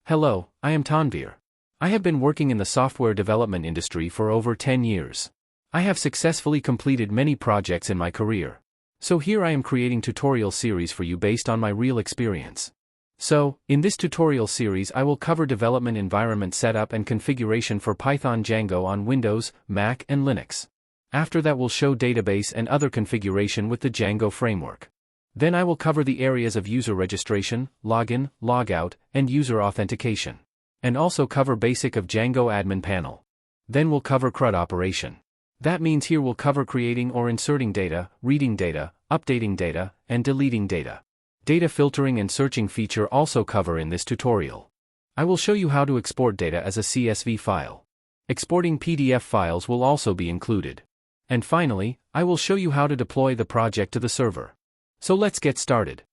Hello, I am Tanvir. I have been working in the software development industry for over 10 years. I have successfully completed many projects in my career. So here I am creating tutorial series for you based on my real experience. So, in this tutorial series I will cover development environment setup and configuration for Python Django on Windows, Mac and Linux. After that we'll show database and other configuration with the Django framework. Then I will cover the areas of user registration, login, logout, and user authentication. And also cover basic of Django admin panel. Then we'll cover CRUD operation. That means here we'll cover creating or inserting data, reading data, updating data, and deleting data. Data filtering and searching feature also cover in this tutorial. I will show you how to export data as a CSV file. Exporting PDF files will also be included. And finally, I will show you how to deploy the project to the server. So let's get started.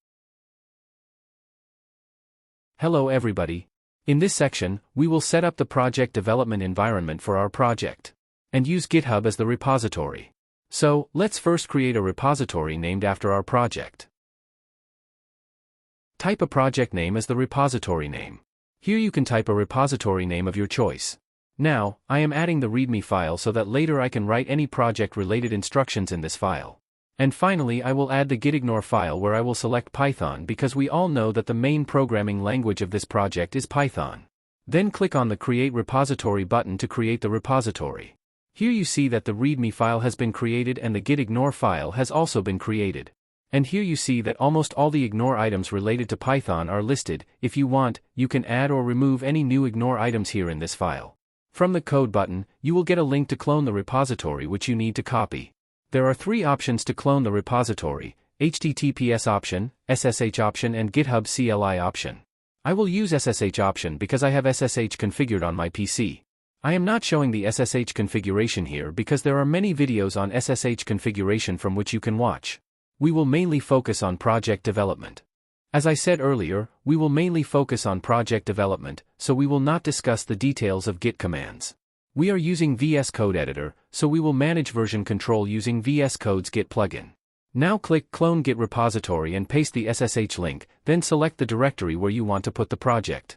Hello everybody. In this section, we will set up the project development environment for our project and use GitHub as the repository. So, let's first create a repository named after our project. Type a project name as the repository name. Here you can type a repository name of your choice. Now, I am adding the README file so that later I can write any project-related instructions in this file. And finally I will add the gitignore file where I will select Python because we all know that the main programming language of this project is Python. Then click on the Create Repository button to create the repository. Here you see that the README file has been created and the gitignore file has also been created. And here you see that almost all the ignore items related to Python are listed. If you want, you can add or remove any new ignore items here in this file. From the Code button, you will get a link to clone the repository which you need to copy. There are 3 options to clone the repository: HTTPS option, SSH option and GitHub CLI option. I will use SSH option because I have SSH configured on my PC. I am not showing the SSH configuration here because there are many videos on SSH configuration from which you can watch. We will mainly focus on project development. As I said earlier, we will mainly focus on project development, so we will not discuss the details of Git commands. We are using VS Code Editor, so we will manage version control using VS Code's Git plugin. Now click Clone Git Repository and paste the SSH link, then select the directory where you want to put the project.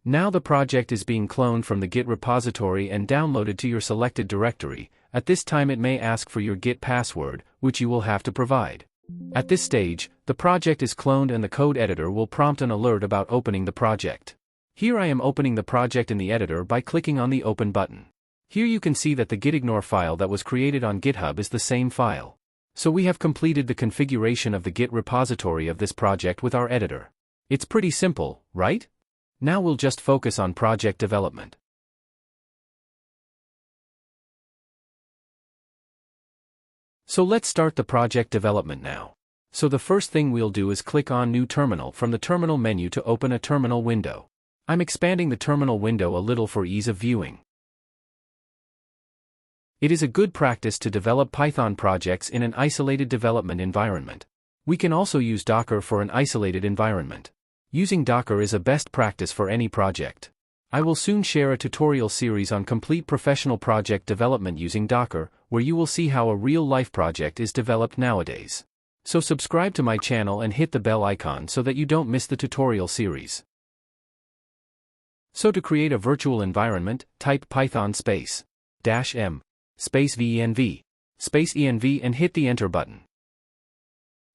Now the project is being cloned from the Git repository and downloaded to your selected directory. At this time it may ask for your Git password, which you will have to provide. At this stage, the project is cloned and the code editor will prompt an alert about opening the project. Here I am opening the project in the editor by clicking on the Open button. Here you can see that the gitignore file that was created on GitHub is the same file. So we have completed the configuration of the Git repository of this project with our editor. It's pretty simple, right? Now we'll just focus on project development. So let's start the project development now. So the first thing we'll do is click on New Terminal from the Terminal menu to open a terminal window. I'm expanding the terminal window a little for ease of viewing. It is a good practice to develop Python projects in an isolated development environment. We can also use Docker for an isolated environment. Using Docker is a best practice for any project. I will soon share a tutorial series on complete professional project development using Docker, where you will see how a real-life project is developed nowadays. So subscribe to my channel and hit the bell icon so that you don't miss the tutorial series. So to create a virtual environment, type Python -m -venv -env and hit the Enter button.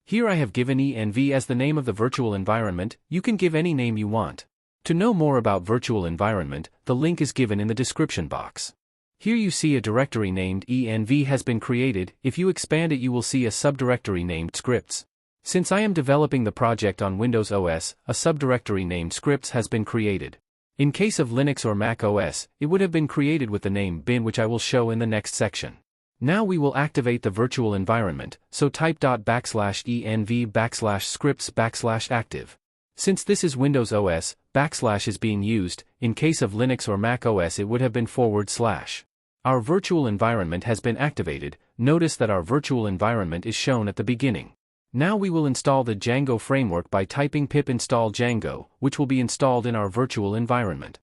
Here I have given env as the name of the virtual environment. You can give any name you want. To know more about virtual environment, the link is given in the description box. Here you see a directory named env has been created. If you expand it you will see a subdirectory named scripts. Since I am developing the project on Windows OS, a subdirectory named scripts has been created. In case of Linux or Mac OS, it would have been created with the name bin, which I will show in the next section. Now we will activate the virtual environment, so type .env /scripts/active. Since this is Windows OS, / is being used. In case of Linux or Mac OS it would have been /. Our virtual environment has been activated. Notice that our virtual environment is shown at the beginning. Now we will install the Django framework by typing pip install Django, which will be installed in our virtual environment.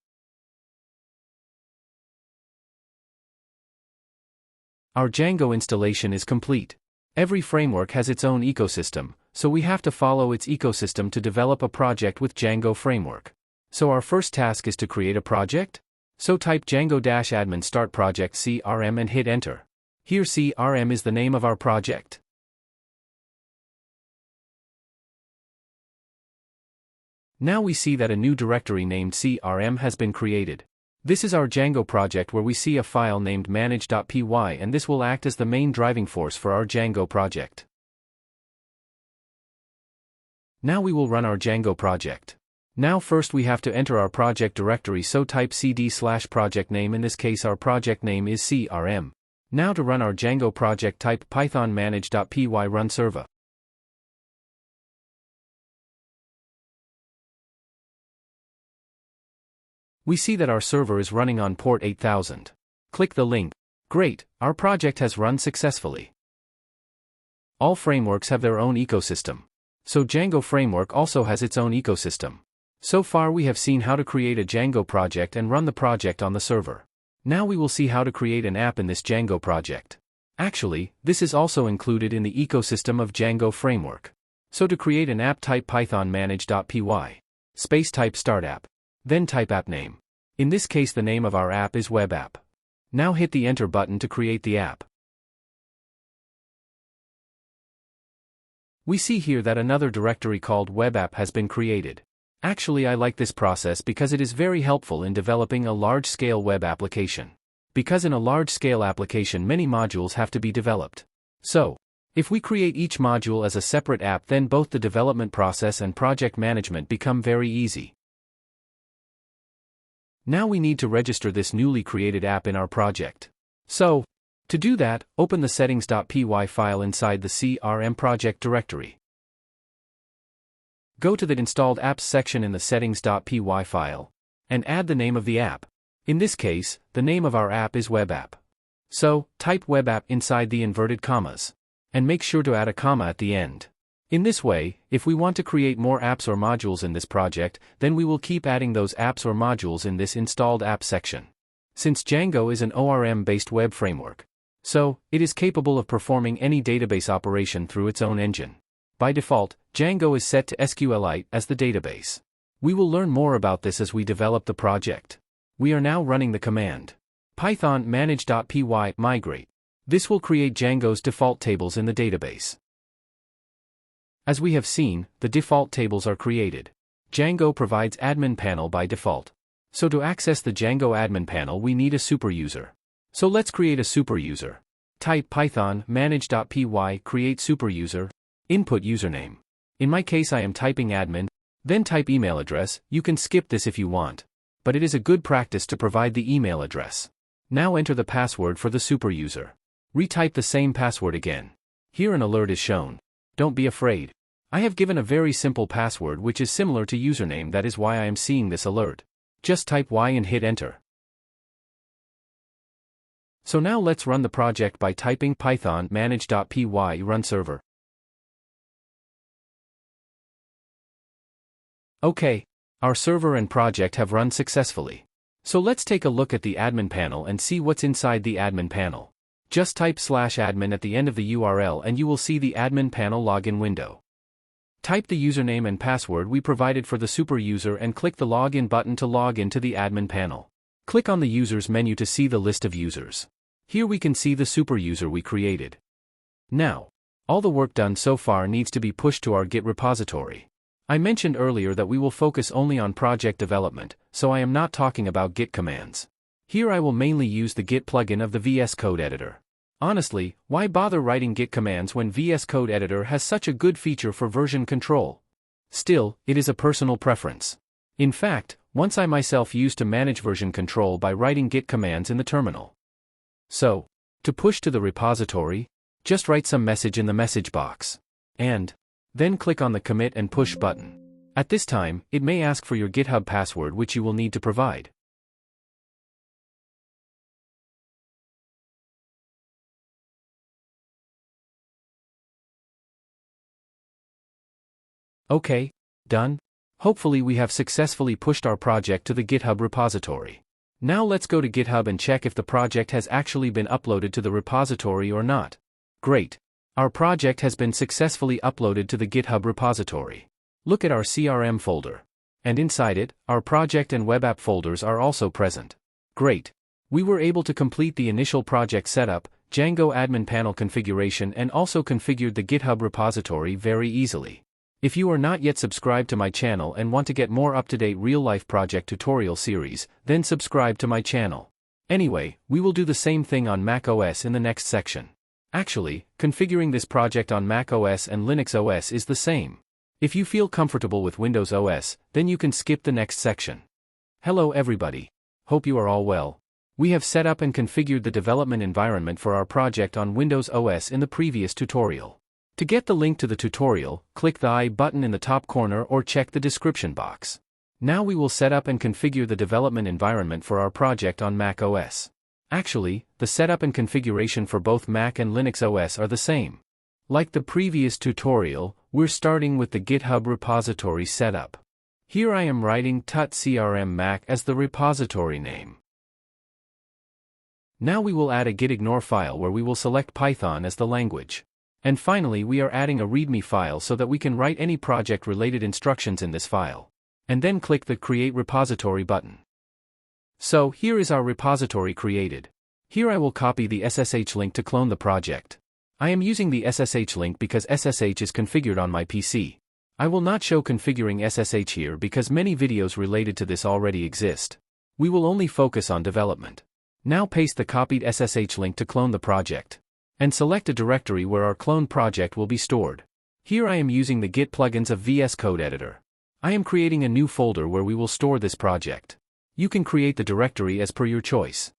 Our Django installation is complete. Every framework has its own ecosystem, so we have to follow its ecosystem to develop a project with Django Framework. So our first task is to create a project? So type django-admin start project CRM and hit enter. Here CRM is the name of our project. Now we see that a new directory named CRM has been created. This is our Django project where we see a file named manage.py, and this will act as the main driving force for our Django project. Now we will run our Django project. Now first we have to enter our project directory, so type cd/project name. In this case our project name is CRM. Now to run our Django project type python manage.py run server. We see that our server is running on port 8000. Click the link. Great, our project has run successfully. All frameworks have their own ecosystem. So Django Framework also has its own ecosystem. So far we have seen how to create a Django project and run the project on the server. Now we will see how to create an app in this Django project. Actually, this is also included in the ecosystem of Django Framework. So to create an app type python manage.py. Space type start app. Then type app name. In this case the name of our app is web app. Now hit the enter button to create the app. We see here that another directory called web app has been created. Actually I like this process because it is very helpful in developing a large-scale web application. Because in a large-scale application many modules have to be developed. So, if we create each module as a separate app, then both the development process and project management become very easy. Now we need to register this newly created app in our project. So, to do that, open the settings.py file inside the CRM project directory. Go to the installed apps section in the settings.py file, and add the name of the app. In this case, the name of our app is web app. So, type web app inside the inverted commas. And make sure to add a comma at the end. In this way, if we want to create more apps or modules in this project, then we will keep adding those apps or modules in this installed apps section. Since Django is an ORM-based web framework, so it is capable of performing any database operation through its own engine. By default, Django is set to SQLite as the database. We will learn more about this as we develop the project. We are now running the command python manage.py migrate. This will create Django's default tables in the database. As we have seen, the default tables are created. Django provides admin panel by default. So to access the Django admin panel we need a superuser. So let's create a superuser. Type python manage.py create superuser, input username. In my case I am typing admin, then type email address. You can skip this if you want, but it is a good practice to provide the email address. Now enter the password for the superuser. Retype the same password again. Here an alert is shown. Don't be afraid. I have given a very simple password which is similar to username, that is why I am seeing this alert. Just type Y and hit enter. So now let's run the project by typing python manage.py run server. Okay, our server and project have run successfully. So let's take a look at the admin panel and see what's inside the admin panel. Just type /admin at the end of the URL and you will see the admin panel login window. Type the username and password we provided for the superuser and click the login button to log into the admin panel. Click on the users menu to see the list of users. Here we can see the superuser we created. Now, all the work done so far needs to be pushed to our Git repository. I mentioned earlier that we will focus only on project development, so I am not talking about Git commands. Here I will mainly use the Git plugin of the VS Code editor. Honestly, why bother writing Git commands when VS Code editor has such a good feature for version control? Still, it is a personal preference. In fact, once I myself used to manage version control by writing Git commands in the terminal. So, to push to the repository, just write some message in the message box. And then click on the commit and push button. At this time, it may ask for your GitHub password which you will need to provide. Okay, done. Hopefully we have successfully pushed our project to the GitHub repository. Now let's go to GitHub and check if the project has actually been uploaded to the repository or not. Great. Our project has been successfully uploaded to the GitHub repository. Look at our CRM folder. And inside it, our project and web app folders are also present. Great. We were able to complete the initial project setup, Django admin panel configuration, and also configured the GitHub repository very easily. If you are not yet subscribed to my channel and want to get more up-to-date real-life project tutorial series, then subscribe to my channel. Anyway, we will do the same thing on Mac OS in the next section. Actually, configuring this project on Mac OS and Linux OS is the same. If you feel comfortable with Windows OS, then you can skip the next section. Hello everybody. Hope you are all well. We have set up and configured the development environment for our project on Windows OS in the previous tutorial. To get the link to the tutorial, click the I button in the top corner or check the description box. Now we will set up and configure the development environment for our project on Mac OS. Actually, the setup and configuration for both Mac and Linux OS are the same. Like the previous tutorial, we're starting with the GitHub repository setup. Here I am writing tut-crm mac as the repository name. Now we will add a gitignore file where we will select Python as the language. And finally we are adding a README file so that we can write any project-related instructions in this file. And then click the Create Repository button. So, here is our repository created. Here I will copy the SSH link to clone the project. I am using the SSH link because SSH is configured on my PC. I will not show configuring SSH here because many videos related to this already exist. We will only focus on development. Now paste the copied SSH link to clone the project. And select a directory where our clone project will be stored. Here I am using the Git plugins of VS Code Editor. I am creating a new folder where we will store this project. You can create the directory as per your choice.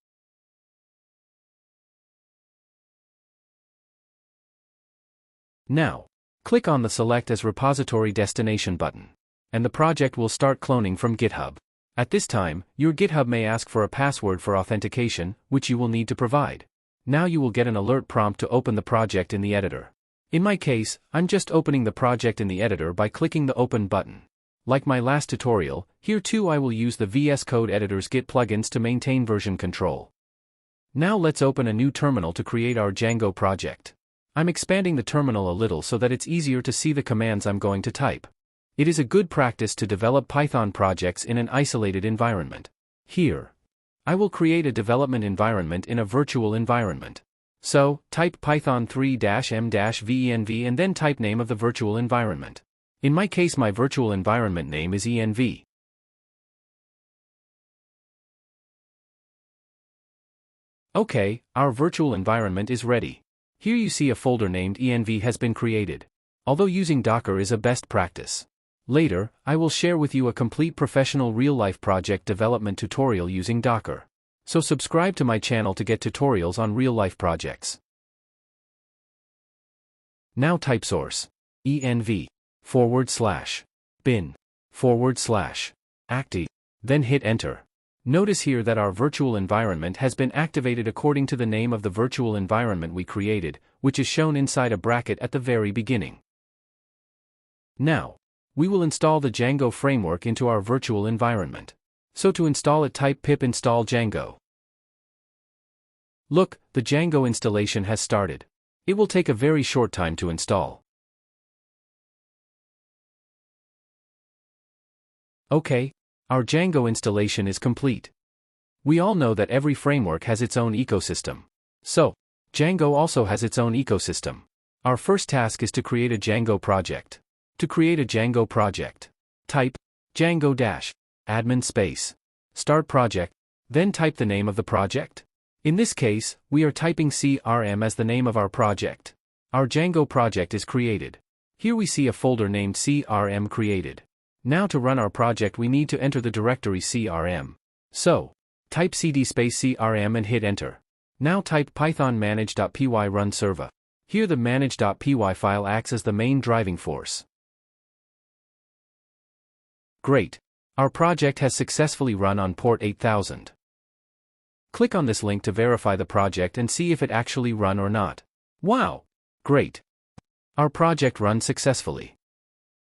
Now, click on the Select as Repository Destination button. And the project will start cloning from GitHub. At this time, your GitHub may ask for a password for authentication, which you will need to provide. Now you will get an alert prompt to open the project in the editor. In my case, I'm just opening the project in the editor by clicking the Open button. Like my last tutorial, here too I will use the VS Code Editor's Git plugins to maintain version control. Now let's open a new terminal to create our Django project. I'm expanding the terminal a little so that it's easier to see the commands I'm going to type. It is a good practice to develop Python projects in an isolated environment. Here, I will create a development environment in a virtual environment. So, type python 3-m-venv and then type name of the virtual environment. In my case my virtual environment name is env. Okay, our virtual environment is ready. Here you see a folder named env has been created. Although using Docker is a best practice. Later, I will share with you a complete professional real-life project development tutorial using Docker. So subscribe to my channel to get tutorials on real-life projects. Now type source env /bin /acti, then hit enter. Notice here that our virtual environment has been activated according to the name of the virtual environment we created, which is shown inside a bracket at the very beginning. Now, we will install the Django framework into our virtual environment. So to install it type pip install Django. Look, the Django installation has started. It will take a very short time to install. Okay, our Django installation is complete. We all know that every framework has its own ecosystem. So, Django also has its own ecosystem. Our first task is to create a Django project. To create a Django project, type Django-admin space start project, then type the name of the project. In this case, we are typing CRM as the name of our project. Our Django project is created. Here we see a folder named CRM created. Now to run our project we need to enter the directory CRM. So, type cd space CRM and hit enter. Now type python manage.py run server. Here the manage.py file acts as the main driving force. Great. Our project has successfully run on port 8000. Click on this link to verify the project and see if it actually run or not. Wow! Great. Our project runs successfully.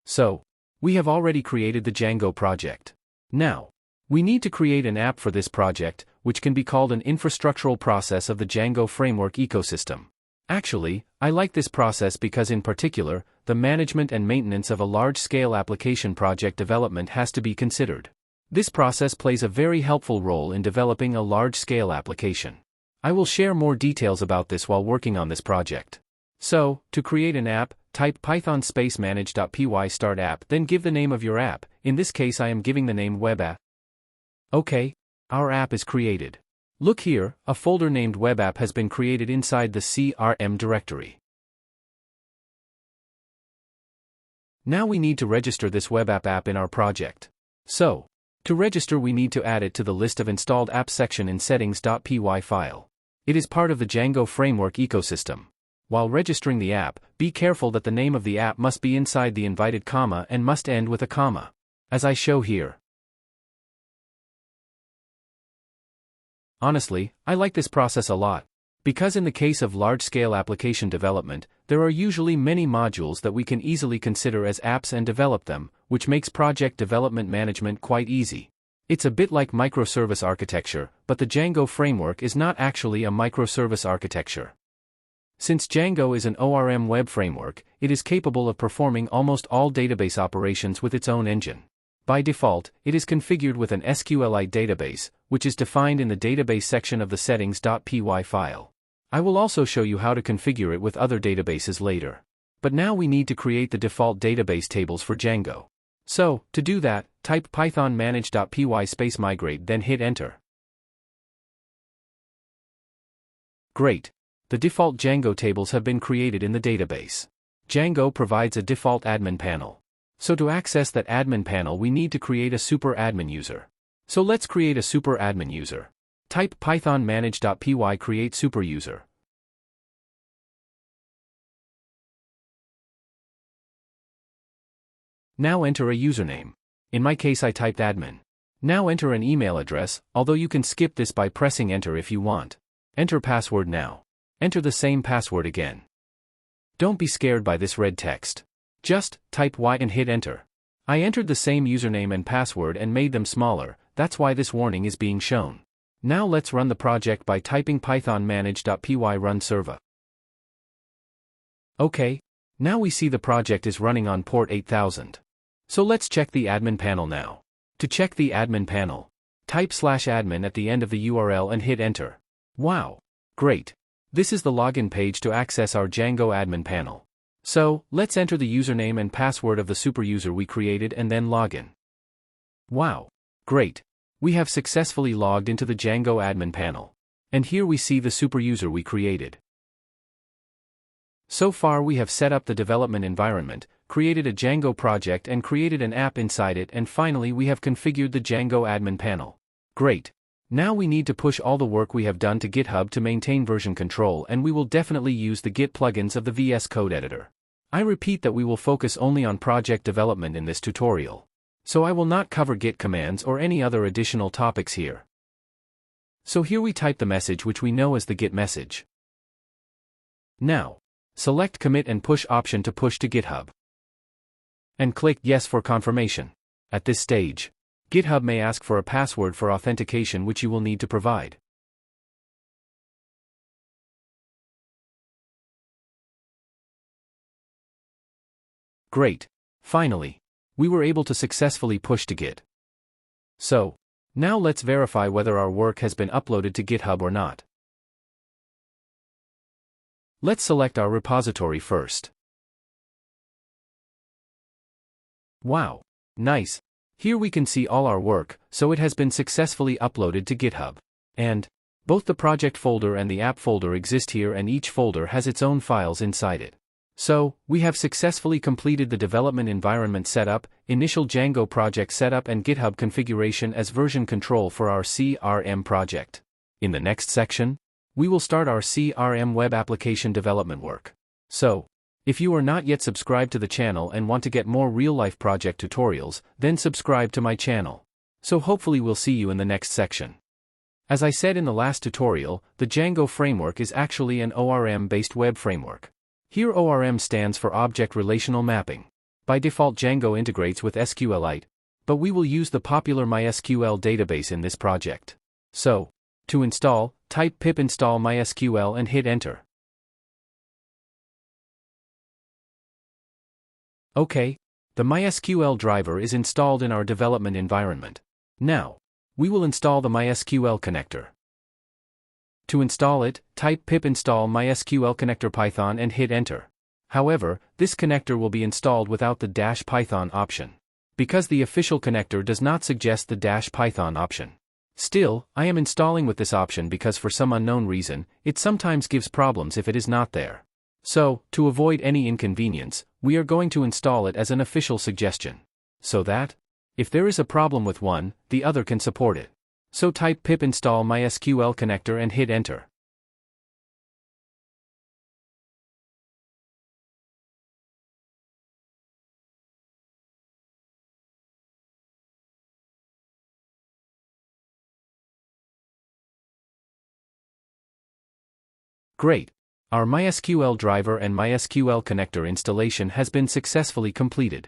So, we have already created the Django project. Now, We need to create an app for this project, which can be called an infrastructural process of the Django framework ecosystem. Actually, I like this process because in particular, the management and maintenance of a large-scale application project development has to be considered. This process plays a very helpful role in developing a large-scale application. I will share more details about this while working on this project. So, to create an app, type python space manage.py start app, then give the name of your app. In this case I am giving the name web app. Okay, our app is created. Look here, a folder named web app has been created inside the CRM directory. Now we need to register this web app in our project. So, to register we need to add it to the list of installed apps section in settings.py file. It is part of the Django framework ecosystem. While registering the app, be careful that the name of the app must be inside the invited comma and must end with a comma, as I show here. Honestly, I like this process a lot. Because in the case of large-scale application development, there are usually many modules that we can easily consider as apps and develop them, which makes project development management quite easy. It's a bit like microservice architecture, but the Django framework is not actually a microservice architecture. Since Django is an ORM web framework, it is capable of performing almost all database operations with its own engine. By default, it is configured with an SQLite database, which is defined in the database section of the settings.py file. I will also show you how to configure it with other databases later. But now we need to create the default database tables for Django. So, to do that, type python manage.py space migrate then hit enter. Great. The default Django tables have been created in the database. Django provides a default admin panel. So to access that admin panel we need to create a super admin user. So let's create a super admin user. Type python manage.py create super user. Now enter a username. In my case I typed admin. Now enter an email address, although you can skip this by pressing enter if you want. Enter password now. Enter the same password again. Don't be scared by this red text. Just type Y and hit enter. I entered the same username and password and made them smaller, that's why this warning is being shown. Now let's run the project by typing python manage.py run server. Okay, now we see the project is running on port 8000. So let's check the admin panel now. To check the admin panel, type /admin at the end of the URL and hit enter. Wow, great. This is the login page to access our Django admin panel. So, let's enter the username and password of the superuser we created and then login. Wow, great. We have successfully logged into the Django admin panel. And here we see the superuser we created. So far we have set up the development environment, created a Django project and created an app inside it, and finally we have configured the Django admin panel. Great. Now we need to push all the work we have done to GitHub to maintain version control, and we will definitely use the Git plugins of the VS Code editor. I repeat that we will focus only on project development in this tutorial. So I will not cover Git commands or any other additional topics here. So here we type the message which we know as the Git message. Now, select commit and push option to push to GitHub. And click yes for confirmation. At this stage, GitHub may ask for a password for authentication which you will need to provide. Great. Finally, we were able to successfully push to Git. So, now let's verify whether our work has been uploaded to GitHub or not. Let's select our repository first. Wow, nice. Here we can see all our work, so it has been successfully uploaded to GitHub. And both the project folder and the app folder exist here, and each folder has its own files inside it. So, we have successfully completed the development environment setup, initial Django project setup and GitHub configuration as version control for our CRM project. In the next section, we will start our CRM web application development work. So, if you are not yet subscribed to the channel and want to get more real-life project tutorials, then subscribe to my channel. So hopefully we'll see you in the next section. As I said in the last tutorial, the Django framework is actually an ORM-based web framework. Here ORM stands for Object Relational Mapping. By default Django integrates with SQLite, but we will use the popular MySQL database in this project. So, to install, type pip install mysql and hit enter. OK, the MySQL driver is installed in our development environment. Now, we will install the MySQL connector. To install it, type pip install mysql connector python and hit enter. However, this connector will be installed without the -python option, because the official connector does not suggest the -python option. Still, I am installing with this option because for some unknown reason, it sometimes gives problems if it is not there. So, to avoid any inconvenience, we are going to install it as an official suggestion. So that, if there is a problem with one, the other can support it. So type pip install mysql connector and hit enter. Great. Our MySQL driver and MySQL connector installation has been successfully completed.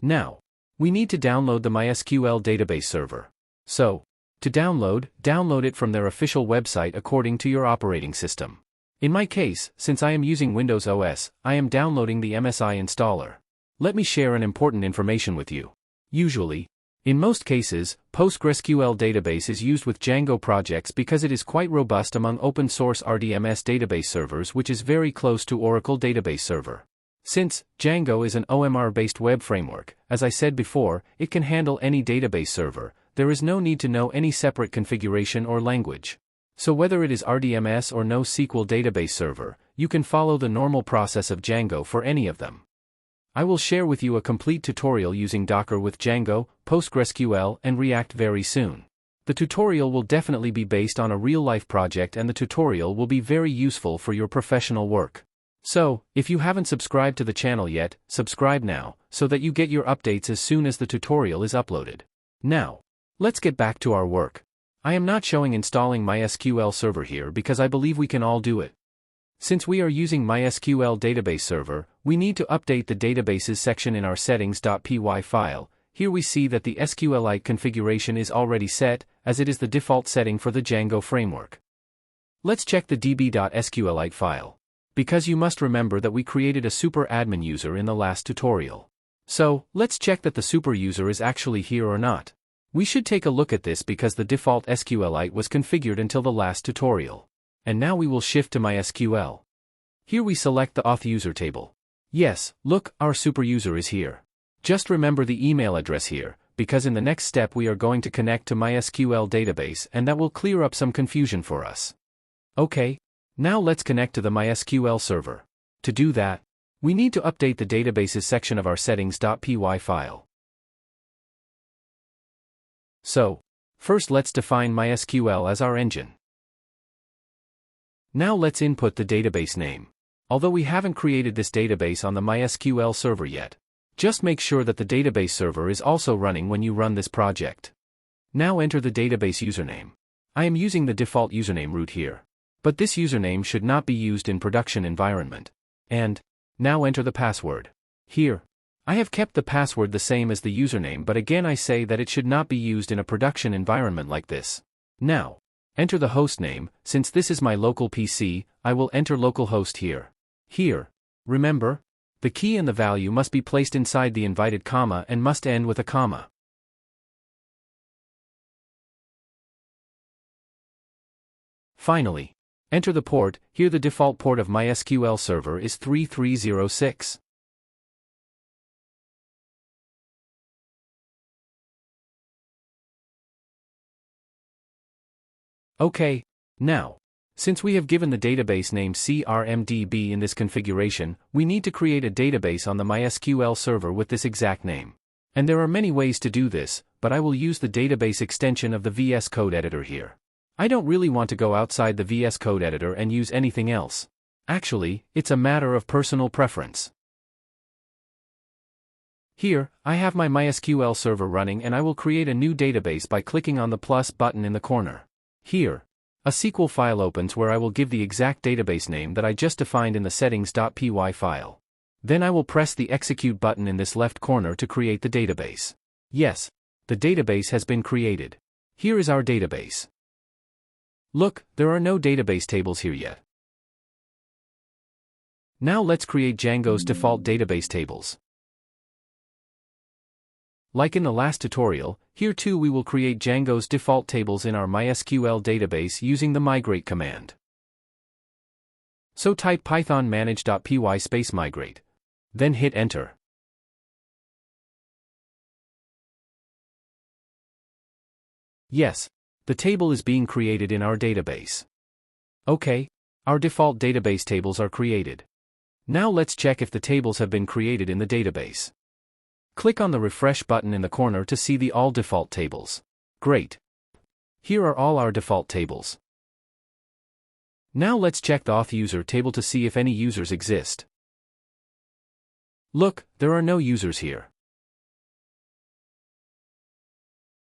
Now, we need to download the MySQL database server. So, to download it from their official website according to your operating system. In my case, since I am using Windows OS, I am downloading the MSI installer. Let me share an important information with you. Usually, in most cases, PostgreSQL database is used with Django projects because it is quite robust among open-source RDMS database servers, which is very close to Oracle Database Server. Since Django is an OMR-based web framework, as I said before, it can handle any database server. There is no need to know any separate configuration or language. So whether it is RDMS or NoSQL database server, you can follow the normal process of Django for any of them. I will share with you a complete tutorial using Docker with Django, PostgreSQL, and React very soon. The tutorial will definitely be based on a real-life project, and the tutorial will be very useful for your professional work. So, if you haven't subscribed to the channel yet, subscribe now, so that you get your updates as soon as the tutorial is uploaded. Now, let's get back to our work. I am not showing installing MySQL server here because I believe we can all do it. Since we are using MySQL database server, we need to update the databases section in our settings.py file. Here we see that the SQLite configuration is already set, as it is the default setting for the Django framework. Let's check the db.sqlite file. Because you must remember that we created a super admin user in the last tutorial. So, let's check that the super user is actually here or not. We should take a look at this because the default SQLite was configured until the last tutorial. And now we will shift to MySQL. Here we select the auth user table. Yes, look, our super user is here. Just remember the email address here, because in the next step we are going to connect to MySQL database, and that will clear up some confusion for us. Okay, now let's connect to the MySQL server. To do that, we need to update the databases section of our settings.py file. So, first let's define MySQL as our engine. Now let's input the database name. Although we haven't created this database on the MySQL server yet, just make sure that the database server is also running when you run this project. Now enter the database username. I am using the default username root here, but this username should not be used in production environment. And now enter the password. Here, I have kept the password the same as the username, but again I say that it should not be used in a production environment like this. Now, enter the host name. Since this is my local PC, I will enter localhost here. Here, remember, the key and the value must be placed inside the invited comma and must end with a comma. Finally, enter the port. Here the default port of MySQL server is 3306. Okay, now, since we have given the database name CRMDB in this configuration, we need to create a database on the MySQL server with this exact name. And there are many ways to do this, but I will use the database extension of the VS Code editor here. I don't really want to go outside the VS Code editor and use anything else. Actually, it's a matter of personal preference. Here, I have my MySQL server running, and I will create a new database by clicking on the plus button in the corner. Here, a SQL file opens where I will give the exact database name that I just defined in the settings.py file. Then I will press the execute button in this left corner to create the database. Yes, the database has been created. Here is our database. Look, there are no database tables here yet. Now let's create Django's default database tables. Like in the last tutorial, here too we will create Django's default tables in our MySQL database using the migrate command. So type python manage.py space migrate. Then hit enter. Yes, the table is being created in our database. Okay, our default database tables are created. Now let's check if the tables have been created in the database. Click on the refresh button in the corner to see the all default tables. Great. Here are all our default tables. Now let's check the auth user table to see if any users exist. Look, there are no users here.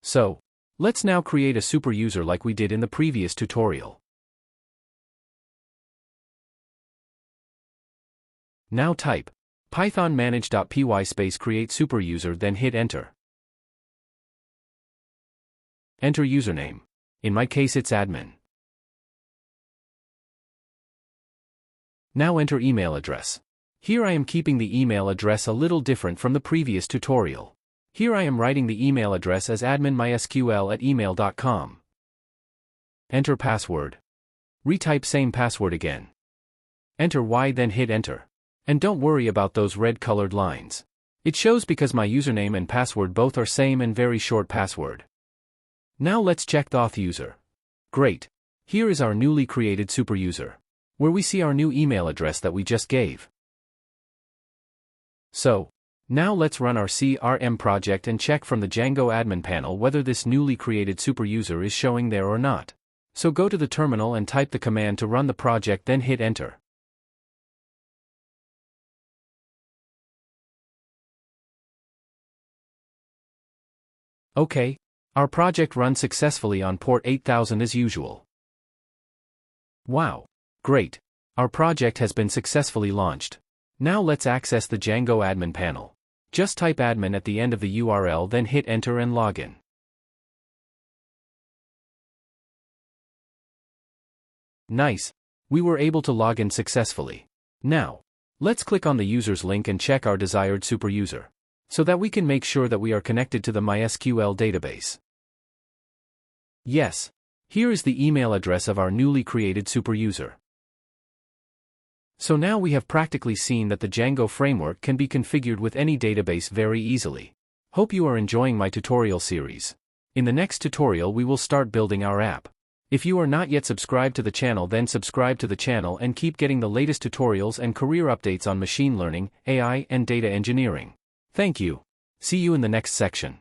So, let's now create a super user like we did in the previous tutorial. Now type python manage.py space create super user, then hit enter. Enter username. In my case it's admin. Now enter email address. Here I am keeping the email address a little different from the previous tutorial. Here I am writing the email address as adminmysql@email.com. Enter password. Retype same password again. Enter Y, then hit enter. And don't worry about those red-colored lines. It shows because my username and password both are same and very short password. Now let's check the auth user. Great. Here is our newly created super user, where we see our new email address that we just gave. So, now let's run our CRM project and check from the Django admin panel whether this newly created super user is showing there or not. So go to the terminal and type the command to run the project, then hit enter. Okay, our project runs successfully on port 8000 as usual. Wow! Great! Our project has been successfully launched. Now let's access the Django admin panel. Just type admin at the end of the URL, then hit enter and login. Nice! We were able to log in successfully. Now, let's click on the user's link and check our desired super user, so that we can make sure that we are connected to the MySQL database. Yes, here is the email address of our newly created super user. So now we have practically seen that the Django framework can be configured with any database very easily. Hope you are enjoying my tutorial series. In the next tutorial we will start building our app. If you are not yet subscribed to the channel, then subscribe to the channel and keep getting the latest tutorials and career updates on machine learning, AI, and data engineering. Thank you. See you in the next section.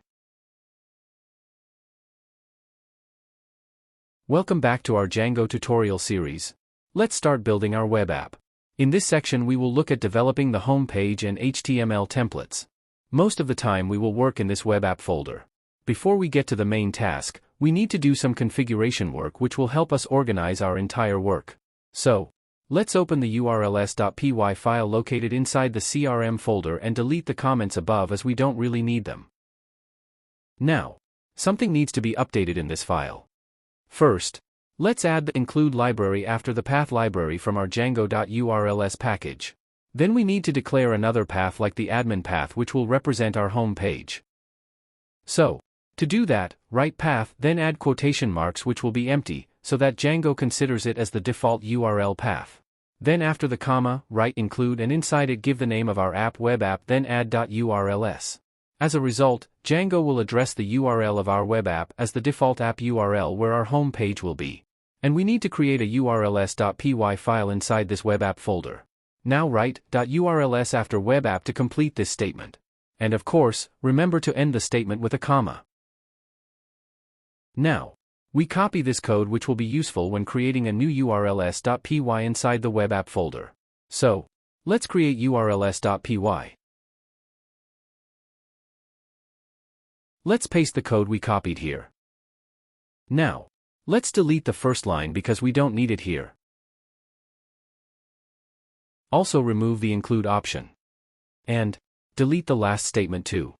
Welcome back to our Django tutorial series. Let's start building our web app. In this section we will look at developing the home page and HTML templates. Most of the time we will work in this web app folder. Before we get to the main task, we need to do some configuration work which will help us organize our entire work. So, let's open the urls.py file located inside the CRM folder and delete the comments above as we don't really need them. Now, something needs to be updated in this file. First, let's add the include library after the path library from our django.urls package. Then we need to declare another path like the admin path which will represent our home page. So, to do that, write path, then add quotation marks which will be empty, so that Django considers it as the default URL path. Then after the comma, write include and inside it give the name of our app web app, then add .urls. As a result, Django will address the URL of our web app as the default app URL where our home page will be. And we need to create a urls.py file inside this web app folder. Now write .urls after web app to complete this statement. And of course, remember to end the statement with a comma. Now, we copy this code which will be useful when creating a new urls.py inside the web app folder. So, let's create urls.py. Let's paste the code we copied here. Now, let's delete the first line because we don't need it here. Also remove the include option. And delete the last statement too.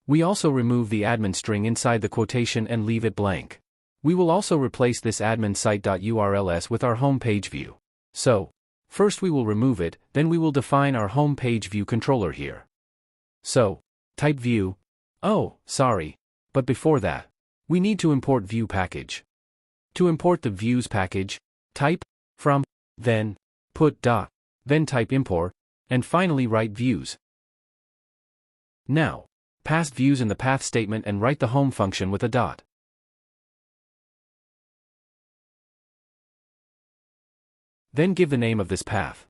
We also remove the admin string inside the quotation and leave it blank. We will also replace this admin site.urls with our home page view. So, first we will remove it, then we will define our home page view controller here. So, type view. Oh, sorry. But before that, we need to import view package. To import the views package, type from, then put dot, then type import, and finally write views. Now, pass views in the path statement and write the home function with a dot. Then give the name of this path.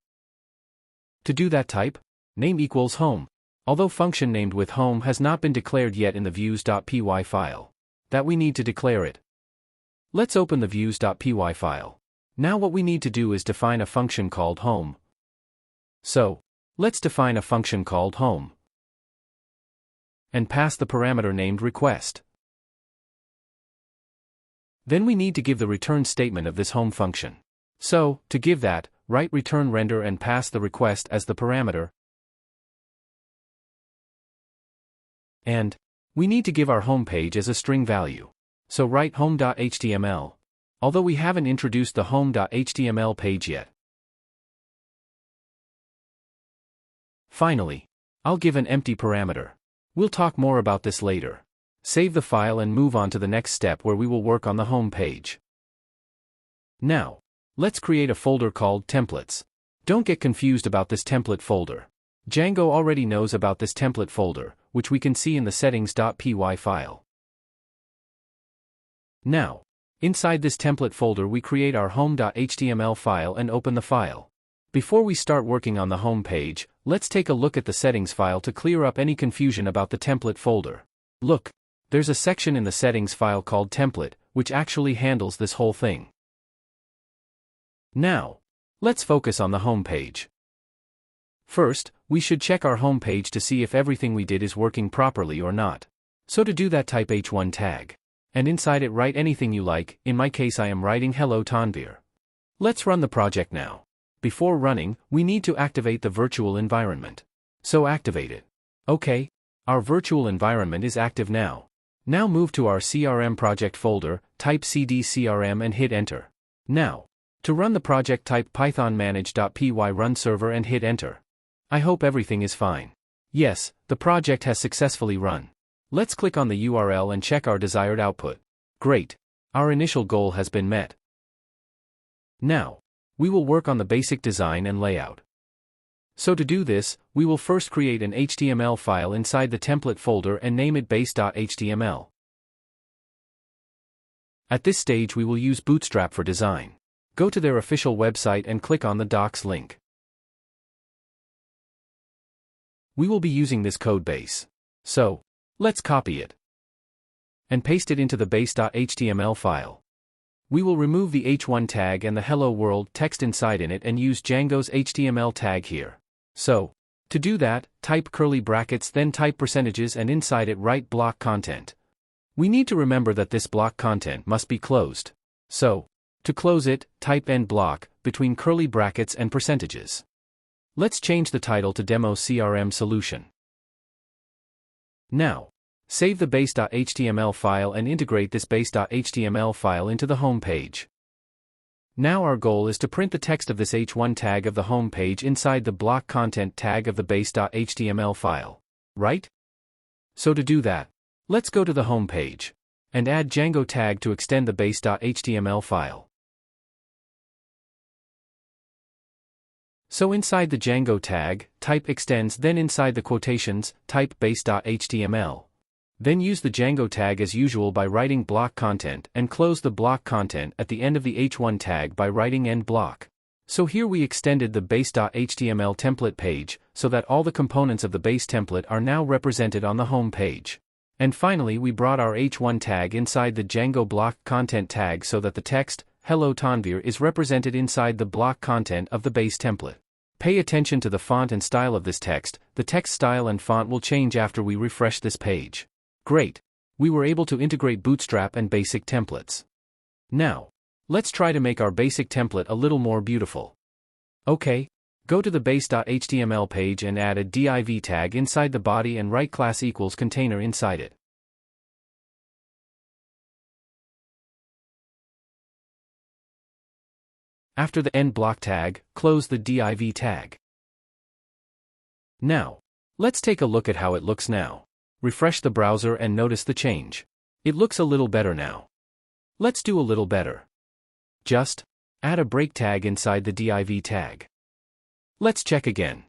To do that, type name equals home, although function named with home has not been declared yet in the views.py file. That we need to declare it. Let's open the views.py file. Now what we need to do is define a function called home. So, let's define a function called home and pass the parameter named request. Then we need to give the return statement of this home function. So, to give that, write return render and pass the request as the parameter. And we need to give our home page as a string value. So write home.html, although we haven't introduced the home.html page yet. Finally, I'll give an empty parameter. We'll talk more about this later. Save the file and move on to the next step where we will work on the home page. Now, let's create a folder called templates. Don't get confused about this template folder. Django already knows about this template folder, which we can see in the settings.py file. Now, inside this template folder we create our home.html file and open the file. Before we start working on the home page, let's take a look at the settings file to clear up any confusion about the template folder. Look, there's a section in the settings file called template, which actually handles this whole thing. Now, let's focus on the home page. First, we should check our home page to see if everything we did is working properly or not. So to do that, type h1 tag. And inside it write anything you like. In my case I am writing hello Tanvir. Let's run the project now. Before running, we need to activate the virtual environment. So activate it. Okay, our virtual environment is active now. Now move to our CRM project folder, type cd crm and hit enter. Now, to run the project type python manage.py run server and hit enter. I hope everything is fine. Yes, the project has successfully run. Let's click on the URL and check our desired output. Great. Our initial goal has been met. Now, we will work on the basic design and layout. So to do this, we will first create an HTML file inside the template folder and name it base.html. At this stage we will use Bootstrap for design. Go to their official website and click on the docs link. We will be using this code base. So, let's copy it and paste it into the base.html file. We will remove the h1 tag and the hello world text inside in it and use Django's HTML tag here. So, to do that, type curly brackets then type percentages and inside it write block content. We need to remember that this block content must be closed. So, to close it, type end block between curly brackets and percentages. Let's change the title to Demo CRM Solution. Now, save the base.html file and integrate this base.html file into the home page. Now our goal is to print the text of this h1 tag of the home page inside the block content tag of the base.html file, right? So to do that, let's go to the home page and add Django tag to extend the base.html file. So inside the Django tag, type extends, then inside the quotations, type base.html. Then use the Django tag as usual by writing block content and close the block content at the end of the h1 tag by writing end block. So here we extended the base.html template page so that all the components of the base template are now represented on the home page. And finally we brought our h1 tag inside the Django block content tag so that the text, hello Tanvir, is represented inside the block content of the base template. Pay attention to the font and style of this text. The text style and font will change after we refresh this page. Great! We were able to integrate Bootstrap and basic templates. Now, let's try to make our basic template a little more beautiful. Okay, Go to the base.html page and add a div tag inside the body and write class equals container inside it. After the end block tag, close the div tag. Now, let's take a look at how it looks now. Refresh the browser and notice the change. It looks a little better now. Let's do a little better. Just add a break tag inside the div tag. Let's check again.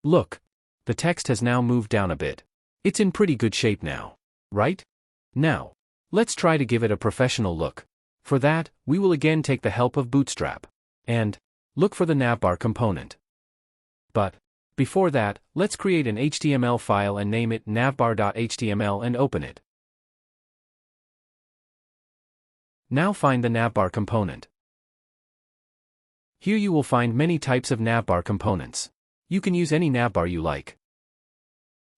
Look, the text has now moved down a bit. It's in pretty good shape now, right? Now, let's try to give it a professional look. For that, we will again take the help of Bootstrap and look for the navbar component. But before that, let's create an HTML file and name it navbar.html and open it. Now find the navbar component. Here you will find many types of navbar components. You can use any navbar you like.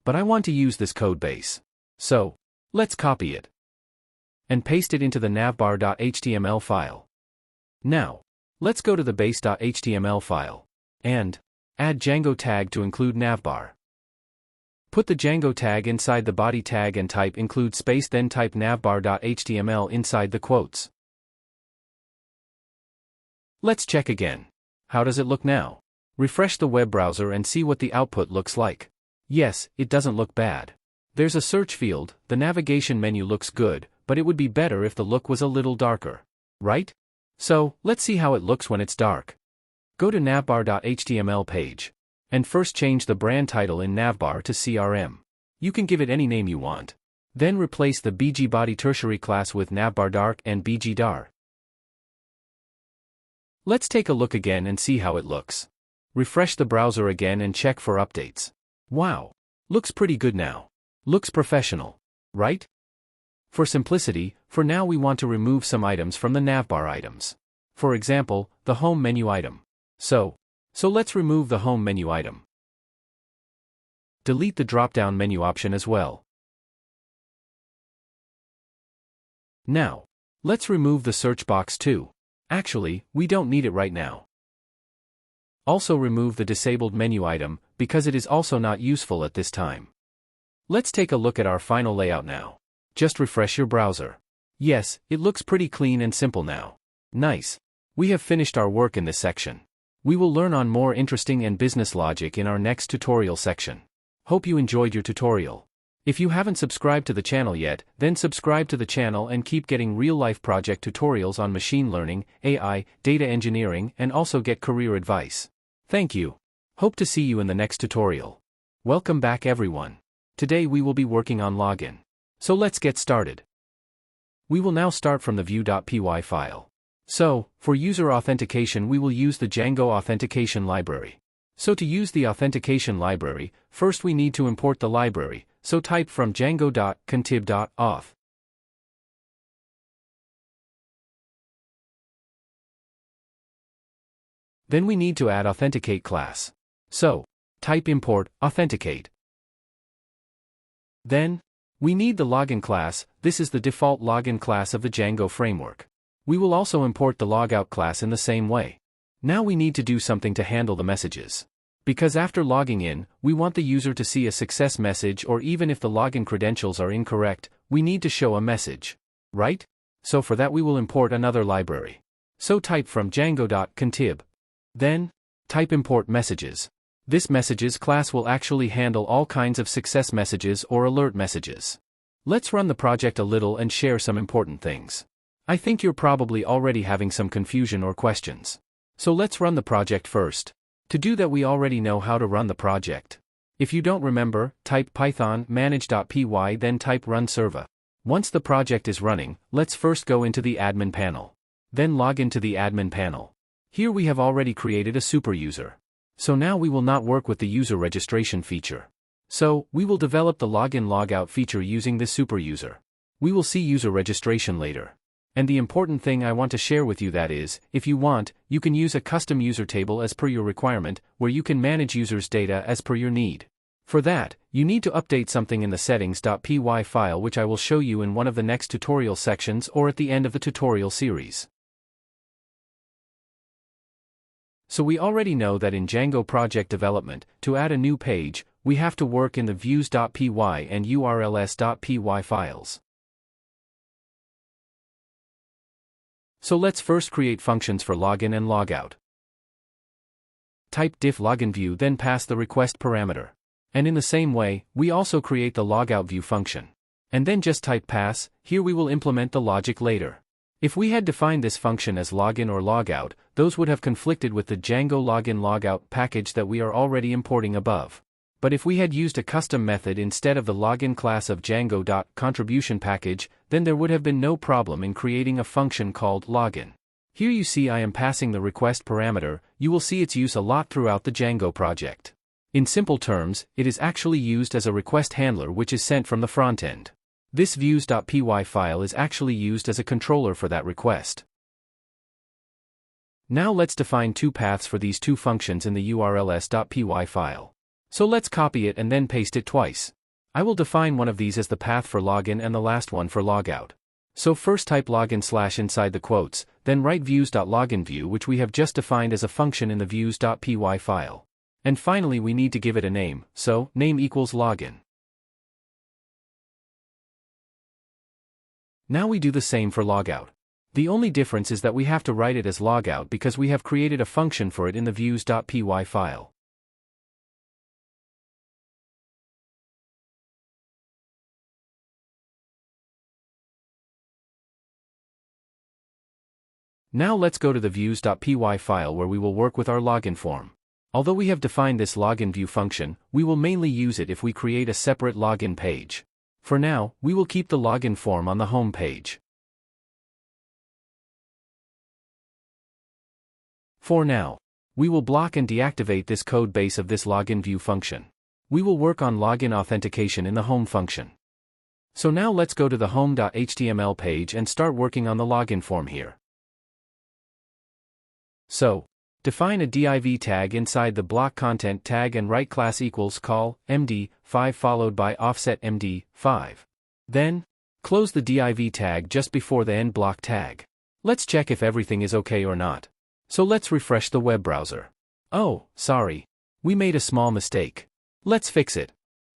But I want to use this code base. So, let's copy it and paste it into the navbar.html file. Now, let's go to the base.html file and add Django tag to include navbar. Put the Django tag inside the body tag and type include space, then type navbar.html inside the quotes. Let's check again. How does it look now? Refresh the web browser and see what the output looks like. Yes, it doesn't look bad. There's a search field, the navigation menu looks good, but it would be better if the look was a little darker, right? So, let's see how it looks when it's dark. Go to navbar.html page and first change the brand title in navbar to CRM. You can give it any name you want. Then replace the bgbody tertiary class with navbardark and bgdar. Let's take a look again and see how it looks. Refresh the browser again and check for updates. Wow, looks pretty good now. Looks professional, right? For simplicity, for now we want to remove some items from the navbar items. For example, the home menu item. So let's remove the home menu item. Delete the drop-down menu option as well. Now, let's remove the search box too. Actually, we don't need it right now. Also remove the disabled menu item, because it is also not useful at this time. Let's take a look at our final layout now. Just refresh your browser. Yes, it looks pretty clean and simple now. Nice. We have finished our work in this section. We will learn on more interesting and business logic in our next tutorial section. Hope you enjoyed your tutorial. If you haven't subscribed to the channel yet, then subscribe to the channel and keep getting real-life project tutorials on machine learning, AI, data engineering, and also get career advice. Thank you. Hope to see you in the next tutorial. Welcome back everyone. Today we will be working on login. So let's get started. We will now start from the view.py file. So, for user authentication we will use the Django Authentication library. So to use the authentication library, first we need to import the library, so type from django.contib.auth. Then we need to add authenticate class. So, type import authenticate. Then, we need the login class. This is the default login class of the Django framework. We will also import the logout class in the same way. Now we need to do something to handle the messages. Because after logging in, we want the user to see a success message, or even if the login credentials are incorrect, we need to show a message. Right? So for that we will import another library. So type from django.contib. Then, type import messages. This messages class will actually handle all kinds of success messages or alert messages. Let's run the project a little and share some important things. I think you're probably already having some confusion or questions. So let's run the project first. To do that we already know how to run the project. If you don't remember, type python manage.py then type run server. Once the project is running, let's first go into the admin panel. Then log into the admin panel. Here we have already created a super user. So now we will not work with the user registration feature. So, we will develop the login logout feature using this super user. We will see user registration later. And the important thing I want to share with you that is, if you want, you can use a custom user table as per your requirement, where you can manage users' data as per your need. For that, you need to update something in the settings.py file, which I will show you in one of the next tutorial sections or at the end of the tutorial series. So we already know that in Django project development, to add a new page, we have to work in the views.py and urls.py files. So let's first create functions for login and logout. Type diff login view, then pass the request parameter. And in the same way, we also create the logout view function. And then just type pass. Here we will implement the logic later. If we had defined this function as login or logout, those would have conflicted with the Django login logout package that we are already importing above. But if we had used a custom method instead of the login class of Django.contribution package, then there would have been no problem in creating a function called login. Here you see I am passing the request parameter. You will see its use a lot throughout the Django project. In simple terms, it is actually used as a request handler which is sent from the front end. This views.py file is actually used as a controller for that request. Now let's define two paths for these two functions in the urls.py file. So let's copy it and then paste it twice. I will define one of these as the path for login and the last one for logout. So first type login / inside the quotes, then write views.loginView, which we have just defined as a function in the views.py file. And finally we need to give it a name, so name equals login. Now we do the same for logout. The only difference is that we have to write it as logout because we have created a function for it in the views.py file. Now let's go to the views.py file where we will work with our login form. Although we have defined this login view function, we will mainly use it if we create a separate login page. For now, we will keep the login form on the home page. For now, we will block and deactivate this code base of this login view function. We will work on login authentication in the home function. So now let's go to the home.html page and start working on the login form here. So, define a div tag inside the block content tag and write class equals call md5 followed by offset md5. Then, close the div tag just before the end block tag. Let's check if everything is okay or not. So let's refresh the web browser. Oh, sorry. We made a small mistake. Let's fix it.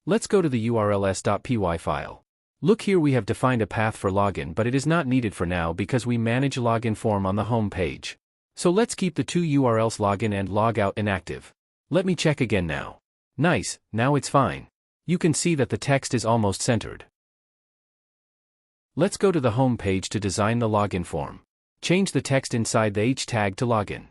Let's go to the urls.py file. Look, here we have defined a path for login, but it is not needed for now because we manage login form on the home page. So let's keep the two URLs login and logout inactive. Let me check again now. Nice, now it's fine. You can see that the text is almost centered. Let's go to the home page to design the login form. Change the text inside the H tag to login.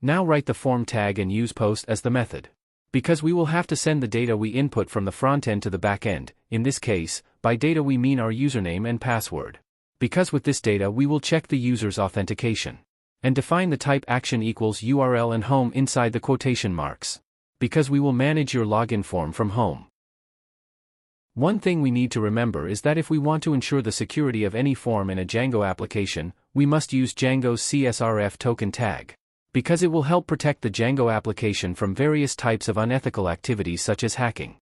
Now write the form tag and use post as the method. Because we will have to send the data we input from the front end to the back end. In this case, by data we mean our username and password. Because with this data we will check the user's authentication. And define the type action equals URL and home inside the quotation marks. Because we will manage your login form from home. One thing we need to remember is that if we want to ensure the security of any form in a Django application, we must use Django's CSRF token tag. Because it will help protect the Django application from various types of unethical activities such as hacking.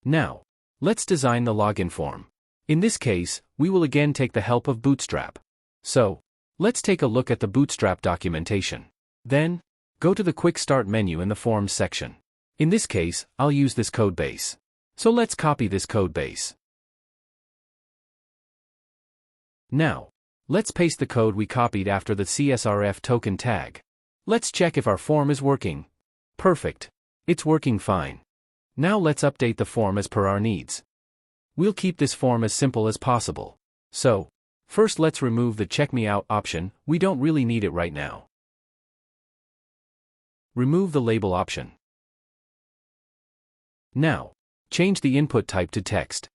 Now, let's design the login form. In this case, we will again take the help of Bootstrap. So, let's take a look at the Bootstrap documentation. Then, go to the Quick Start menu in the Forms section. In this case, I'll use this code base. So let's copy this code base. Now, let's paste the code we copied after the CSRF token tag. Let's check if our form is working. Perfect. It's working fine. Now let's update the form as per our needs. We'll keep this form as simple as possible. So, first let's remove the Check Me Out option, we don't really need it right now. Remove the label option. Now, change the input type to text.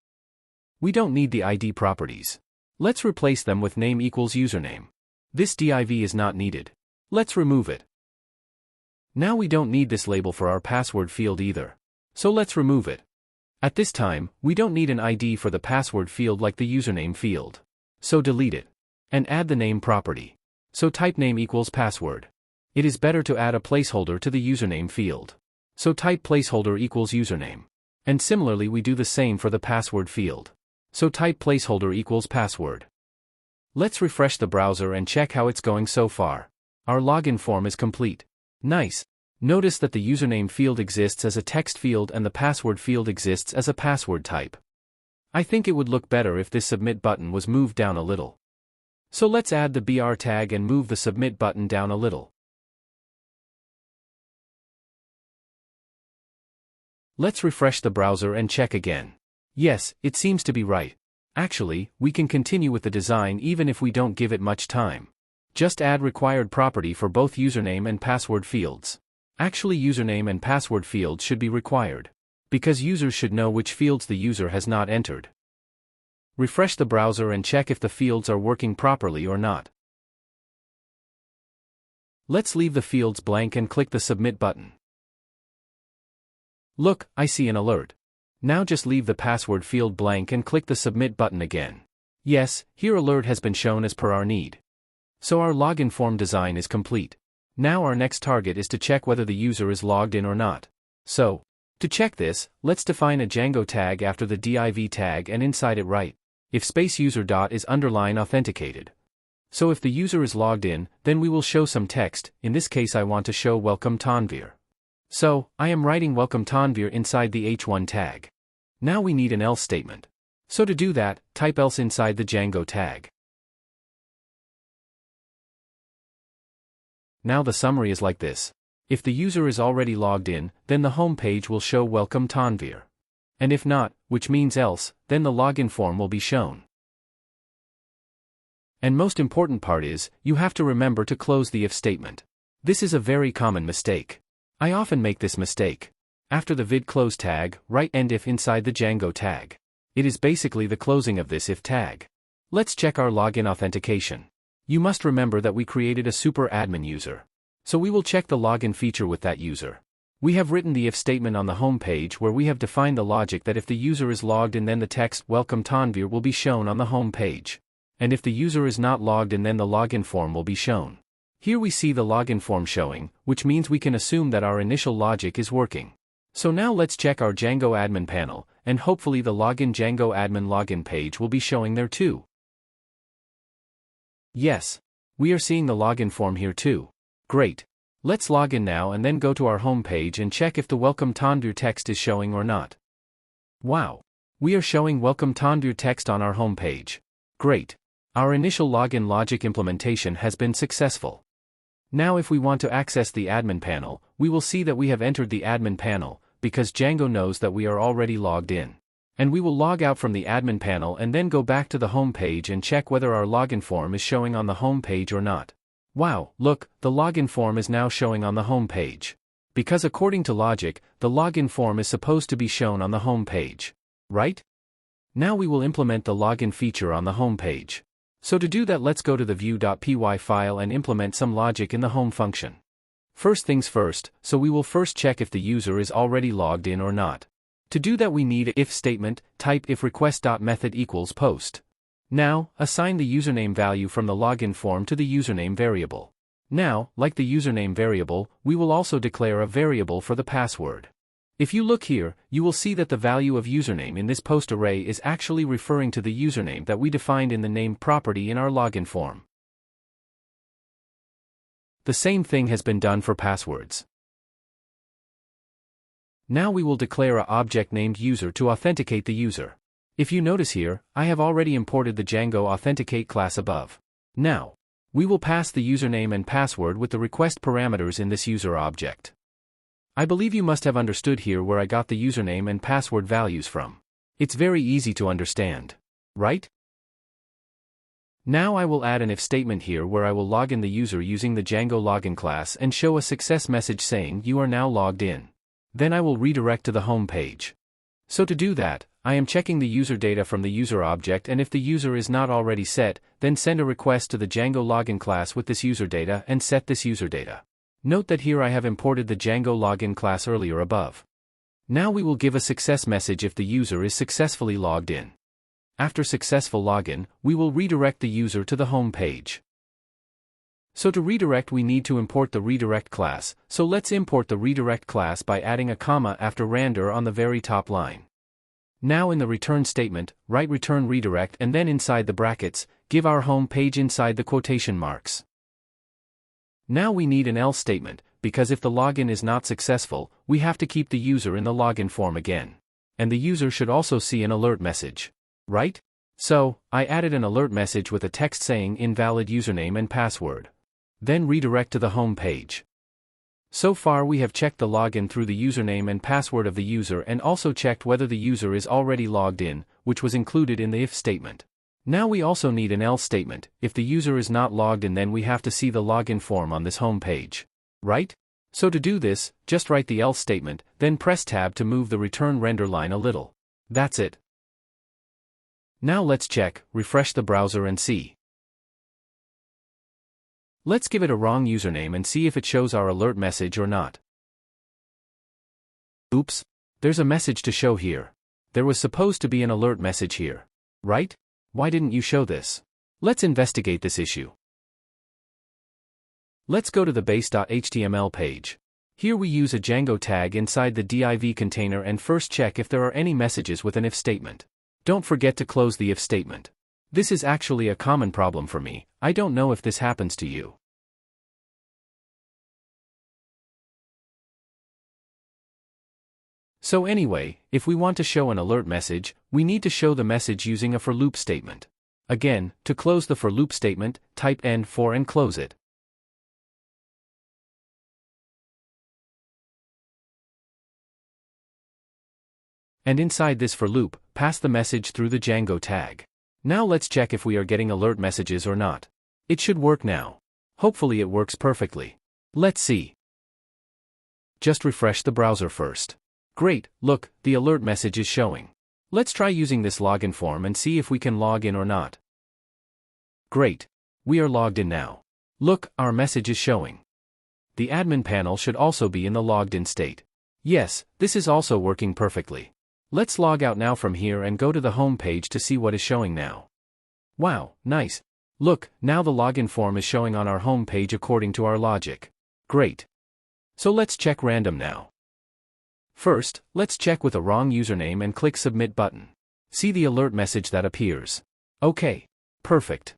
We don't need the ID properties. Let's replace them with name equals username. This div is not needed. Let's remove it. Now we don't need this label for our password field either. So let's remove it. At this time, we don't need an ID for the password field like the username field. So delete it. And add the name property. So type name equals password. It is better to add a placeholder to the username field. So type placeholder equals username. And similarly we do the same for the password field. So type placeholder equals password. Let's refresh the browser and check how it's going so far. Our login form is complete. Nice. Notice that the username field exists as a text field and the password field exists as a password type. I think it would look better if this submit button was moved down a little. So let's add the BR tag and move the submit button down a little. Let's refresh the browser and check again. Yes, it seems to be right. Actually, we can continue with the design even if we don't give it much time. Just add required property for both username and password fields. Actually, username and password fields should be required, because users should know which fields the user has not entered. Refresh the browser and check if the fields are working properly or not. Let's leave the fields blank and click the submit button. Look, I see an alert. Now just leave the password field blank and click the submit button again. Yes, here alert has been shown as per our need. So our login form design is complete. Now our next target is to check whether the user is logged in or not. So, to check this, let's define a Django tag after the div tag and inside it write if space user dot is underline authenticated. So if the user is logged in, then we will show some text. In this case I want to show welcome Tanvir. So, I am writing welcome Tanvir inside the h1 tag. Now we need an else statement. So to do that, type else inside the Django tag. Now the summary is like this. If the user is already logged in, then the home page will show welcome Tanvir. And if not, which means else, then the login form will be shown. And most important part is, you have to remember to close the if statement. This is a very common mistake. I often make this mistake. After the vid close tag, write end if inside the Django tag. It is basically the closing of this if tag. Let's check our login authentication. You must remember that we created a super admin user. So we will check the login feature with that user. We have written the if statement on the home page where we have defined the logic that if the user is logged in then the text welcome Tanvir will be shown on the home page. And if the user is not logged in then the login form will be shown. Here we see the login form showing, which means we can assume that our initial logic is working. So now let's check our Django admin panel, and hopefully the login Django admin login page will be showing there too. Yes. We are seeing the login form here too. Great. Let's log in now and then go to our home page and check if the welcome Tanvir text is showing or not. Wow. We are showing welcome Tanvir text on our home page. Great. Our initial login logic implementation has been successful. Now if we want to access the admin panel, we will see that we have entered the admin panel, because Django knows that we are already logged in. And we will log out from the admin panel and then go back to the home page and check whether our login form is showing on the home page or not. Wow, look, the login form is now showing on the home page. Because according to logic, the login form is supposed to be shown on the home page. Right? Now we will implement the login feature on the home page. So to do that, let's go to the view.py file and implement some logic in the home function. First things first, so we will first check if the user is already logged in or not. To do that we need an if statement, type if request.method equals post. Now, assign the username value from the login form to the username variable. Now, like the username variable, we will also declare a variable for the password. If you look here, you will see that the value of username in this post array is actually referring to the username that we defined in the name property in our login form. The same thing has been done for passwords. Now we will declare an object named user to authenticate the user. If you notice here, I have already imported the Django Authenticate class above. Now, we will pass the username and password with the request parameters in this user object. I believe you must have understood here where I got the username and password values from. It's very easy to understand. Right? Now I will add an if statement here where I will log in the user using the Django login class and show a success message saying you are now logged in. Then I will redirect to the home page. So to do that, I am checking the user data from the user object, and if the user is not already set, then send a request to the Django login class with this user data and set this user data. Note that here I have imported the Django login class earlier above. Now we will give a success message if the user is successfully logged in. After successful login, we will redirect the user to the home page. So to redirect we need to import the redirect class, so let's import the redirect class by adding a comma after render on the very top line. Now in the return statement, write return redirect and then inside the brackets, give our home page inside the quotation marks. Now we need an else statement, because if the login is not successful, we have to keep the user in the login form again. And the user should also see an alert message. Right? So, I added an alert message with a text saying invalid username and password. Then redirect to the home page. So far we have checked the login through the username and password of the user and also checked whether the user is already logged in, which was included in the if statement. Now we also need an else statement. If the user is not logged in, then we have to see the login form on this home page. Right? So to do this, just write the else statement, then press tab to move the return render line a little. That's it. Now let's check, refresh the browser and see. Let's give it a wrong username and see if it shows our alert message or not. Oops, there's a message to show here. There was supposed to be an alert message here. Right? Why didn't you show this? Let's investigate this issue. Let's go to the base.html page. Here we use a Django tag inside the div container and first check if there are any messages with an if statement. Don't forget to close the if statement. This is actually a common problem for me. I don't know if this happens to you. So anyway, if we want to show an alert message, we need to show the message using a for loop statement. Again, to close the for loop statement, type n for and close it. And inside this for loop, pass the message through the Django tag. Now let's check if we are getting alert messages or not. It should work now. Hopefully it works perfectly. Let's see. Just refresh the browser first. Great, look, the alert message is showing. Let's try using this login form and see if we can log in or not. Great. We are logged in now. Look, our message is showing. The admin panel should also be in the logged in state. Yes, this is also working perfectly. Let's log out now from here and go to the home page to see what is showing now. Wow, nice. Look, now the login form is showing on our home page according to our logic. Great. So let's check random now. First, let's check with a wrong username and click Submit button. See the alert message that appears. Okay. Perfect.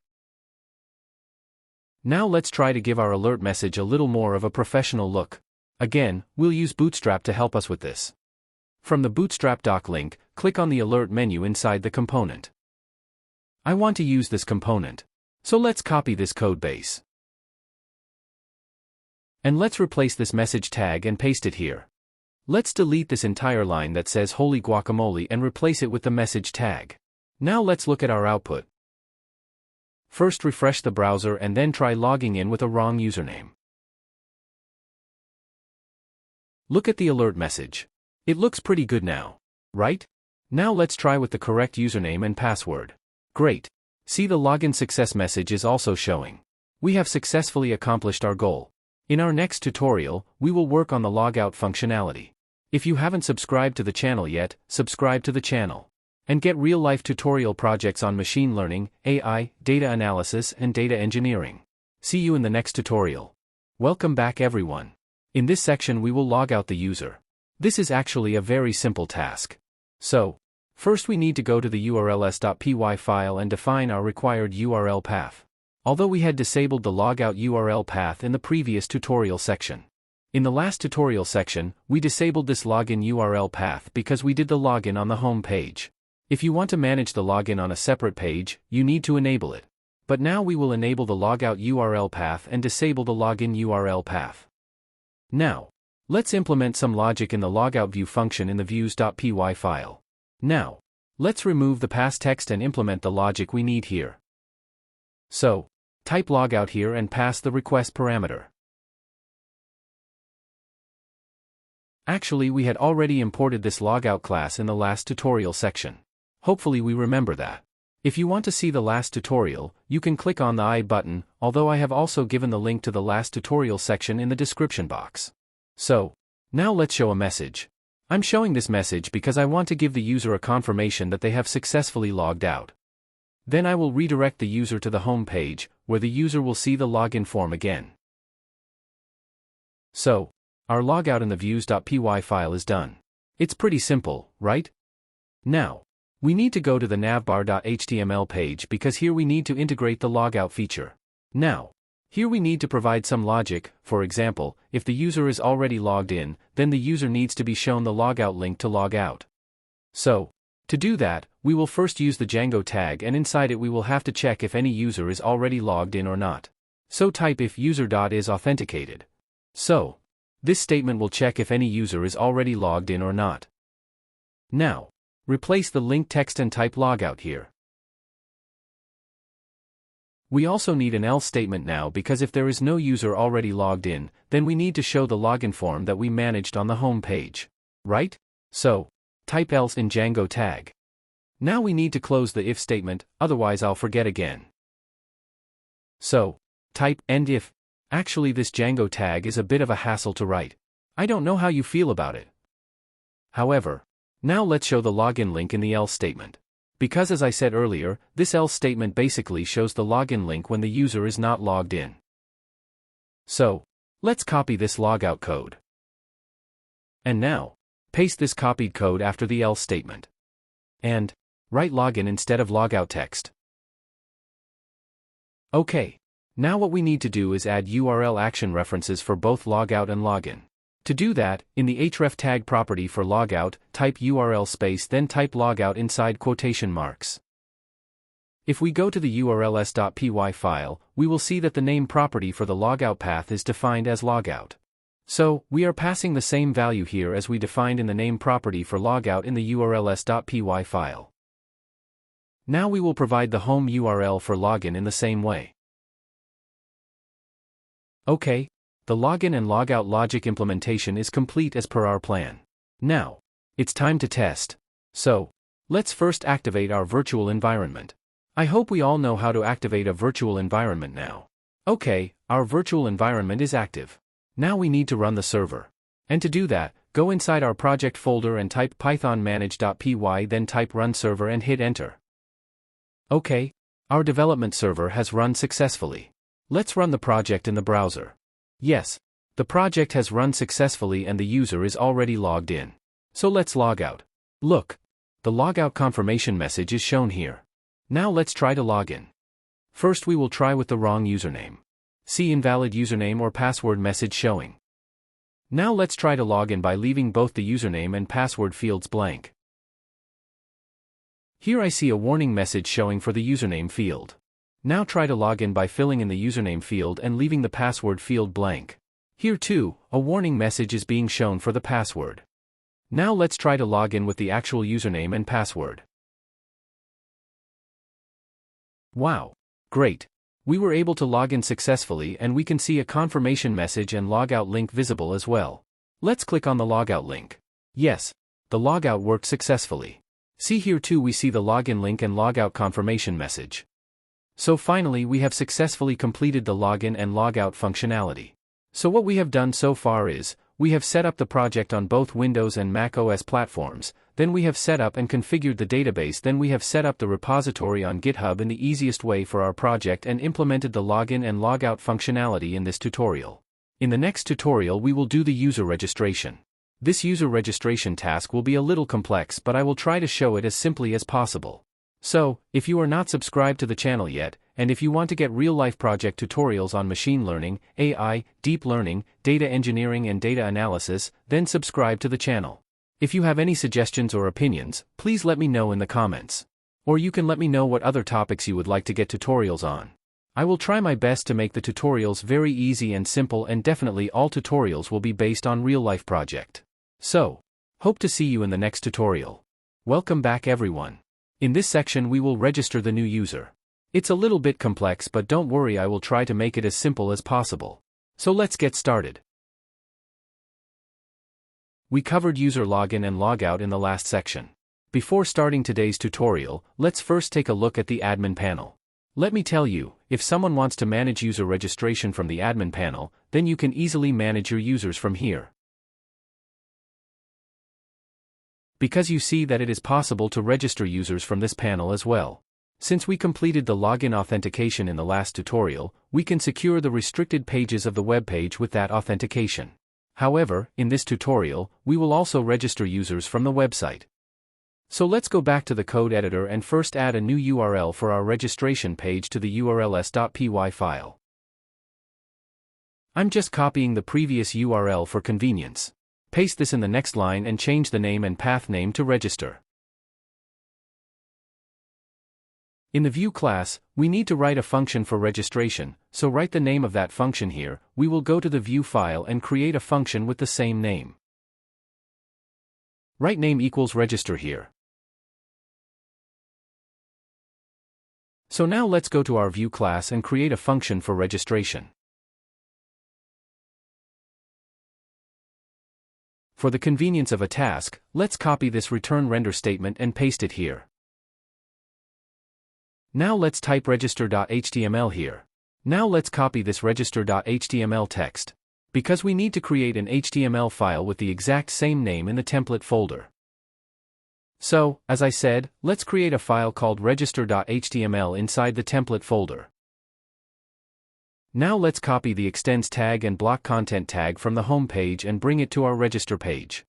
Now let's try to give our alert message a little more of a professional look. Again, we'll use Bootstrap to help us with this. From the Bootstrap doc link, click on the alert menu inside the component. I want to use this component. So let's copy this code base. And let's replace this message tag and paste it here. Let's delete this entire line that says Holy Guacamole and replace it with the message tag. Now let's look at our output. First refresh the browser and then try logging in with a wrong username. Look at the alert message. It looks pretty good now. Right? Now let's try with the correct username and password. Great. See, the login success message is also showing. We have successfully accomplished our goal. In our next tutorial, we will work on the logout functionality. If you haven't subscribed to the channel yet, subscribe to the channel. And get real-life tutorial projects on machine learning, AI, data analysis and data engineering. See you in the next tutorial. Welcome back everyone. In this section we will log out the user. This is actually a very simple task. So, first we need to go to the urls.py file and define our required URL path. Although we had disabled the logout URL path in the previous tutorial section. In the last tutorial section, we disabled this login URL path because we did the login on the home page. If you want to manage the login on a separate page, you need to enable it. But now we will enable the logout URL path and disable the login URL path. Now, let's implement some logic in the logout view function in the views.py file. Now, let's remove the past text and implement the logic we need here. So, type logout here and pass the request parameter. Actually, we had already imported this logout class in the last tutorial section. Hopefully we remember that. If you want to see the last tutorial, you can click on the I button, although I have also given the link to the last tutorial section in the description box. So, now let's show a message. I'm showing this message because I want to give the user a confirmation that they have successfully logged out. Then I will redirect the user to the home page, where the user will see the login form again. So, our logout in the views.py file is done. It's pretty simple, right? Now, we need to go to the navbar.html page because here we need to integrate the logout feature. Now, Here we need to provide some logic. For example, if the user is already logged in, then the user needs to be shown the logout link to log out. So, to do that, we will first use the Django tag, and inside it we will have to check if any user is already logged in or not. So type if user.is authenticated. So, this statement will check if any user is already logged in or not. Now, replace the link text and type logout here. We also need an else statement now, because if there is no user already logged in, then we need to show the login form that we managed on the home page. Right? So, type else in Django tag. Now we need to close the if statement, otherwise I'll forget again. So, type end if. Actually, this Django tag is a bit of a hassle to write. I don't know how you feel about it. However, now let's show the login link in the else statement. Because as I said earlier, this else statement basically shows the login link when the user is not logged in. So, let's copy this logout code. And now, paste this copied code after the else statement. And write login instead of logout text. Okay. Now what we need to do is add URL action references for both logout and login. To do that, in the href tag property for logout, type URL space then type logout inside quotation marks. If we go to the urls.py file, we will see that the name property for the logout path is defined as logout. So, we are passing the same value here as we defined in the name property for logout in the urls.py file. Now we will provide the home URL for login in the same way. Okay. The login and logout logic implementation is complete as per our plan. Now, it's time to test. So, let's first activate our virtual environment. I hope we all know how to activate a virtual environment now. Okay, our virtual environment is active. Now we need to run the server. And to do that, go inside our project folder and type python manage.py, then type run server and hit enter. Okay, our development server has run successfully. Let's run the project in the browser. Yes, the project has run successfully and the user is already logged in. So let's log out. Look, the logout confirmation message is shown here. Now let's try to log in. First we will try with the wrong username. See invalid username or password message showing. Now let's try to log in by leaving both the username and password fields blank. Here I see a warning message showing for the username field. Now try to log in by filling in the username field and leaving the password field blank. Here too, a warning message is being shown for the password. Now let's try to log in with the actual username and password. Wow! Great! We were able to log in successfully and we can see a confirmation message and logout link visible as well. Let's click on the logout link. Yes, the logout worked successfully. See here too we see the login link and logout confirmation message. So finally we have successfully completed the login and logout functionality. So what we have done so far is, we have set up the project on both Windows and Mac OS platforms, then we have set up and configured the database, then we have set up the repository on GitHub in the easiest way for our project and implemented the login and logout functionality in this tutorial. In the next tutorial we will do the user registration. This user registration task will be a little complex, but I will try to show it as simply as possible. So, if you are not subscribed to the channel yet, and if you want to get real-life project tutorials on machine learning, AI, deep learning, data engineering and data analysis, then subscribe to the channel. If you have any suggestions or opinions, please let me know in the comments. Or you can let me know what other topics you would like to get tutorials on. I will try my best to make the tutorials very easy and simple, and definitely all tutorials will be based on real-life project. So, hope to see you in the next tutorial. Welcome back everyone. In this section we will register the new user. It's a little bit complex, but don't worry, I will try to make it as simple as possible. So let's get started. We covered user login and logout in the last section. Before starting today's tutorial, let's first take a look at the admin panel. Let me tell you, if someone wants to manage user registration from the admin panel, then you can easily manage your users from here. Because you see that it is possible to register users from this panel as well. Since we completed the login authentication in the last tutorial, we can secure the restricted pages of the web page with that authentication. However, in this tutorial, we will also register users from the website. So let's go back to the code editor and first add a new URL for our registration page to the urls.py file. I'm just copying the previous URL for convenience. Paste this in the next line and change the name and path name to register. In the view class, we need to write a function for registration, so write the name of that function here. We will go to the view file and create a function with the same name. Write name equals register here. So now let's go to our view class and create a function for registration. For the convenience of a task, let's copy this return render statement and paste it here. Now let's type register.html here. Now let's copy this register.html text, because we need to create an HTML file with the exact same name in the template folder. So, as I said, let's create a file called register.html inside the template folder. Now let's copy the extends tag and block content tag from the home page and bring it to our register page.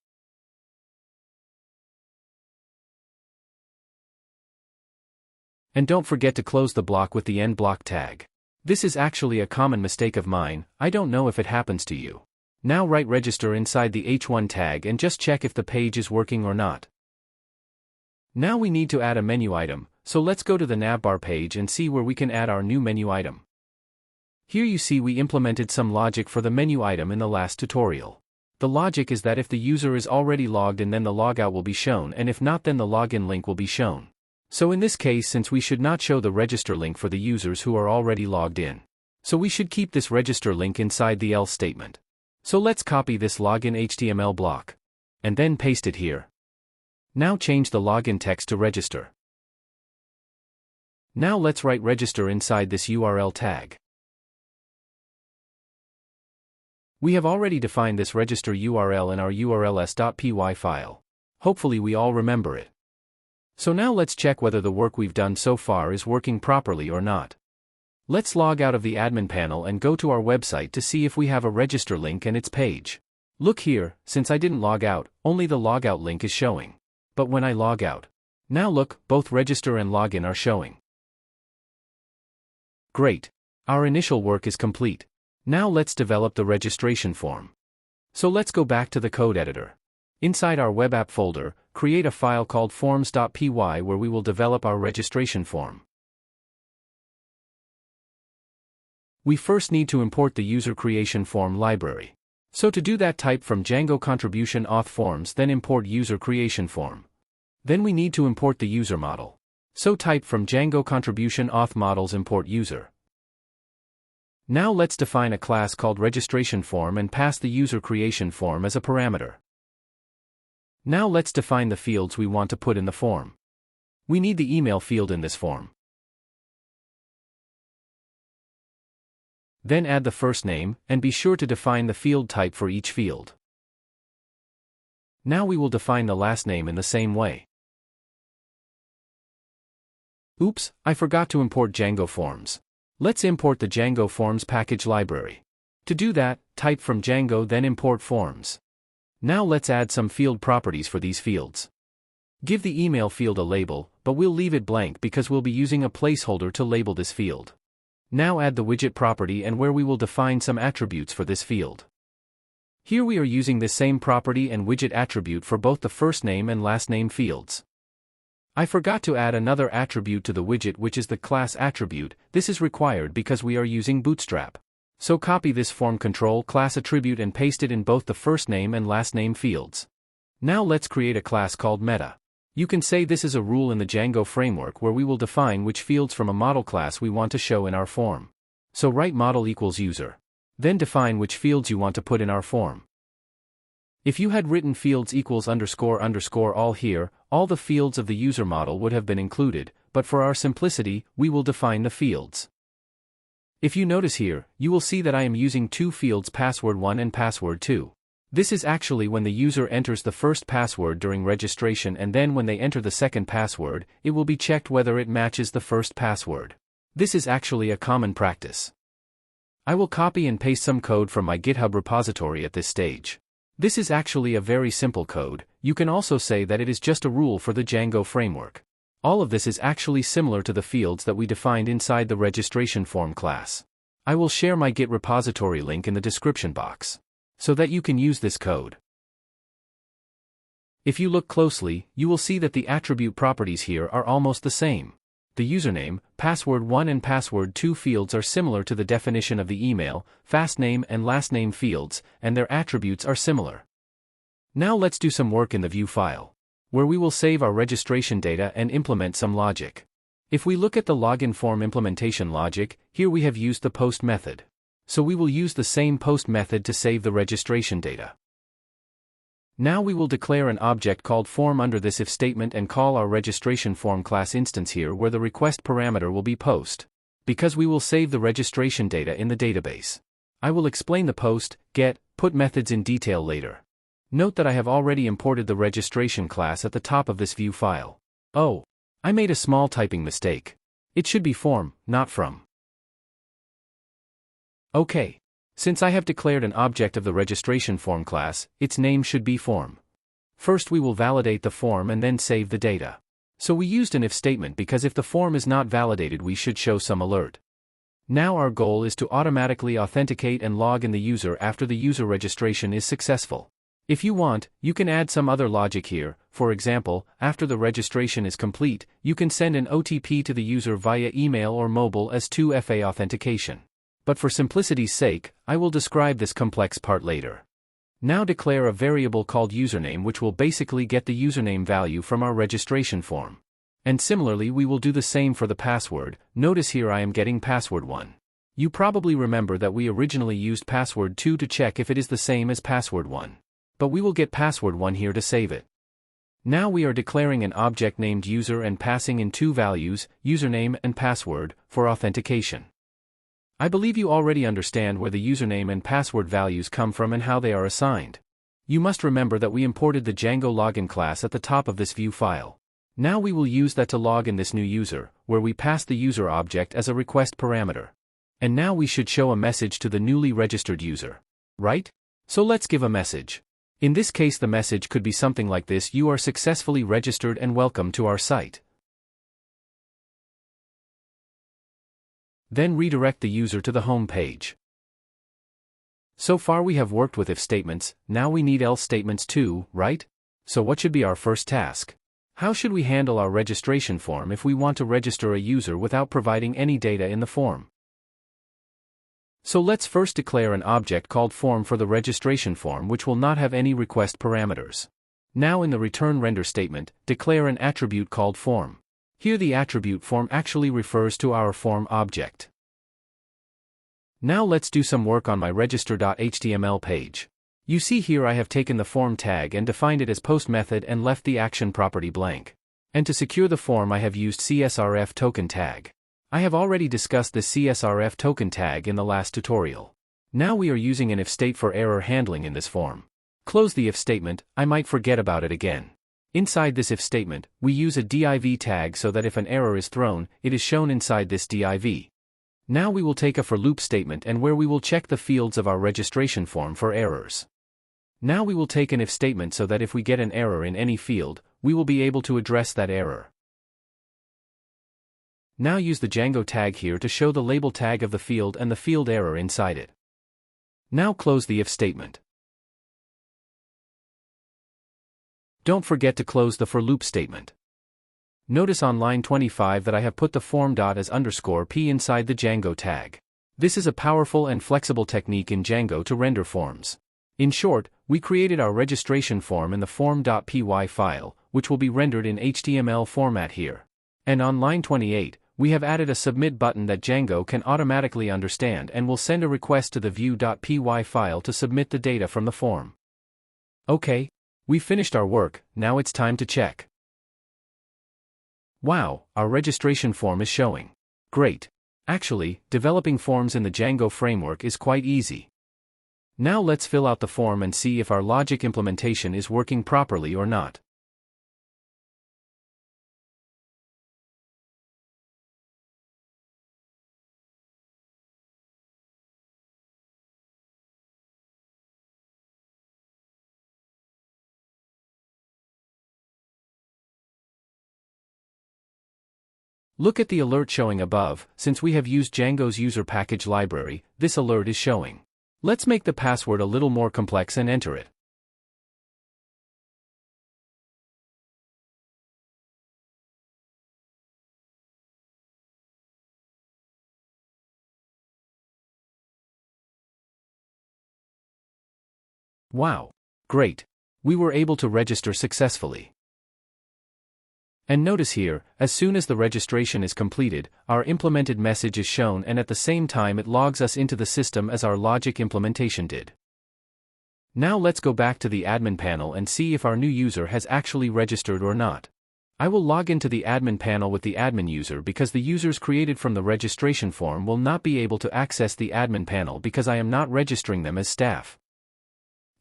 And don't forget to close the block with the end block tag. This is actually a common mistake of mine. I don't know if it happens to you. Now write register inside the h1 tag and just check if the page is working or not. Now we need to add a menu item, so let's go to the navbar page and see where we can add our new menu item. Here you see we implemented some logic for the menu item in the last tutorial. The logic is that if the user is already logged in, then the logout will be shown, and if not, then the login link will be shown. So in this case, since we should not show the register link for the users who are already logged in, so we should keep this register link inside the else statement. So let's copy this login HTML block, and then paste it here. Now change the login text to register. Now let's write register inside this URL tag. We have already defined this register URL in our urls.py file. Hopefully we all remember it. So now let's check whether the work we've done so far is working properly or not. Let's log out of the admin panel and go to our website to see if we have a register link and its page. Look here, since I didn't log out, only the logout link is showing. But when I log out, now look, both register and login are showing. Great. Our initial work is complete. Now let's develop the registration form. So let's go back to the code editor. Inside our web app folder, create a file called forms.py where we will develop our registration form. We first need to import the user creation form library. So to do that, type from Django contribution auth forms, then import user creation form. Then we need to import the user model. So type from Django contribution auth models import user. Now let's define a class called registration form and pass the user creation form as a parameter. Now let's define the fields we want to put in the form. We need the email field in this form. Then add the first name, and be sure to define the field type for each field. Now we will define the last name in the same way. Oops, I forgot to import Django Forms. Let's import the Django Forms package library. To do that, type from Django then import forms. Now let's add some field properties for these fields. Give the email field a label, but we'll leave it blank because we'll be using a placeholder to label this field. Now add the widget property and where we will define some attributes for this field. Here we are using this same property and widget attribute for both the first name and last name fields. I forgot to add another attribute to the widget, which is the class attribute. This is required because we are using Bootstrap. So copy this form control class attribute and paste it in both the first name and last name fields. Now let's create a class called meta. You can say this is a rule in the Django framework where we will define which fields from a model class we want to show in our form. So write model equals user. Then define which fields you want to put in our form. If you had written fields equals __ all here, all the fields of the user model would have been included, but for our simplicity, we will define the fields. If you notice here, you will see that I am using two fields, password1 and password2. This is actually when the user enters the first password during registration, and then when they enter the second password, it will be checked whether it matches the first password. This is actually a common practice. I will copy and paste some code from my GitHub repository at this stage. This is actually a very simple code. You can also say that it is just a rule for the Django framework. All of this is actually similar to the fields that we defined inside the registration form class. I will share my Git repository link in the description box, so that you can use this code. If you look closely, you will see that the attribute properties here are almost the same. The username, password1 and password2 fields are similar to the definition of the email, fastname and lastname fields, and their attributes are similar. Now let's do some work in the view file, where we will save our registration data and implement some logic. If we look at the login form implementation logic, here we have used the post method. So we will use the same post method to save the registration data. Now we will declare an object called form under this if statement and call our registration form class instance here where the request parameter will be post, because we will save the registration data in the database. I will explain the post, get, put methods in detail later. Note that I have already imported the registration class at the top of this view file. Oh, I made a small typing mistake. It should be form, not from. Okay. Since I have declared an object of the registration form class, its name should be form. First we will validate the form and then save the data. So we used an if statement because if the form is not validated we should show some alert. Now our goal is to automatically authenticate and log in the user after the user registration is successful. If you want, you can add some other logic here. For example, after the registration is complete, you can send an OTP to the user via email or mobile as 2FA authentication. But for simplicity's sake, I will describe this complex part later. Now declare a variable called username which will basically get the username value from our registration form. And similarly we will do the same for the password. Notice here I am getting password1. You probably remember that we originally used password2 to check if it is the same as password1. But we will get password1 here to save it. Now we are declaring an object named user and passing in two values, username and password, for authentication. I believe you already understand where the username and password values come from and how they are assigned. You must remember that we imported the Django login class at the top of this view file. Now we will use that to log in this new user, where we pass the user object as a request parameter. And now we should show a message to the newly registered user. Right? So let's give a message. In this case the message could be something like this: you are successfully registered and welcome to our site. Then redirect the user to the home page. So far we have worked with if statements, now we need else statements too, right? So what should be our first task? How should we handle our registration form if we want to register a user without providing any data in the form? So let's first declare an object called form for the registration form which will not have any request parameters. Now in the return render statement, declare an attribute called form. Here the attribute form actually refers to our form object. Now let's do some work on my register.html page. You see here I have taken the form tag and defined it as post method and left the action property blank. And to secure the form I have used CSRF token tag. I have already discussed this CSRF token tag in the last tutorial. Now we are using an if state for error handling in this form. Close the if statement, I might forget about it again. Inside this if statement, we use a div tag so that if an error is thrown, it is shown inside this div. Now we will take a for loop statement and where we will check the fields of our registration form for errors. Now we will take an if statement so that if we get an error in any field, we will be able to address that error. Now use the Django tag here to show the label tag of the field and the field error inside it. Now close the if statement. Don't forget to close the for loop statement. Notice on line 25 that I have put the form dot as underscore p inside the Django tag. This is a powerful and flexible technique in Django to render forms. In short, we created our registration form in the form.py file, which will be rendered in HTML format here. And on line 28, we have added a submit button that Django can automatically understand and will send a request to the view.py file to submit the data from the form. Okay. We finished our work, now it's time to check. Wow, our registration form is showing. Great. Actually, developing forms in the Django framework is quite easy. Now let's fill out the form and see if our logic implementation is working properly or not. Look at the alert showing above. Since we have used Django's user package library, this alert is showing. Let's make the password a little more complex and enter it. Wow! Great! We were able to register successfully. And notice here, as soon as the registration is completed, our implemented message is shown and at the same time it logs us into the system as our logic implementation did. Now let's go back to the admin panel and see if our new user has actually registered or not. I will log into the admin panel with the admin user because the users created from the registration form will not be able to access the admin panel because I am not registering them as staff.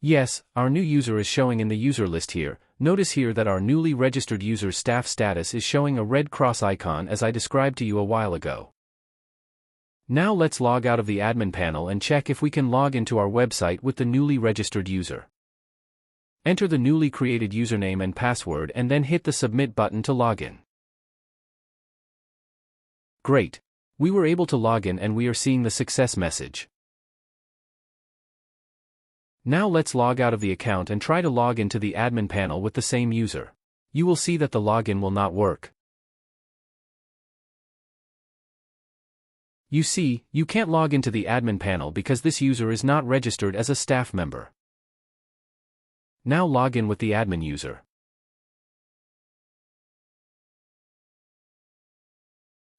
Yes, our new user is showing in the user list here. Notice here that our newly registered user's staff status is showing a red cross icon as I described to you a while ago. Now let's log out of the admin panel and check if we can log into our website with the newly registered user. Enter the newly created username and password and then hit the submit button to log in. Great! We were able to log in and we are seeing the success message. Now let's log out of the account and try to log into the admin panel with the same user. You will see that the login will not work. You see, you can't log into the admin panel because this user is not registered as a staff member. Now log in with the admin user.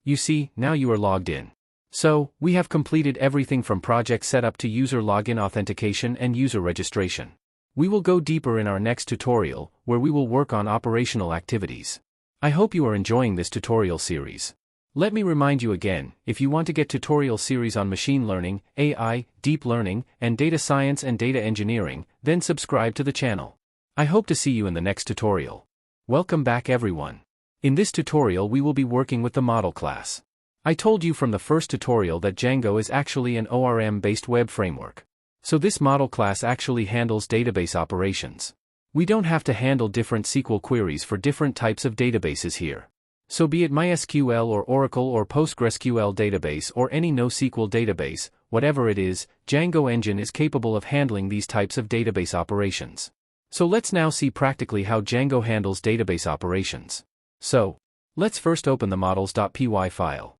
You see, now you are logged in. So, we have completed everything from project setup to user login authentication and user registration. We will go deeper in our next tutorial, where we will work on operational activities. I hope you are enjoying this tutorial series. Let me remind you again, if you want to get tutorial series on machine learning, AI, deep learning, and data science and data engineering, then subscribe to the channel. I hope to see you in the next tutorial. Welcome back everyone. In this tutorial we will be working with the model class. I told you from the first tutorial that Django is actually an ORM-based web framework. So this model class actually handles database operations. We don't have to handle different SQL queries for different types of databases here. So be it MySQL or Oracle or PostgreSQL database or any NoSQL database, whatever it is, Django engine is capable of handling these types of database operations. So let's now see practically how Django handles database operations. So, let's first open the models.py file.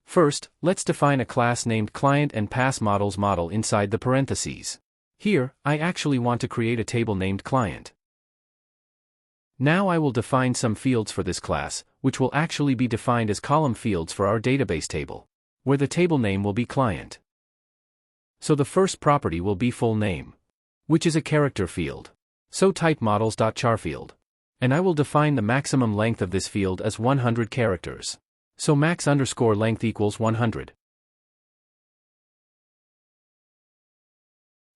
First, let's define a class named client and pass models model inside the parentheses. Here, I actually want to create a table named client. Now I will define some fields for this class, which will actually be defined as column fields for our database table, where the table name will be client. So the first property will be full name, which is a character field. So type models.charField. And I will define the maximum length of this field as 100 characters. So max_length equals 100.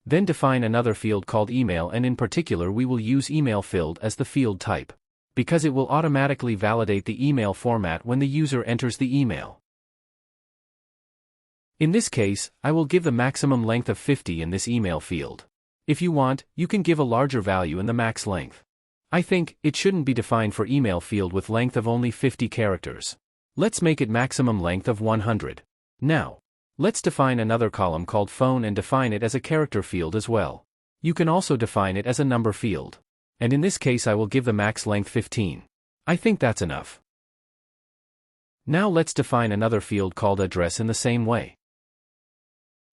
Then define another field called email, and in particular we will use email field as the field type, because it will automatically validate the email format when the user enters the email. In this case, I will give the maximum length of 50 in this email field. If you want, you can give a larger value in the max length. I think it shouldn't be defined for email field with length of only 50 characters. Let's make it maximum length of 100. Now, let's define another column called phone and define it as a character field as well. You can also define it as a number field. And in this case I will give the max length 15. I think that's enough. Now let's define another field called address in the same way.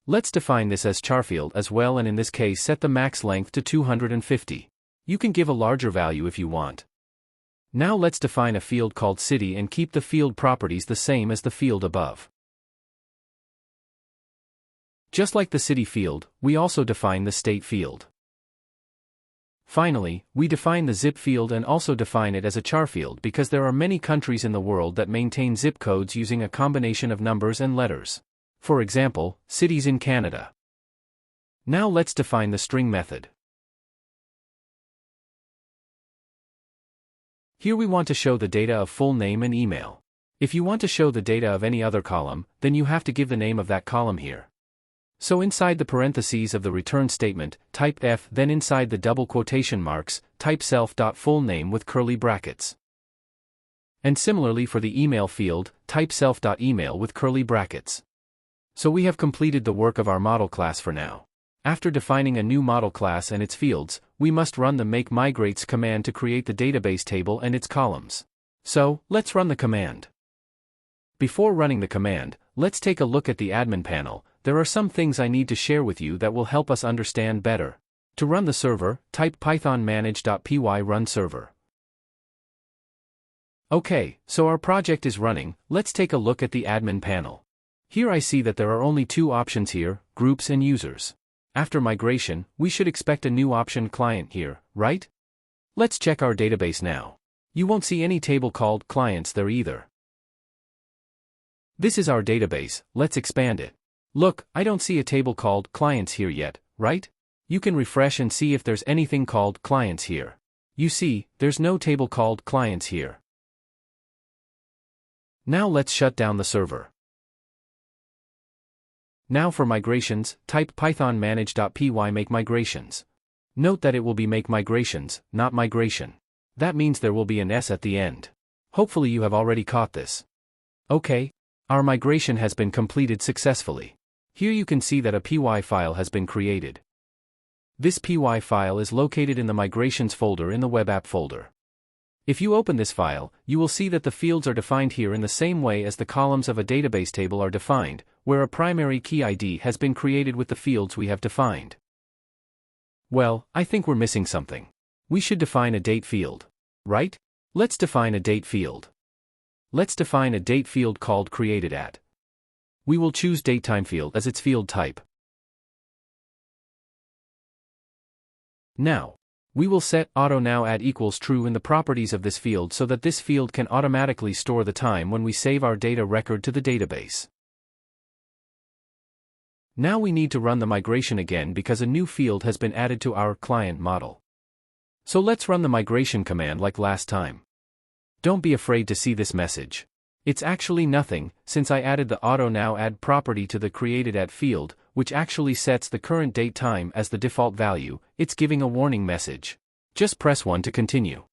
Let's define this as charField as well, and in this case set the max length to 250. You can give a larger value if you want. Now let's define a field called city and keep the field properties the same as the field above. Just like the city field, we also define the state field. Finally, we define the zip field and also define it as a char field because there are many countries in the world that maintain zip codes using a combination of numbers and letters. For example, cities in Canada. Now let's define the string method. Here we want to show the data of full name and email. If you want to show the data of any other column, then you have to give the name of that column here. So inside the parentheses of the return statement, type F, then inside the double quotation marks, type self.fullname with curly brackets. And similarly for the email field, type self.email with curly brackets. So we have completed the work of our model class for now. After defining a new model class and its fields, we must run the make migrates command to create the database table and its columns. So, let's run the command. Before running the command, let's take a look at the admin panel. There are some things I need to share with you that will help us understand better. To run the server, type python manage.py run server. Okay, so our project is running. Let's take a look at the admin panel. Here I see that there are only two options here, groups and users. After migration, we should expect a new option client here, right? Let's check our database now. You won't see any table called clients there either. This is our database, let's expand it. Look, I don't see a table called clients here yet, right? You can refresh and see if there's anything called clients here. You see, there's no table called clients here. Now let's shut down the server. Now for migrations, type python manage.py make migrations. Note that it will be make migrations, not migration. That means there will be an S at the end. Hopefully you have already caught this. Okay, our migration has been completed successfully. Here you can see that a py file has been created. This py file is located in the migrations folder in the web app folder. If you open this file, you will see that the fields are defined here in the same way as the columns of a database table are defined, where a primary key ID has been created with the fields we have defined. Well, I think we're missing something. We should define a date field. Right? Let's define a date field. Let's define a date field called created@. We will choose datetime field as its field type. Now, we will set auto_now_add equals true in the properties of this field so that this field can automatically store the time when we save our data record to the database. Now we need to run the migration again because a new field has been added to our client model. So let's run the migration command like last time. Don't be afraid to see this message. It's actually nothing, since I added the auto_now_add property to the created@ field, which actually sets the current date time as the default value. It's giving a warning message. Just press 1 to continue.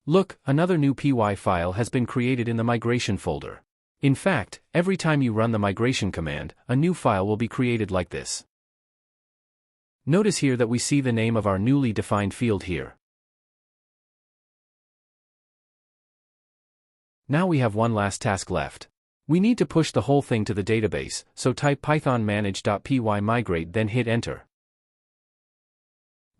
Look, another new py file has been created in the migration folder. In fact, every time you run the migration command, a new file will be created like this. Notice here that we see the name of our newly defined field here. Now we have one last task left. We need to push the whole thing to the database, so type python manage.py migrate then hit enter.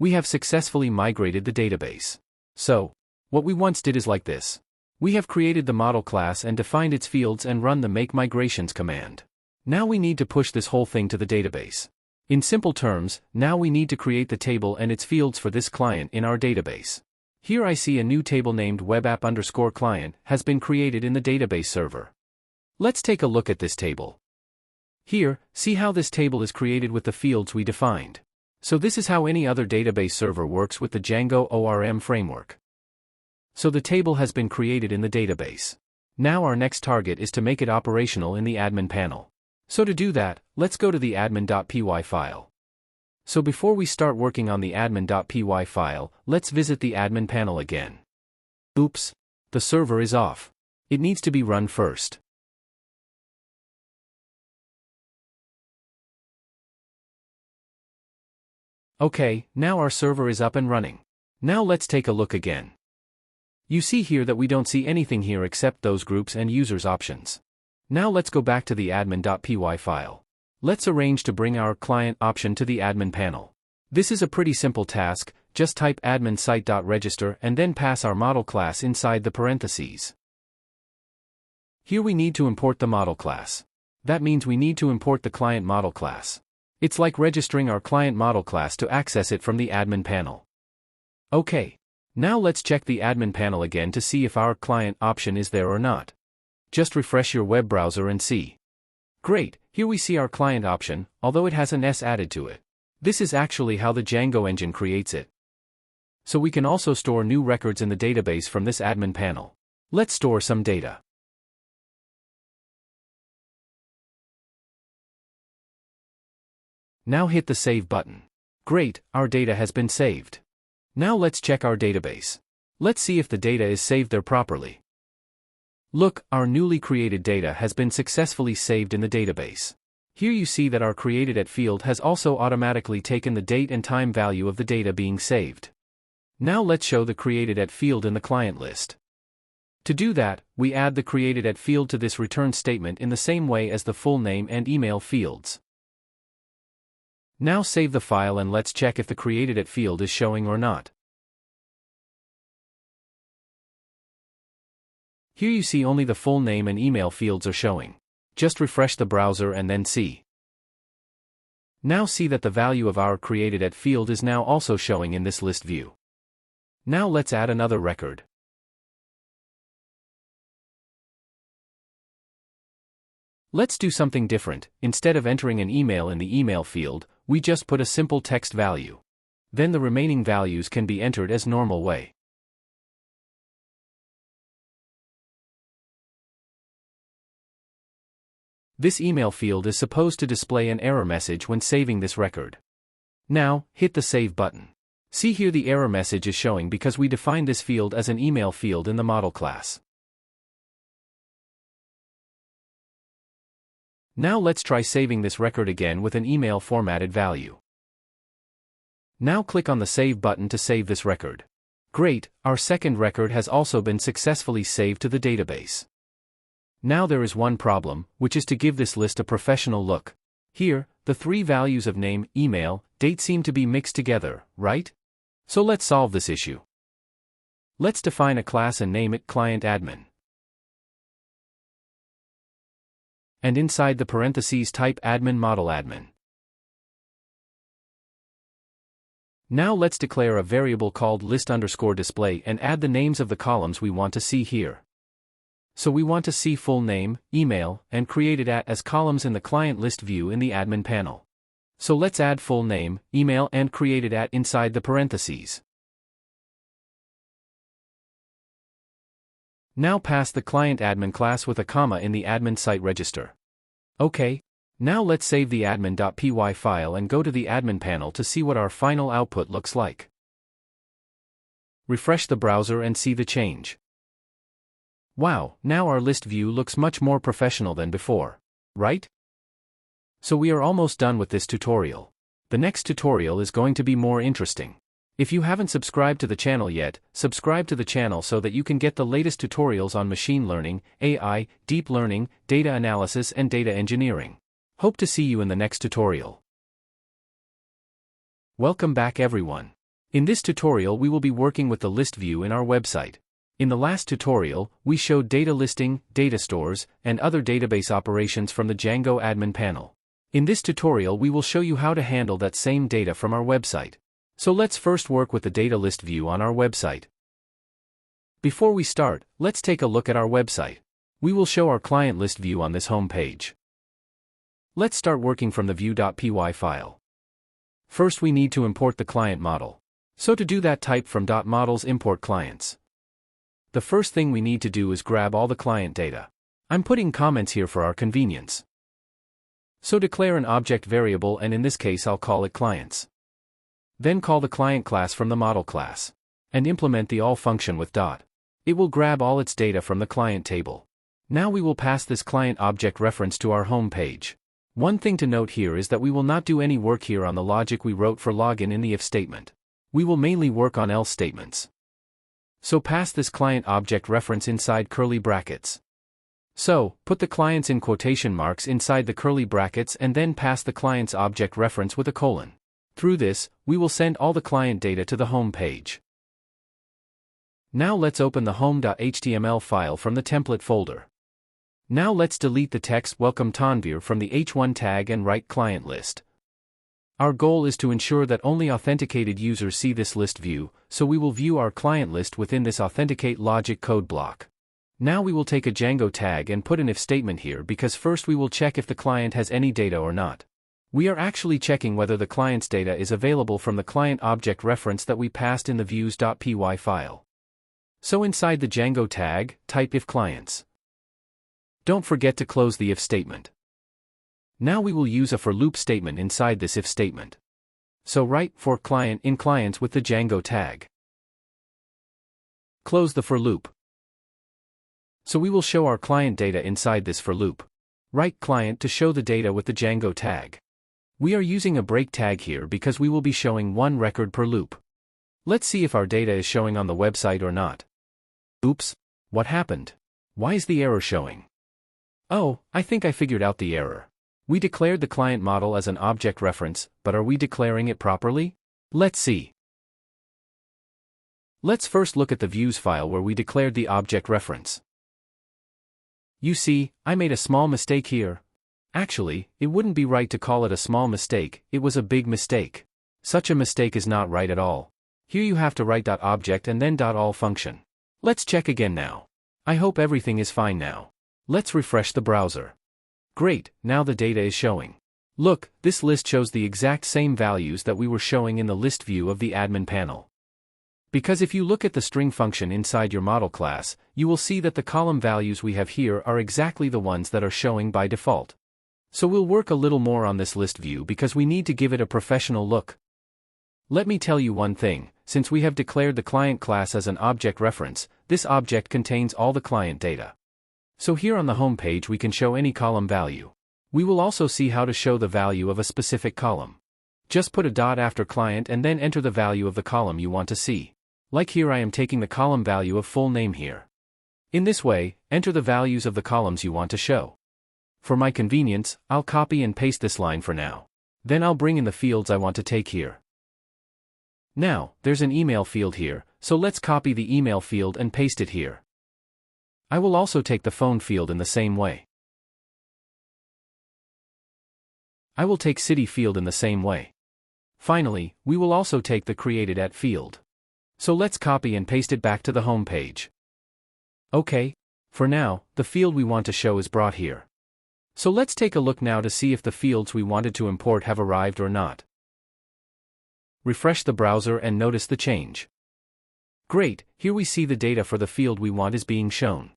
We have successfully migrated the database. So, what we once did is like this. We have created the model class and defined its fields and run the make migrations command. Now we need to push this whole thing to the database. In simple terms, now we need to create the table and its fields for this client in our database. Here I see a new table named webapp_client has been created in the database server. Let's take a look at this table. Here, see how this table is created with the fields we defined. So this is how any other database server works with the Django ORM framework. So the table has been created in the database. Now our next target is to make it operational in the admin panel. So to do that, let's go to the admin.py file. So before we start working on the admin.py file, let's visit the admin panel again. Oops! The server is off. It needs to be run first. Okay, now our server is up and running. Now let's take a look again. You see here that we don't see anything here except those groups and users options. Now let's go back to the admin.py file. Let's arrange to bring our client option to the admin panel. This is a pretty simple task, just type admin site.register and then pass our model class inside the parentheses. Here we need to import the model class. That means we need to import the client model class. It's like registering our client model class to access it from the admin panel. Okay. Now let's check the admin panel again to see if our client option is there or not. Just refresh your web browser and see. Great, here we see our client option, although it has an S added to it. This is actually how the Django engine creates it. So we can also store new records in the database from this admin panel. Let's store some data. Now hit the Save button. Great, our data has been saved. Now let's check our database. Let's see if the data is saved there properly. Look, our newly created data has been successfully saved in the database. Here you see that our created@at field has also automatically taken the date and time value of the data being saved. Now let's show the created@at field in the client list. To do that, we add the created@at field to this return statement in the same way as the full name and email fields. Now save the file and let's check if the created@at field is showing or not. Here you see only the full name and email fields are showing. Just refresh the browser and then see. Now see that the value of our created@at field is now also showing in this list view. Now let's add another record. Let's do something different. Instead of entering an email in the email field, we just put a simple text value. Then the remaining values can be entered as normal way. This email field is supposed to display an error message when saving this record. Now, hit the Save button. See here the error message is showing because we defined this field as an email field in the model class. Now let's try saving this record again with an email formatted value. Now click on the Save button to save this record. Great, our second record has also been successfully saved to the database. Now there is one problem, which is to give this list a professional look. Here, the three values of name, email, date seem to be mixed together, right? So let's solve this issue. Let's define a class and name it Client Admin. And inside the parentheses type admin model admin. Now let's declare a variable called list_display and add the names of the columns we want to see here. So we want to see full name, email, and created@at as columns in the client list view in the admin panel. So let's add full name, email, and created@at inside the parentheses. Now pass the client admin class with a comma in the admin site register. Okay. Now let's save the admin.py file and go to the admin panel to see what our final output looks like. Refresh the browser and see the change. Wow, now our list view looks much more professional than before, right? So we are almost done with this tutorial. The next tutorial is going to be more interesting. If you haven't subscribed to the channel yet, subscribe to the channel so that you can get the latest tutorials on machine learning, AI, deep learning, data analysis and data engineering. Hope to see you in the next tutorial. Welcome back everyone. In this tutorial we will be working with the list view in our website. In the last tutorial, we showed data listing, data stores, and other database operations from the Django admin panel. In this tutorial we will show you how to handle that same data from our website. So let's first work with the data list view on our website. Before we start, let's take a look at our website. We will show our client list view on this home page. Let's start working from the view.py file. First we need to import the client model. So to do that, type from .models import clients. The first thing we need to do is grab all the client data. I'm putting comments here for our convenience. So declare an object variable, and in this case I'll call it clients. Then call the client class from the model class. And implement the all function with dot. It will grab all its data from the client table. Now we will pass this client object reference to our home page. One thing to note here is that we will not do any work here on the logic we wrote for login in the if statement. We will mainly work on else statements. So pass this client object reference inside curly brackets. So, put the clients in quotation marks inside the curly brackets and then pass the client's object reference with a colon. Through this, we will send all the client data to the home page. Now let's open the home.html file from the template folder. Now let's delete the text welcome Tanvir from the h1 tag and write client list. Our goal is to ensure that only authenticated users see this list view, so we will view our client list within this authenticate logic code block. Now we will take a Django tag and put an if statement here because first we will check if the client has any data or not. We are actually checking whether the client's data is available from the client object reference that we passed in the views.py file. So inside the Django tag, type if clients. Don't forget to close the if statement. Now we will use a for loop statement inside this if statement. So write for client in clients with the Django tag. Close the for loop. So we will show our client data inside this for loop. Write client to show the data with the Django tag. We are using a break tag here because we will be showing one record per loop. Let's see if our data is showing on the website or not. Oops, what happened? Why is the error showing? Oh, I think I figured out the error. We declared the client model as an object reference, but are we declaring it properly? Let's see. Let's first look at the views file where we declared the object reference. You see, I made a small mistake here. Actually, it wouldn't be right to call it a small mistake, it was a big mistake. Such a mistake is not right at all. Here you have to write .object and then .all function. Let's check again now. I hope everything is fine now. Let's refresh the browser. Great, now the data is showing. Look, this list shows the exact same values that we were showing in the list view of the admin panel. Because if you look at the string function inside your model class, you will see that the column values we have here are exactly the ones that are showing by default. So we'll work a little more on this list view because we need to give it a professional look. Let me tell you one thing, since we have declared the client class as an object reference, this object contains all the client data. So here on the home page we can show any column value. We will also see how to show the value of a specific column. Just put a dot after client and then enter the value of the column you want to see. Like here I am taking the column value of full name here. In this way, enter the values of the columns you want to show. For my convenience, I'll copy and paste this line for now. Then I'll bring in the fields I want to take here. Now, there's an email field here, so let's copy the email field and paste it here. I will also take the phone field in the same way. I will take city field in the same way. Finally, we will also take the created at field. So let's copy and paste it back to the home page. Okay, for now, the field we want to show is brought here. So let's take a look now to see if the fields we wanted to import have arrived or not. Refresh the browser and notice the change. Great, here we see the data for the field we want is being shown.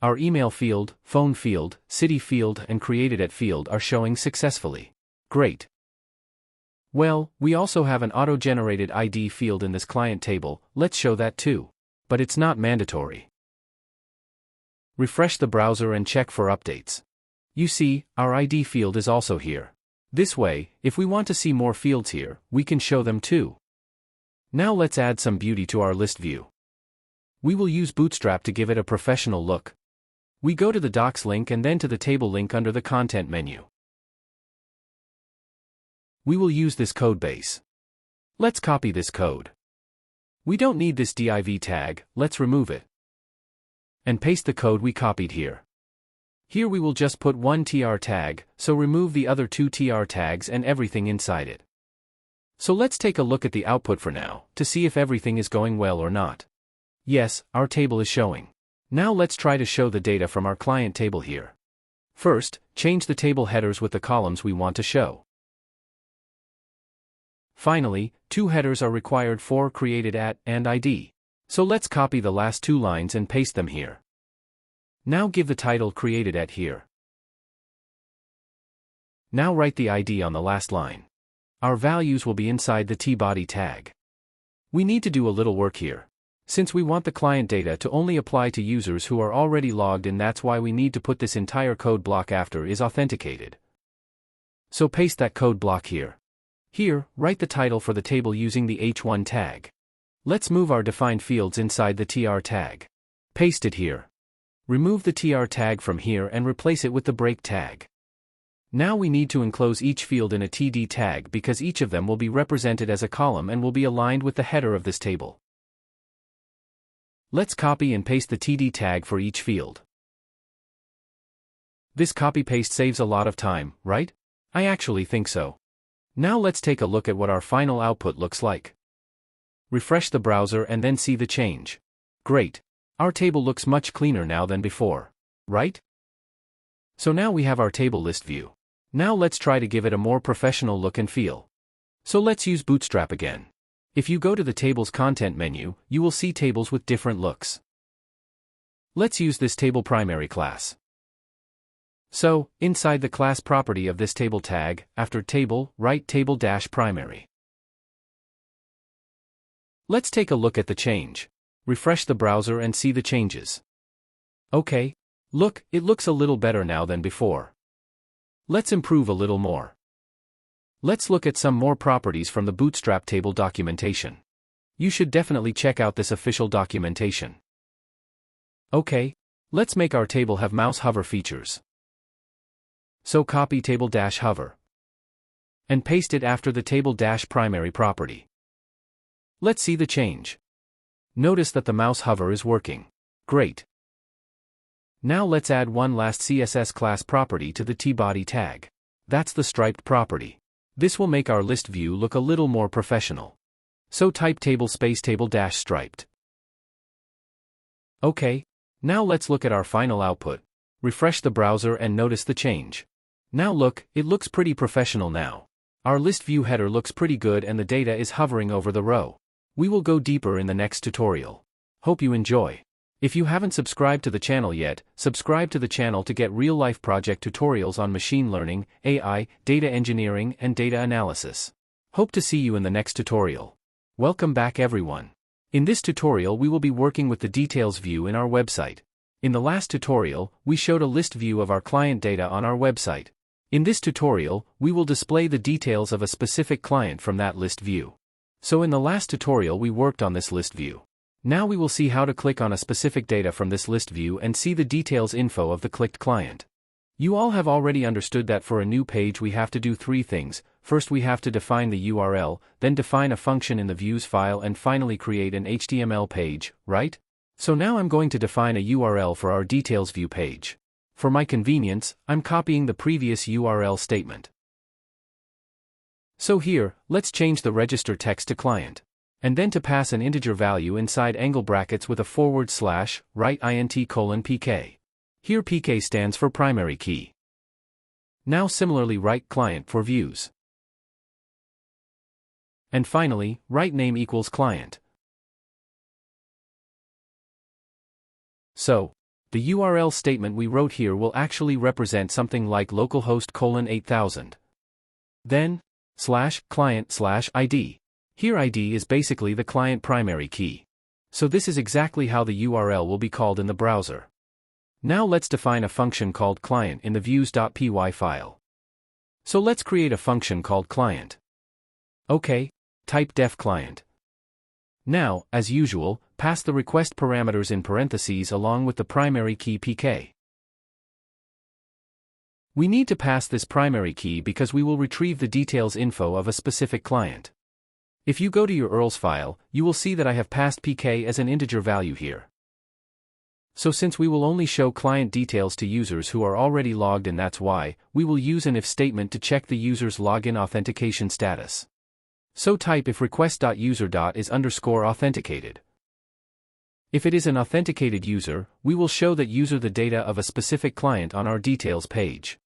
Our email field, phone field, city field and created at field are showing successfully. Great. Well, we also have an auto-generated ID field in this client table, let's show that too. But it's not mandatory. Refresh the browser and check for updates. You see, our ID field is also here. This way, if we want to see more fields here, we can show them too. Now let's add some beauty to our list view. We will use Bootstrap to give it a professional look. We go to the Docs link and then to the Table link under the Content menu. We will use this code base. Let's copy this code. We don't need this div tag, let's remove it. And paste the code we copied here. Here we will just put one tr tag, so remove the other two tr tags and everything inside it. So let's take a look at the output for now, to see if everything is going well or not. Yes, our table is showing. Now let's try to show the data from our client table here. First, change the table headers with the columns we want to show. Finally, two headers are required for created at and ID. So let's copy the last two lines and paste them here. Now give the title created at here. Now write the ID on the last line. Our values will be inside the tbody tag. We need to do a little work here. Since we want the client data to only apply to users who are already logged in, that's why we need to put this entire code block after is authenticated. So paste that code block here. Here, write the title for the table using the h1 tag. Let's move our defined fields inside the tr tag. Paste it here. Remove the tr tag from here and replace it with the break tag. Now we need to enclose each field in a td tag because each of them will be represented as a column and will be aligned with the header of this table. Let's copy and paste the td tag for each field. This copy-paste saves a lot of time, right? I actually think so. Now let's take a look at what our final output looks like. Refresh the browser and then see the change. Great. Our table looks much cleaner now than before, right? So now we have our table list view. Now let's try to give it a more professional look and feel. So let's use Bootstrap again. If you go to the table's content menu, you will see tables with different looks. Let's use this table primary class. So, inside the class property of this table tag, after table, write table-primary. Let's take a look at the change. Refresh the browser and see the changes. Okay. Look, it looks a little better now than before. Let's improve a little more. Let's look at some more properties from the Bootstrap table documentation. You should definitely check out this official documentation. Okay. Let's make our table have mouse hover features. So copy table-hover. And paste it after the table-primary property. Let's see the change. Notice that the mouse hover is working. Great. Now let's add one last CSS class property to the tBody tag. That's the striped property. This will make our list view look a little more professional. So type table space table-striped. Okay. Now let's look at our final output. Refresh the browser and notice the change. Now look, it looks pretty professional now. Our list view header looks pretty good and the data is hovering over the row. We will go deeper in the next tutorial. Hope you enjoy. If you haven't subscribed to the channel yet, subscribe to the channel to get real-life project tutorials on machine learning, AI, data engineering, and data analysis. Hope to see you in the next tutorial. Welcome back everyone. In this tutorial we will be working with the details view in our website. In the last tutorial, we showed a list view of our client data on our website. In this tutorial, we will display the details of a specific client from that list view. So in the last tutorial we worked on this list view. Now we will see how to click on a specific data from this list view and see the details info of the clicked client. You all have already understood that for a new page we have to do three things. First we have to define the URL, then define a function in the views file and finally create an HTML page, right? So now I'm going to define a URL for our details view page. For my convenience, I'm copying the previous URL statement. So here, let's change the register text to client. And then to pass an integer value inside angle brackets with a / right int::pk. Here pk stands for primary key. Now similarly write client for views. And finally, write name equals client. So, the URL statement we wrote here will actually represent something like localhost:8000. Then, /client/id. Here id is basically the client primary key. So this is exactly how the URL will be called in the browser. Now let's define a function called client in the views.py file. So let's create a function called client. Okay, type def client. Now, as usual, pass the request parameters in parentheses along with the primary key pk. We need to pass this primary key because we will retrieve the details info of a specific client. If you go to your URLs file, you will see that I have passed pk as an integer value here. So since we will only show client details to users who are already logged in, that's why, we will use an if statement to check the user's login authentication status. So type if request.user.is_authenticated. If it is an authenticated user, we will show that user the data of a specific client on our details page.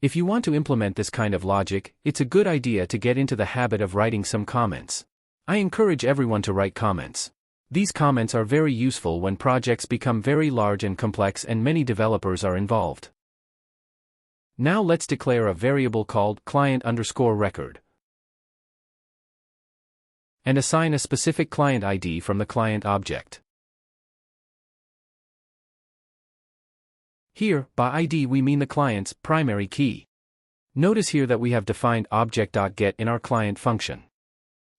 If you want to implement this kind of logic, it's a good idea to get into the habit of writing some comments. I encourage everyone to write comments. These comments are very useful when projects become very large and complex and many developers are involved. Now let's declare a variable called client_record. And assign a specific client ID from the client object. Here, by ID we mean the client's primary key. Notice here that we have defined object.get in our client function.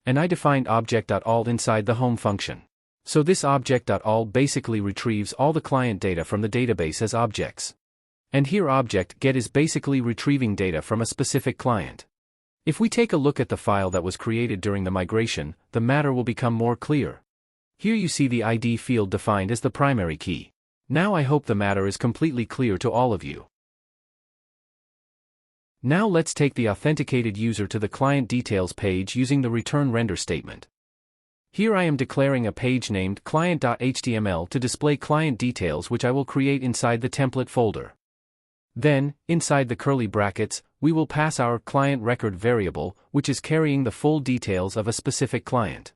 And I defined object.all inside the home function. So this object.all basically retrieves all the client data from the database as objects. And here object.get is basically retrieving data from a specific client. If we take a look at the file that was created during the migration, the matter will become more clear. Here you see the ID field defined as the primary key. Now I hope the matter is completely clear to all of you. Now let's take the authenticated user to the client details page using the return render statement. Here I am declaring a page named client.html to display client details which I will create inside the template folder. Then, inside the curly brackets, we will pass our client record variable, which is carrying the full details of a specific client.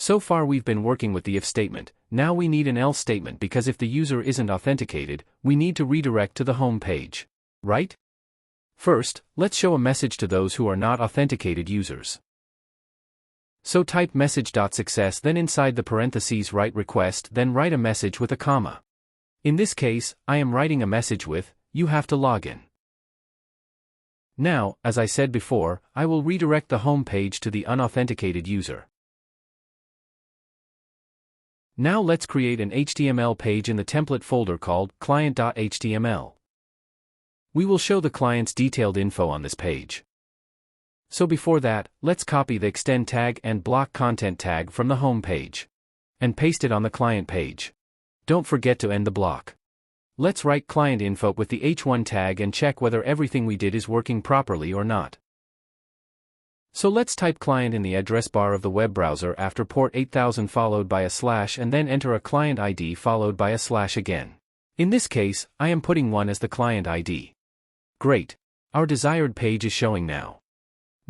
So far we've been working with the if statement. Now we need an else statement because if the user isn't authenticated, we need to redirect to the home page. Right? First, let's show a message to those who are not authenticated users. So type message.success, then inside the parentheses write request, then write a message with a comma. In this case, I am writing a message with, "You have to log in." Now, as I said before, I will redirect the home page to the unauthenticated user. Now let's create an HTML page in the template folder called client.html. We will show the client's detailed info on this page. So before that, let's copy the extend tag and block content tag from the home page and paste it on the client page. Don't forget to end the block. Let's write client info with the h1 tag and check whether everything we did is working properly or not. So let's type client in the address bar of the web browser after port 8000 followed by a slash and then enter a client ID followed by a slash again. In this case, I am putting 1 as the client ID. Great. Our desired page is showing now.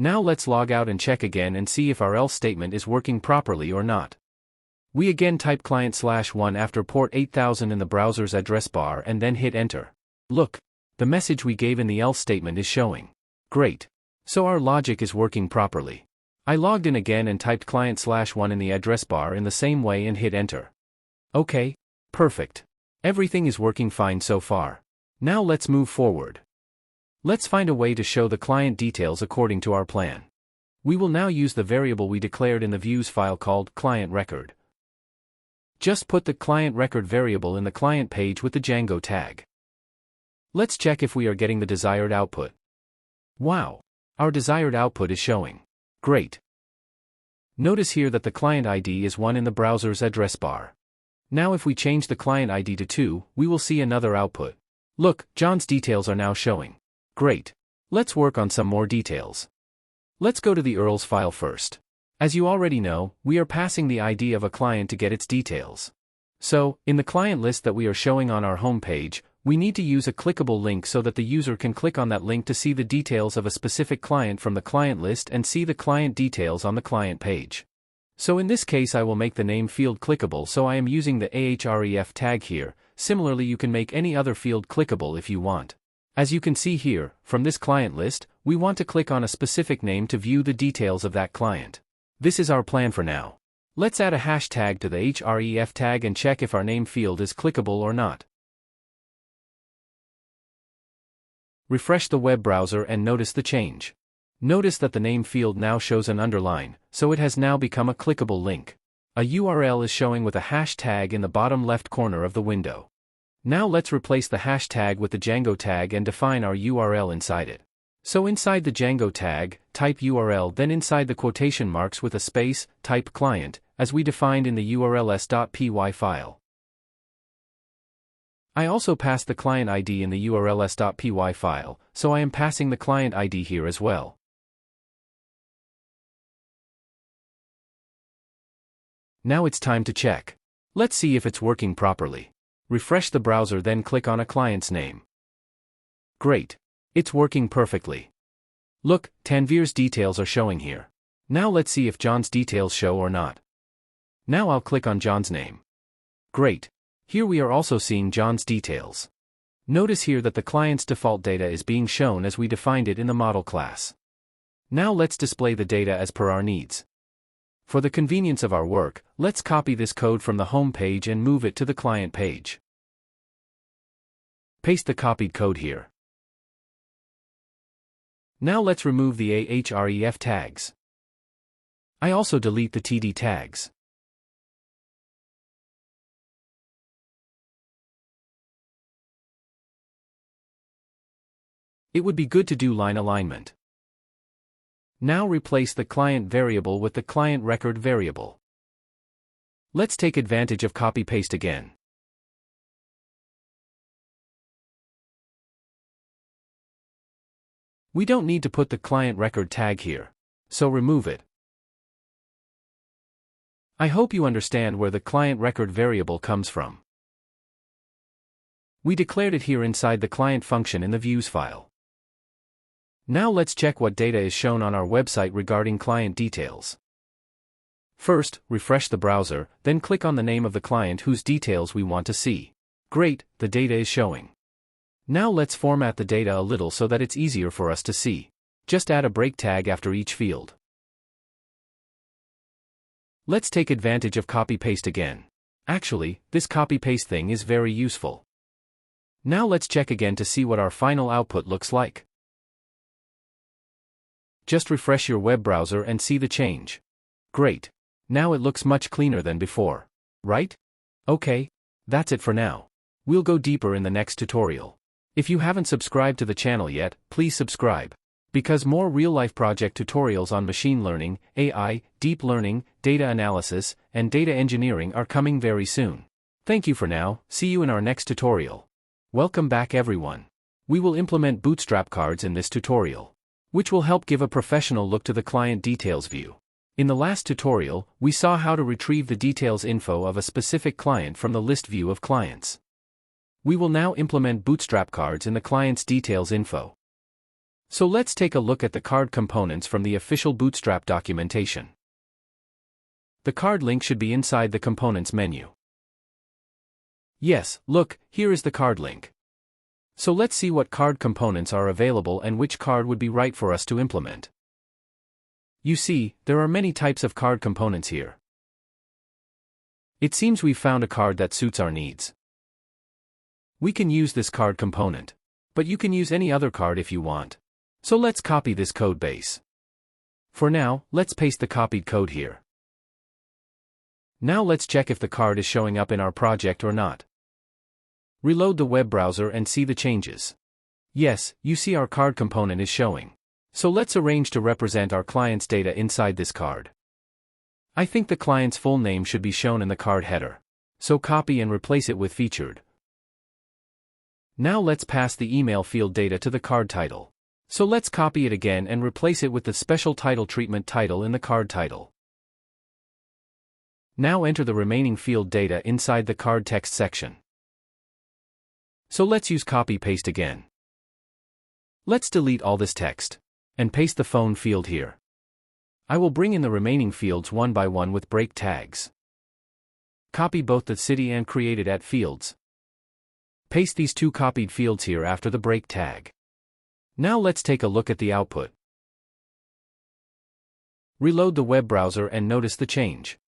Now let's log out and check again and see if our else statement is working properly or not. We again type client/1 after port 8000 in the browser's address bar and then hit enter. Look, the message we gave in the else statement is showing. Great. So our logic is working properly. I logged in again and typed client/1 in the address bar in the same way and hit enter. Okay, perfect. Everything is working fine so far. Now let's move forward. Let's find a way to show the client details according to our plan. We will now use the variable we declared in the views file called client record. Just put the client record variable in the client page with the Django tag. Let's check if we are getting the desired output. Wow! Our desired output is showing. Great! Notice here that the client ID is 1 in the browser's address bar. Now if we change the client ID to 2, we will see another output. Look, John's details are now showing. Great. Let's work on some more details. Let's go to the URLs file first. As you already know, we are passing the ID of a client to get its details. So, in the client list that we are showing on our home page, we need to use a clickable link so that the user can click on that link to see the details of a specific client from the client list and see the client details on the client page. So in this case I will make the name field clickable, so I am using the ahref tag here. Similarly, you can make any other field clickable if you want. As you can see here, from this client list, we want to click on a specific name to view the details of that client. This is our plan for now. Let's add a hashtag to the href tag and check if our name field is clickable or not. Refresh the web browser and notice the change. Notice that the name field now shows an underline, so it has now become a clickable link. A URL is showing with a hashtag in the bottom left corner of the window. Now let's replace the hashtag with the Django tag and define our URL inside it. So inside the Django tag, type URL, then inside the quotation marks with a space, type client, as we defined in the urls.py file. I also passed the client ID in the urls.py file, so I am passing the client ID here as well. Now it's time to check. Let's see if it's working properly. Refresh the browser, then click on a client's name. Great. It's working perfectly. Look, Tanvir's details are showing here. Now let's see if John's details show or not. Now I'll click on John's name. Great. Here we are also seeing John's details. Notice here that the client's default data is being shown as we defined it in the model class. Now let's display the data as per our needs. For the convenience of our work, let's copy this code from the home page and move it to the client page. Paste the copied code here. Now let's remove the ahref tags. I also delete the td tags. It would be good to do line alignment. Now replace the client variable with the client record variable. Let's take advantage of copy-paste again. We don't need to put the client record tag here, so remove it. I hope you understand where the client record variable comes from. We declared it here inside the client function in the views file. Now let's check what data is shown on our website regarding client details. First, refresh the browser, then click on the name of the client whose details we want to see. Great, the data is showing. Now let's format the data a little so that it's easier for us to see. Just add a break tag after each field. Let's take advantage of copy-paste again. Actually, this copy-paste thing is very useful. Now let's check again to see what our final output looks like. Just refresh your web browser and see the change. Great. Now it looks much cleaner than before. Right? Okay. That's it for now. We'll go deeper in the next tutorial. If you haven't subscribed to the channel yet, please subscribe. Because more real-life project tutorials on machine learning, AI, deep learning, data analysis, and data engineering are coming very soon. Thank you for now, see you in our next tutorial. Welcome back everyone. We will implement Bootstrap cards in this tutorial, which will help give a professional look to the client details view. In the last tutorial, we saw how to retrieve the details info of a specific client from the list view of clients. We will now implement Bootstrap cards in the client's details info. So let's take a look at the card components from the official Bootstrap documentation. The card link should be inside the components menu. Yes, look, here is the card link. So let's see what card components are available and which card would be right for us to implement. You see, there are many types of card components here. It seems we've found a card that suits our needs. We can use this card component, but you can use any other card if you want. So let's copy this code base. For now, let's paste the copied code here. Now let's check if the card is showing up in our project or not. Reload the web browser and see the changes. Yes, you see our card component is showing. So let's arrange to represent our client's data inside this card. I think the client's full name should be shown in the card header. So copy and replace it with featured. Now let's pass the email field data to the card title. So let's copy it again and replace it with the special title treatment title in the card title. Now enter the remaining field data inside the card text section. So let's use copy-paste again. Let's delete all this text and paste the phone field here. I will bring in the remaining fields one by one with break tags. Copy both the city and created at fields. Paste these two copied fields here after the break tag. Now let's take a look at the output. Reload the web browser and notice the change.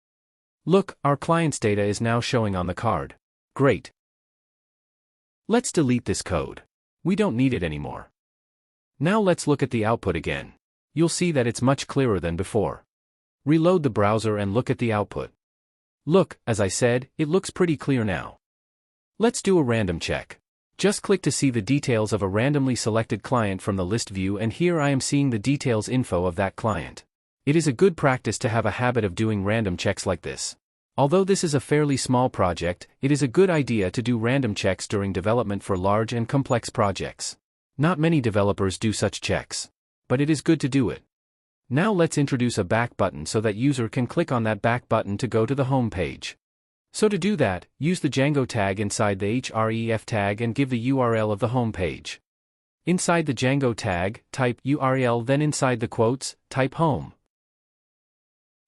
Look, our client's data is now showing on the card. Great. Let's delete this code. We don't need it anymore. Now let's look at the output again. You'll see that it's much clearer than before. Reload the browser and look at the output. Look, as I said, it looks pretty clear now. Let's do a random check. Just click to see the details of a randomly selected client from the list view, and here I am seeing the details info of that client. It is a good practice to have a habit of doing random checks like this. Although this is a fairly small project, it is a good idea to do random checks during development for large and complex projects. Not many developers do such checks, but it is good to do it. Now let's introduce a back button so that user can click on that back button to go to the home page. So to do that, use the Django tag inside the href tag and give the URL of the home page. Inside the Django tag, type URL, then inside the quotes, type home.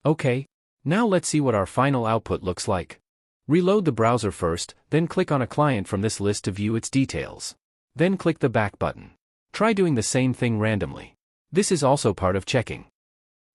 Okay. Now let's see what our final output looks like. Reload the browser first, then click on a client from this list to view its details. Then click the back button. Try doing the same thing randomly. This is also part of checking.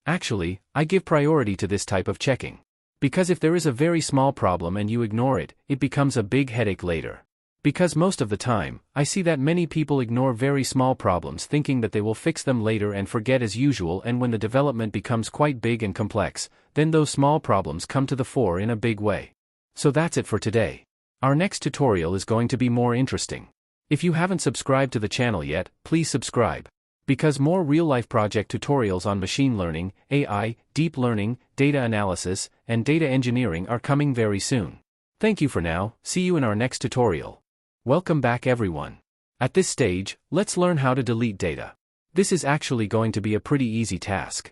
Actually, I give priority to this type of checking. Because if there is a very small problem and you ignore it, it becomes a big headache later. Because most of the time, I see that many people ignore very small problems thinking that they will fix them later and forget as usual, and when the development becomes quite big and complex, then those small problems come to the fore in a big way. So that's it for today. Our next tutorial is going to be more interesting. If you haven't subscribed to the channel yet, please subscribe. Because more real-life project tutorials on machine learning, AI, deep learning, data analysis, and data engineering are coming very soon. Thank you for now, see you in our next tutorial. Welcome back everyone. At this stage, let's learn how to delete data. This is actually going to be a pretty easy task.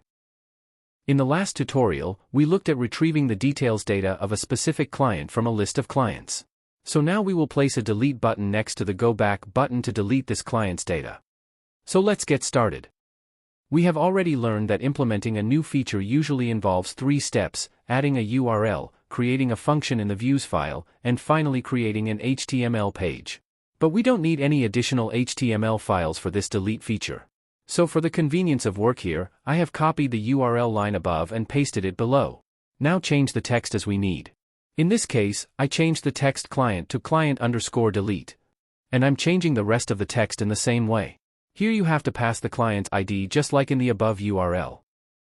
In the last tutorial, we looked at retrieving the details data of a specific client from a list of clients. So now we will place a delete button next to the go back button to delete this client's data. So let's get started. We have already learned that implementing a new feature usually involves 3 steps: adding a URL, creating a function in the views file, and finally creating an HTML page. But we don't need any additional HTML files for this delete feature. So for the convenience of work here, I have copied the URL line above and pasted it below. Now change the text as we need. In this case, I changed the text client to client_delete. And I'm changing the rest of the text in the same way. Here you have to pass the client ID just like in the above URL.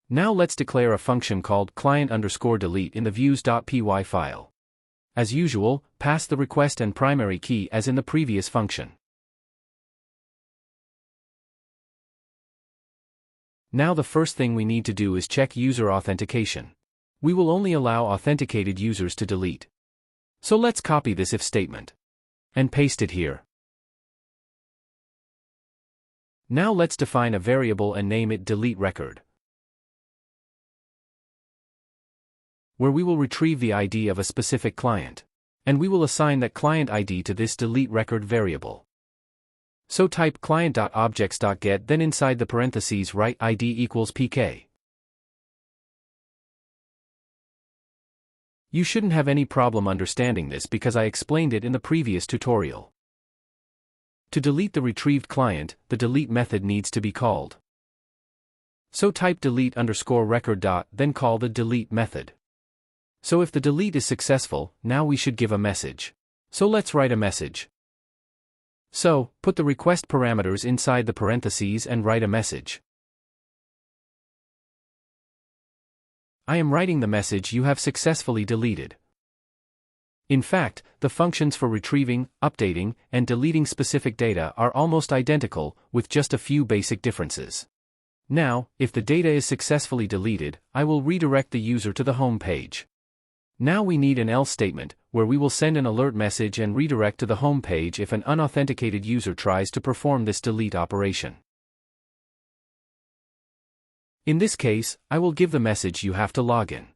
Now let's declare a function called client_delete in the views.py file. As usual, pass the request and primary key as in the previous function. Now the first thing we need to do is check user authentication. We will only allow authenticated users to delete. So let's copy this if statement and paste it here. Now let's define a variable and name it deleteRecord, where we will retrieve the ID of a specific client. And we will assign that client ID to this deleteRecord variable. So type client.objects.get, then inside the parentheses write ID equals pk. You shouldn't have any problem understanding this because I explained it in the previous tutorial. To delete the retrieved client, the delete method needs to be called. So type delete_record. Then call the delete method. So if the delete is successful, now we should give a message. So let's write a message. So, put the request parameters inside the parentheses and write a message. I am writing the message you have successfully deleted. In fact, the functions for retrieving, updating, and deleting specific data are almost identical, with just a few basic differences. Now, if the data is successfully deleted, I will redirect the user to the home page. Now we need an else statement, where we will send an alert message and redirect to the home page if an unauthenticated user tries to perform this delete operation. In this case, I will give the message you have to log in.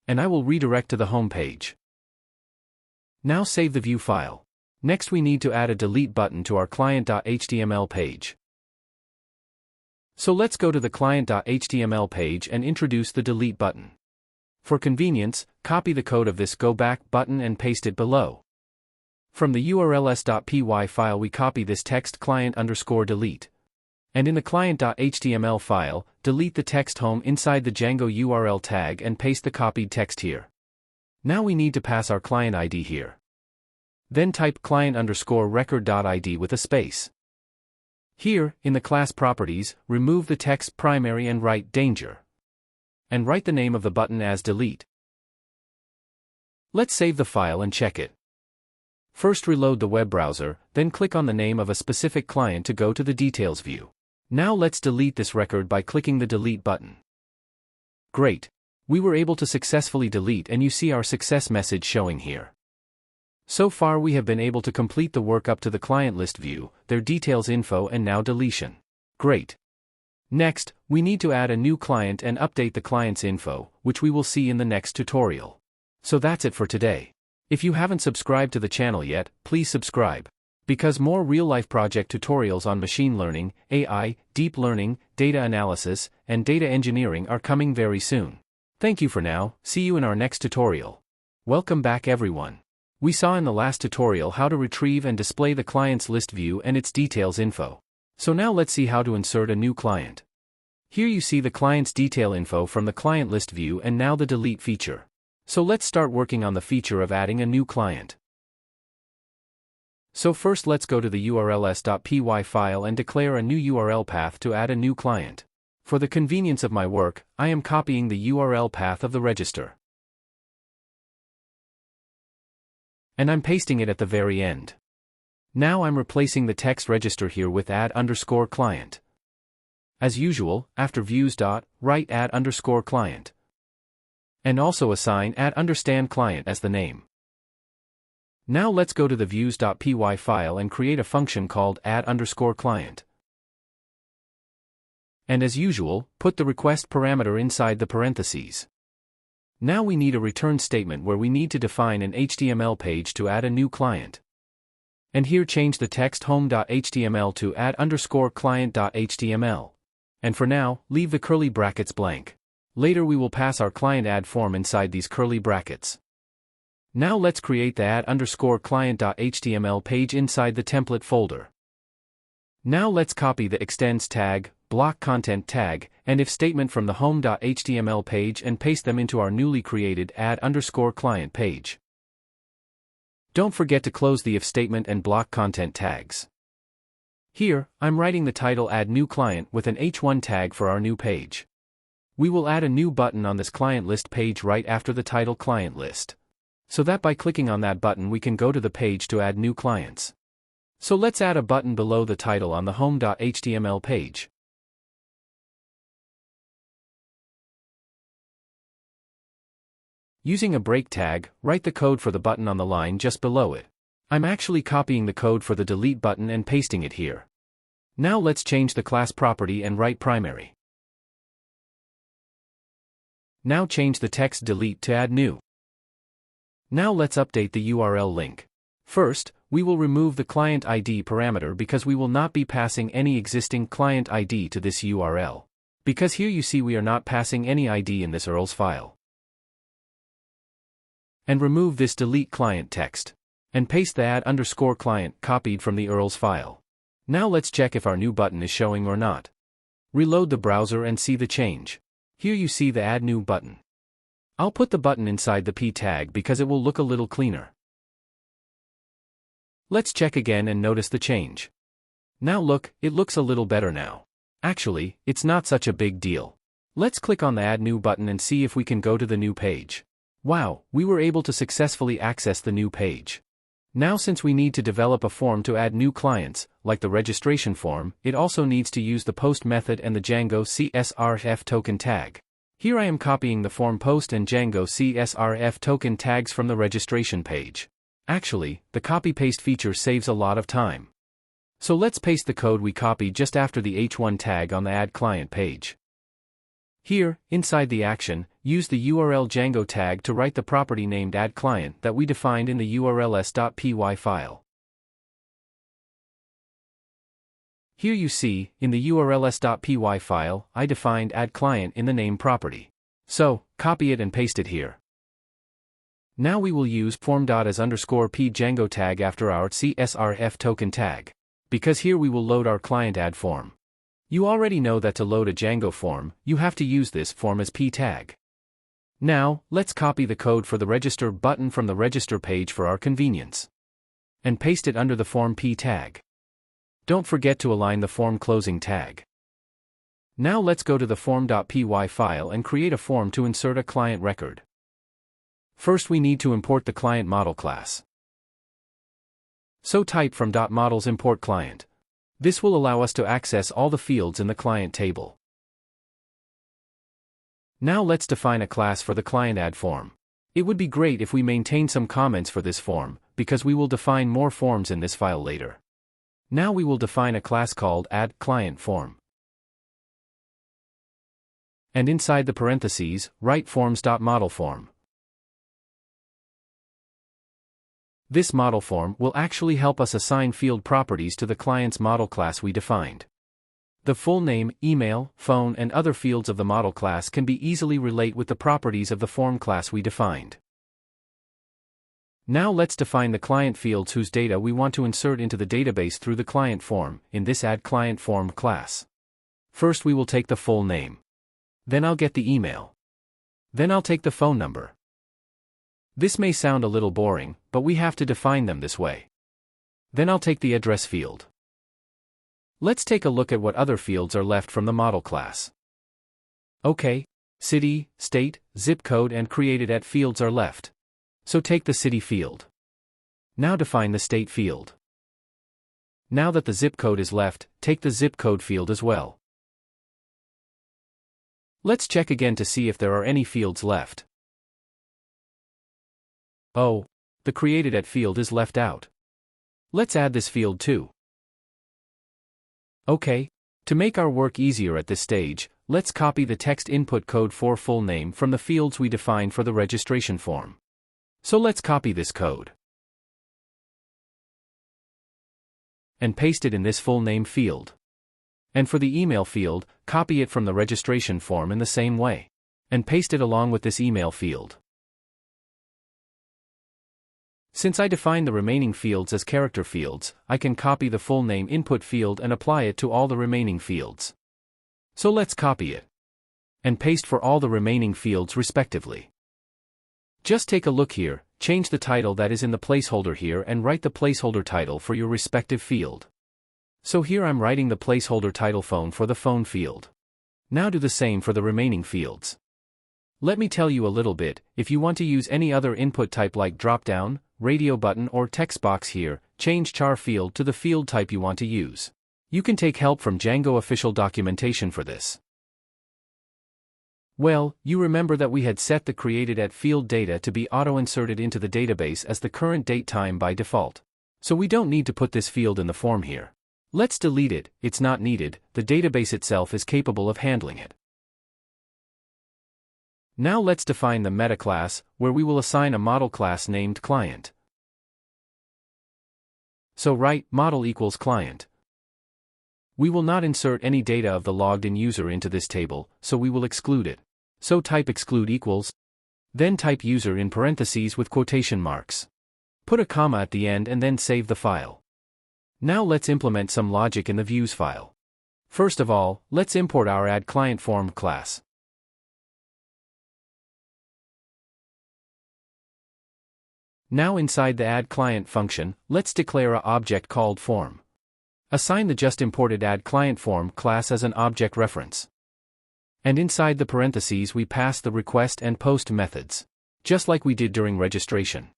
And I will redirect to the home page. Now save the view file. Next we need to add a delete button to our client.html page. So let's go to the client.html page and introduce the delete button. For convenience, copy the code of this go back button and paste it below. From the urls.py file we copy this text client_delete. And in the client.html file, delete the text home inside the Django URL tag and paste the copied text here. Now we need to pass our client ID here. Then type client_record.id with a space. Here, in the class properties, remove the text primary and write danger. And write the name of the button as delete. Let's save the file and check it. First reload the web browser, then click on the name of a specific client to go to the details view. Now let's delete this record by clicking the delete button. Great! We were able to successfully delete and you see our success message showing here. So far we have been able to complete the work up to the client list view, their details info and now deletion. Great. Next, we need to add a new client and update the client's info, which we will see in the next tutorial. So that's it for today. If you haven't subscribed to the channel yet, please subscribe. Because more real-life project tutorials on machine learning, AI, deep learning, data analysis, and data engineering are coming very soon. Thank you for now, see you in our next tutorial. Welcome back everyone. We saw in the last tutorial how to retrieve and display the client's list view and its details info. So now let's see how to insert a new client. Here you see the client's detail info from the client list view and now the delete feature. So let's start working on the feature of adding a new client. So first let's go to the urls.py file and declare a new URL path to add a new client. For the convenience of my work, I am copying the URL path of the register. And I'm pasting it at the very end. Now I'm replacing the text register here with add_client. As usual, after views. Write add_client. And also assign add_client as the name. Now let's go to the views.py file and create a function called add_client. And as usual, put the request parameter inside the parentheses. Now we need a return statement where we need to define an HTML page to add a new client. And here change the text home.html to add_client.html. And for now, leave the curly brackets blank. Later we will pass our client add form inside these curly brackets. Now let's create the add_client.html page inside the template folder. Now let's copy the extends tag, block content tag, and if statement from the home.html page and paste them into our newly created add_client page. Don't forget to close the if statement and block content tags. Here, I'm writing the title add new client with an h1 tag for our new page. We will add a new button on this client list page right after the title client list, so that by clicking on that button we can go to the page to add new clients. So let's add a button below the title on the home.html page. Using a break tag, write the code for the button on the line just below it. I'm actually copying the code for the delete button and pasting it here. Now let's change the class property and write primary. Now change the text delete to add new. Now let's update the URL link. First, we will remove the client ID parameter because we will not be passing any existing client ID to this URL. Because here you see we are not passing any ID in this URLs file. And remove this delete client text. And paste the add_client copied from the URLs file. Now let's check if our new button is showing or not. Reload the browser and see the change. Here you see the add new button. I'll put the button inside the p tag because it will look a little cleaner. Let's check again and notice the change. Now look, it looks a little better now. Actually, it's not such a big deal. Let's click on the add new button and see if we can go to the new page. Wow, we were able to successfully access the new page. Now since we need to develop a form to add new clients, like the registration form, it also needs to use the post method and the Django CSRF token tag. Here I am copying the form post and Django CSRF token tags from the registration page. Actually, the copy-paste feature saves a lot of time. So let's paste the code we copied just after the h1 tag on the add client page. Here, inside the action, use the URL Django tag to write the property named addClient that we defined in the urls.py file. Here you see, in the urls.py file, I defined addClient in the name property. So, copy it and paste it here. Now we will use form.as_p Django tag after our CSRF token tag. Because here we will load our client add form. You already know that to load a Django form, you have to use this form as p tag. Now, let's copy the code for the register button from the register page for our convenience. And paste it under the form p tag. Don't forget to align the form closing tag. Now let's go to the form.py file and create a form to insert a client record. First we need to import the client model class. So type from .models import client. This will allow us to access all the fields in the client table. Now let's define a class for the client add form. It would be great if we maintain some comments for this form, because we will define more forms in this file later. Now we will define a class called addClientForm. And inside the parentheses, write forms.modelForm. This model form will actually help us assign field properties to the client's model class we defined. The full name, email, phone and other fields of the model class can be easily relate with the properties of the form class we defined. Now let's define the client fields whose data we want to insert into the database through the client form, in this addClientForm class. First we will take the full name. Then I'll get the email. Then I'll take the phone number. This may sound a little boring, but we have to define them this way. Then I'll take the address field. Let's take a look at what other fields are left from the model class. Okay, city, state, zip code and created@ fields are left. So take the city field. Now define the state field. Now that the zip code is left, take the zip code field as well. Let's check again to see if there are any fields left. Oh, the created@ field is left out. Let's add this field too. Okay, to make our work easier at this stage, let's copy the text input code for full name from the fields we defined for the registration form. So let's copy this code. And paste it in this full name field. And for the email field, copy it from the registration form in the same way. And paste it along with this email field. Since I defined the remaining fields as character fields, I can copy the full name input field and apply it to all the remaining fields. So let's copy it and paste for all the remaining fields respectively. Just take a look here, change the title that is in the placeholder here and write the placeholder title for your respective field. So here I'm writing the placeholder title phone for the phone field. Now do the same for the remaining fields. Let me tell you a little bit, if you want to use any other input type like dropdown, radio button or text box here, change char field to the field type you want to use. You can take help from Django official documentation for this. Well, you remember that we had set the created@ field data to be auto-inserted into the database as the current date time by default. So we don't need to put this field in the form here. Let's delete it, it's not needed, the database itself is capable of handling it. Now let's define the meta class, where we will assign a model class named client. So write model equals client. We will not insert any data of the logged in user into this table, so we will exclude it. So type exclude equals, then type user in parentheses with quotation marks. Put a comma at the end and then save the file. Now let's implement some logic in the views file. First of all, let's import our addClientForm class. Now inside the addClient function, let's declare an object called form. Assign the just imported addClientForm class as an object reference. And inside the parentheses we pass the request and post methods, just like we did during registration.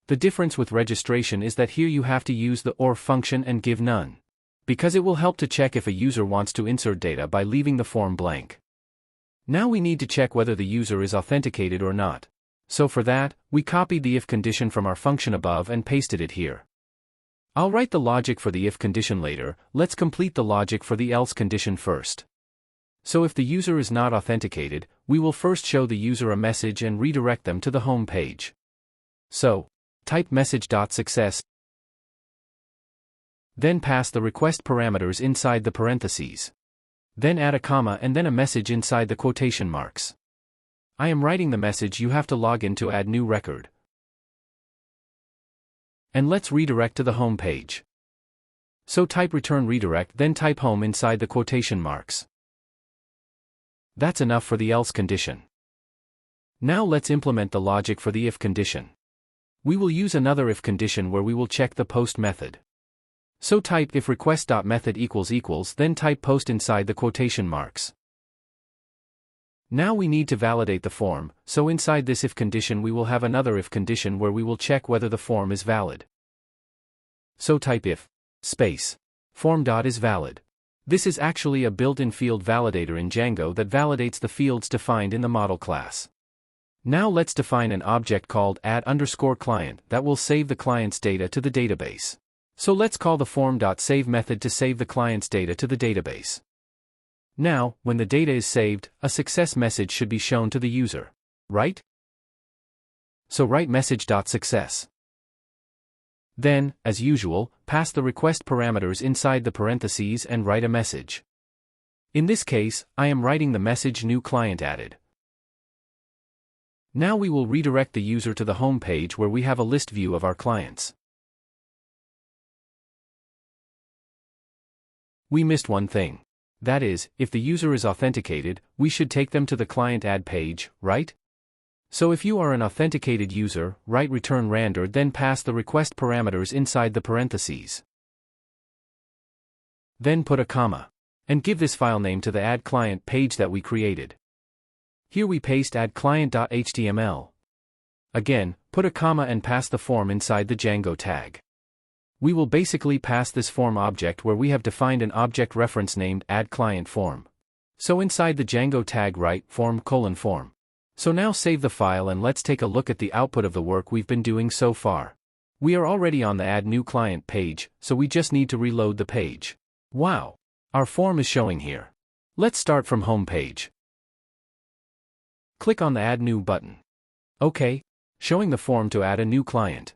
The difference with registration is that here you have to use the OR function and give none, because it will help to check if a user wants to insert data by leaving the form blank. Now we need to check whether the user is authenticated or not. So for that, we copied the if condition from our function above and pasted it here. I'll write the logic for the if condition later, let's complete the logic for the else condition first. So if the user is not authenticated, we will first show the user a message and redirect them to the home page. So, type message.success, then pass the request parameters inside the parentheses. Then add a comma and then a message inside the quotation marks. I am writing the message you have to log in to add new record. And let's redirect to the home page. So type return redirect then type home inside the quotation marks. That's enough for the else condition. Now let's implement the logic for the if condition. We will use another if condition where we will check the post method. So type if request.method equals then type post inside the quotation marks. Now we need to validate the form, so inside this if condition we will have another if condition where we will check whether the form is valid. So type if space form.isValid. This is actually a built-in field validator in Django that validates the fields defined in the model class. Now let's define an object called add_client that will save the client's data to the database. So let's call the form.save method to save the client's data to the database. Now, when the data is saved, a success message should be shown to the user, right? So write message.success. Then, as usual, pass the request parameters inside the parentheses and write a message. In this case, I am writing the message new client added. Now we will redirect the user to the home page where we have a list view of our clients. We missed one thing. That is, if the user is authenticated, we should take them to the client add page, right? So if you are an authenticated user, write return random then pass the request parameters inside the parentheses. Then put a comma. And give this file name to the add client page that we created. Here we paste addClient.html. Again, put a comma and pass the form inside the Django tag. We will basically pass this form object where we have defined an object reference named addClientForm. So inside the Django tag write form:form. So now save the file and let's take a look at the output of the work we've been doing so far. We are already on the add new client page, so we just need to reload the page. Wow! Our form is showing here. Let's start from home page. Click on the add new button. OK, showing the form to add a new client.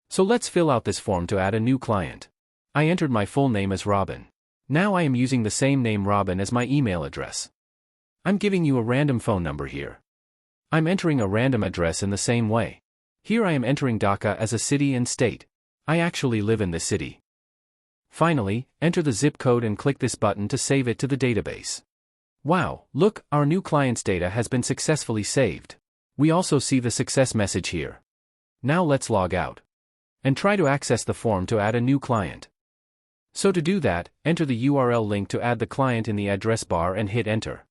So let's fill out this form to add a new client. I entered my full name as Robin. Now I am using the same name Robin as my email address. I'm giving you a random phone number here. I'm entering a random address in the same way. Here I am entering Dhaka as a city and state. I actually live in this city. Finally, enter the zip code and click this button to save it to the database. Wow, look, our new client's data has been successfully saved. We also see the success message here. Now let's log out and try to access the form to add a new client. So to do that, enter the URL link to add the client in the address bar and hit enter.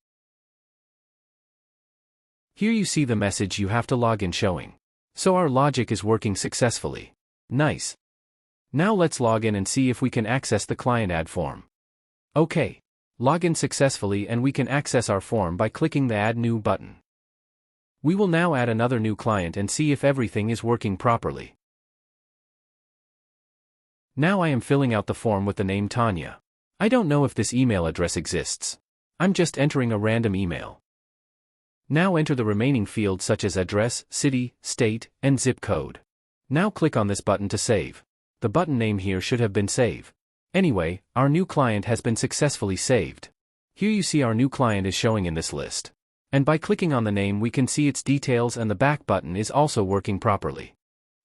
Here you see the message you have to log in showing. So our logic is working successfully. Nice. Now let's log in and see if we can access the client add form. Okay. Log in successfully and we can access our form by clicking the Add New button. We will now add another new client and see if everything is working properly. Now I am filling out the form with the name Tanya. I don't know if this email address exists. I'm just entering a random email. Now enter the remaining fields such as address, city, state, and zip code. Now click on this button to save. The button name here should have been save. Anyway, our new client has been successfully saved. Here you see our new client is showing in this list. And by clicking on the name we can see its details and the back button is also working properly.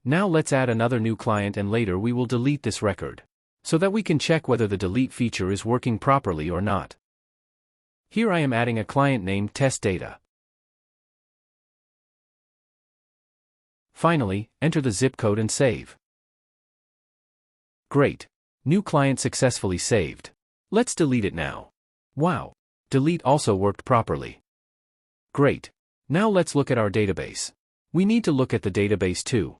Now let's add another new client and later we will delete this record, so that we can check whether the delete feature is working properly or not. Here I am adding a client named test data. Finally, enter the zip code and save. Great. New client successfully saved. Let's delete it now. Wow. Delete also worked properly. Great. Now let's look at our database. We need to look at the database too.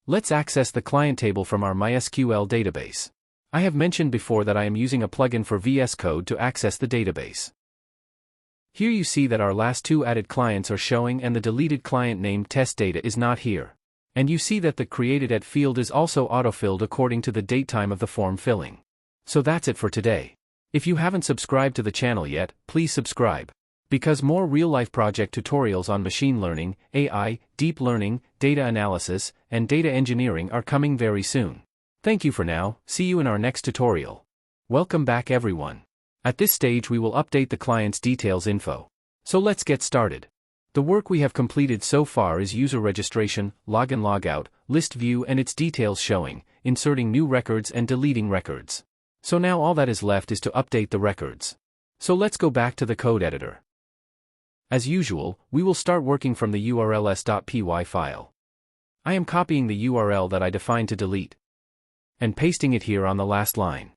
Let's access the client table from our MySQL database. I have mentioned before that I am using a plugin for VS Code to access the database. Here you see that our last two added clients are showing and the deleted client named test data is not here. And you see that the created at field is also autofilled according to the date time of the form filling. So that's it for today. If you haven't subscribed to the channel yet, please subscribe. Because more real-life project tutorials on machine learning, AI, deep learning, data analysis, and data engineering are coming very soon. Thank you for now, see you in our next tutorial. Welcome back everyone. At this stage we will update the client's details info. So let's get started. The work we have completed so far is user registration, login logout, list view and its details showing, inserting new records and deleting records. So now all that is left is to update the records. So let's go back to the code editor. As usual, we will start working from the urls.py file. I am copying the URL that I defined to delete and pasting it here on the last line.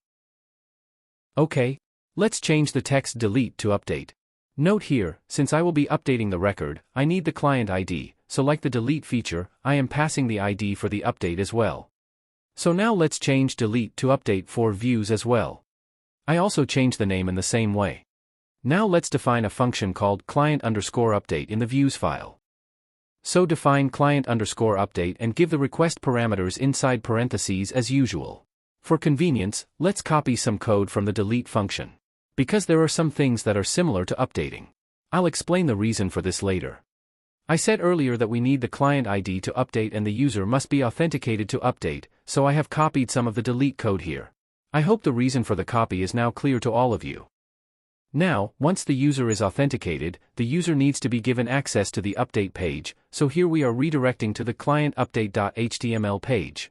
Okay, let's change the text delete to update. Note here, since I will be updating the record, I need the client ID, so like the delete feature, I am passing the ID for the update as well. So now let's change delete to update for views as well. I also change the name in the same way. Now let's define a function called client_update in the views file. So define client_update and give the request parameters inside parentheses as usual. For convenience, let's copy some code from the delete function. Because there are some things that are similar to updating. I'll explain the reason for this later. I said earlier that we need the client ID to update and the user must be authenticated to update, so I have copied some of the delete code here. I hope the reason for the copy is now clear to all of you. Now, once the user is authenticated, the user needs to be given access to the update page, so here we are redirecting to the client update.html page.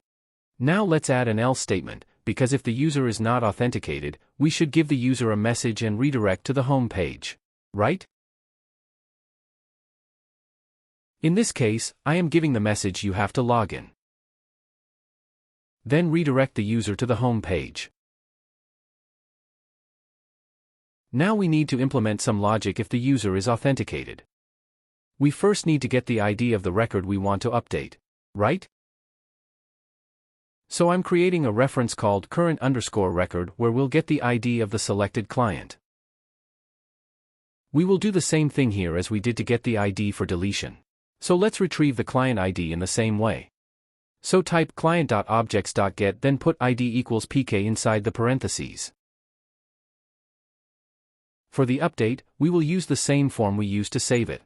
Now let's add an else statement, because if the user is not authenticated, we should give the user a message and redirect to the home page. Right? In this case, I am giving the message you have to log in. Then redirect the user to the home page. Now we need to implement some logic if the user is authenticated. We first need to get the ID of the record we want to update. Right? So I'm creating a reference called current_record where we'll get the ID of the selected client. We will do the same thing here as we did to get the ID for deletion. So let's retrieve the client ID in the same way. So type client.objects.get then put ID equals pk inside the parentheses. For the update, we will use the same form we used to save it.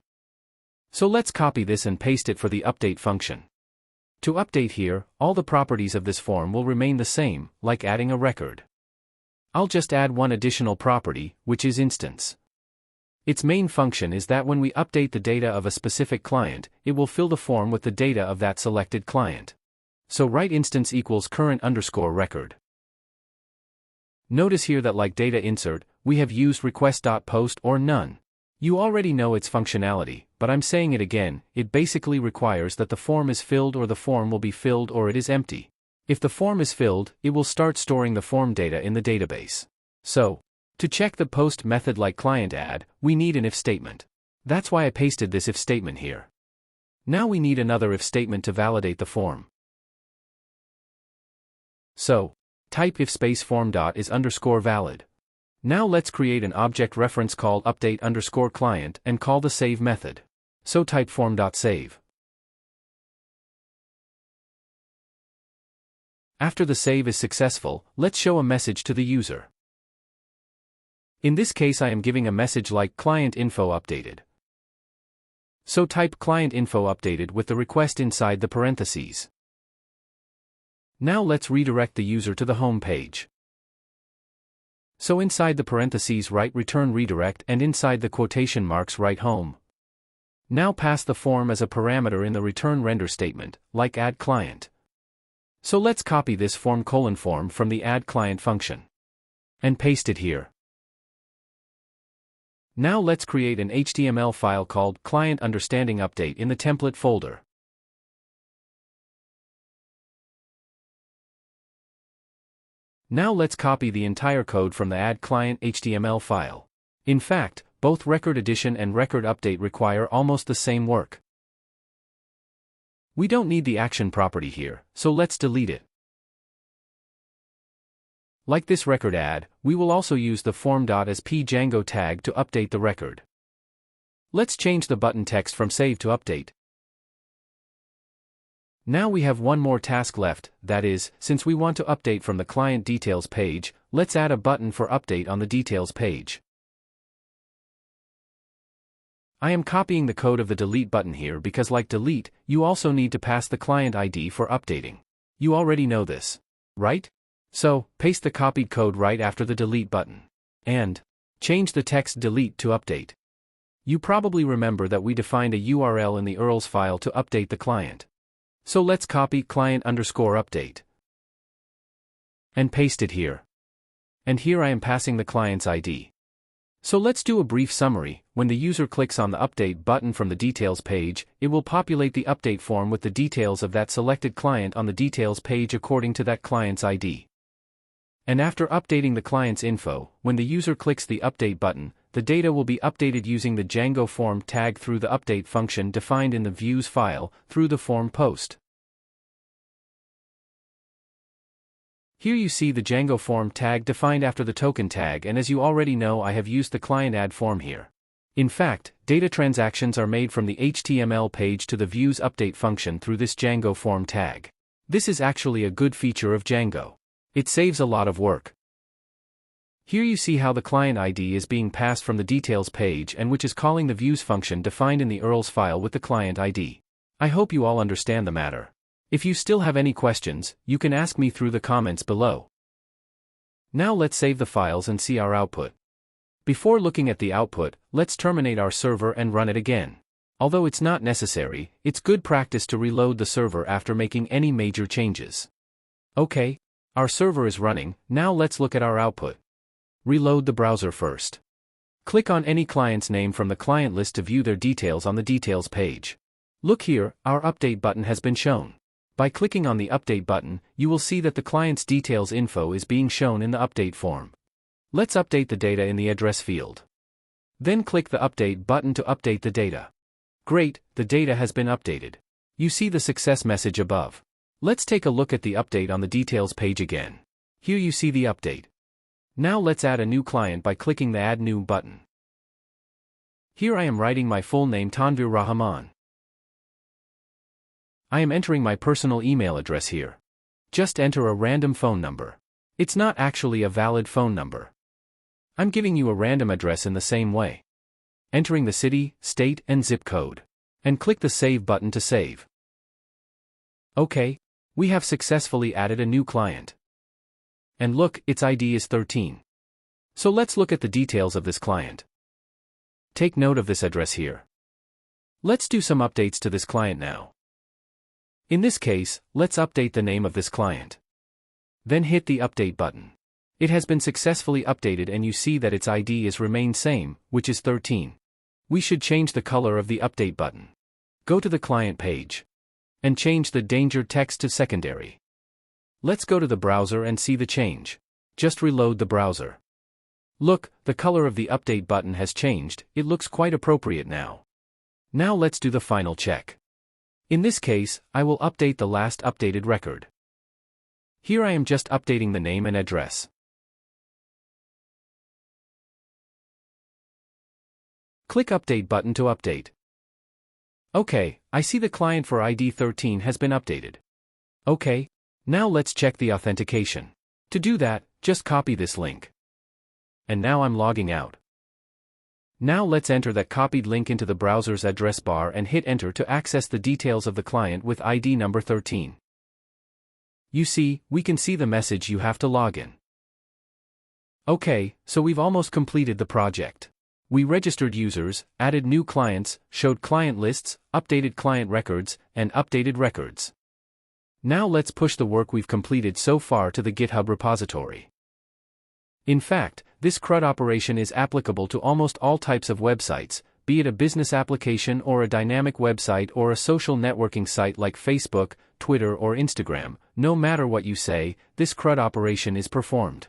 So let's copy this and paste it for the update function. To update here, all the properties of this form will remain the same, like adding a record. I'll just add one additional property, which is instance. Its main function is that when we update the data of a specific client, it will fill the form with the data of that selected client. So write instance equals current_record. Notice here that like data insert, we have used request.post or none. You already know its functionality, but I'm saying it again, it basically requires that the form is filled or the form will be filled or it is empty. If the form is filled, it will start storing the form data in the database. So, to check the post method like client add, we need an if statement. That's why I pasted this if statement here. Now we need another if statement to validate the form. So, type if space form dot is underscore valid. Now let's create an object reference called update underscore client and call the save method. So type form.save. After the save is successful, let's show a message to the user. In this case I am giving a message like client info updated. So type client info updated with the request inside the parentheses. Now let's redirect the user to the home page. So inside the parentheses write return redirect and inside the quotation marks write home. Now pass the form as a parameter in the return render statement, like add client. So let's copy this form from the add client function. And paste it here. Now let's create an HTML file called client understanding update in the template folder. Now let's copy the entire code from the add client HTML file. In fact, both record addition and record update require almost the same work. We don't need the action property here, so let's delete it. Like this record add, we will also use the form.as_p Django tag to update the record. Let's change the button text from save to update. Now we have one more task left, that is, since we want to update from the client details page, let's add a button for update on the details page. I am copying the code of the delete button here because like delete, you also need to pass the client ID for updating. You already know this, right? So, paste the copied code right after the delete button. And change the text delete to update. You probably remember that we defined a URL in the URLs file to update the client. So let's copy client_update. And paste it here. And here I am passing the client's ID. So let's do a brief summary. When the user clicks on the update button from the details page, it will populate the update form with the details of that selected client on the details page according to that client's ID. And after updating the client's info, when the user clicks the update button, the data will be updated using the Django form tag through the update function defined in the views file, through the form post. Here you see the Django form tag defined after the token tag, and as you already know I have used the client add form here. In fact, data transactions are made from the HTML page to the views update function through this Django form tag. This is actually a good feature of Django. It saves a lot of work. Here you see how the client ID is being passed from the details page and which is calling the views function defined in the URLs file with the client ID. I hope you all understand the matter. If you still have any questions, you can ask me through the comments below. Now let's save the files and see our output. Before looking at the output, let's terminate our server and run it again. Although it's not necessary, it's good practice to reload the server after making any major changes. Okay, our server is running, now let's look at our output. Reload the browser first. Click on any client's name from the client list to view their details on the details page. Look here, our update button has been shown. By clicking on the update button, you will see that the client's details info is being shown in the update form. Let's update the data in the address field. Then click the update button to update the data. Great, the data has been updated. You see the success message above. Let's take a look at the update on the details page again. Here you see the update. Now let's add a new client by clicking the Add New button. Here I am writing my full name Tanvir Rahman. I am entering my personal email address here. Just enter a random phone number. It's not actually a valid phone number. I'm giving you a random address in the same way. Entering the city, state, and zip code. And click the Save button to save. Okay, we have successfully added a new client. And look, its ID is 13. So let's look at the details of this client. Take note of this address here. Let's do some updates to this client now. In this case, let's update the name of this client. Then hit the update button. It has been successfully updated and you see that its ID is remained same, which is 13. We should change the color of the update button. Go to the client page. And change the danger text to secondary. Let's go to the browser and see the change. Just reload the browser. Look, the color of the update button has changed, it looks quite appropriate now. Now let's do the final check. In this case, I will update the last updated record. Here I am just updating the name and address. Click Update button to update. Okay, I see the client for ID 13 has been updated. Okay, now let's check the authentication. To do that, just copy this link. And now I'm logging out. Now let's enter that copied link into the browser's address bar and hit enter to access the details of the client with ID number 13. You see, we can see the message you have to log in. Okay, so we've almost completed the project. We registered users, added new clients, showed client lists, updated client records, and updated records. Now let's push the work we've completed so far to the GitHub repository. In fact, this CRUD operation is applicable to almost all types of websites, be it a business application or a dynamic website or a social networking site like Facebook, Twitter or Instagram. No matter what you say, this CRUD operation is performed.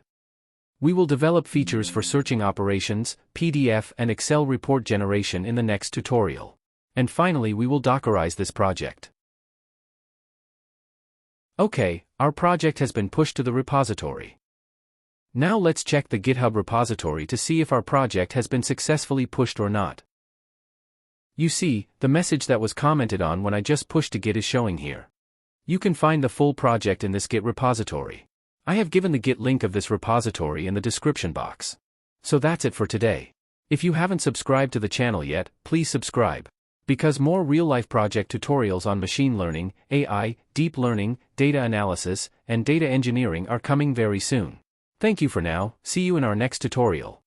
We will develop features for searching operations, PDF and Excel report generation in the next tutorial. And finally we will Dockerize this project. Okay, our project has been pushed to the repository. Now let's check the GitHub repository to see if our project has been successfully pushed or not. You see, the message that was commented on when I just pushed to Git is showing here. You can find the full project in this Git repository. I have given the Git link of this repository in the description box. So that's it for today. If you haven't subscribed to the channel yet, please subscribe. Because more real-life project tutorials on machine learning, AI, deep learning, data analysis, and data engineering are coming very soon. Thank you for now, see you in our next tutorial.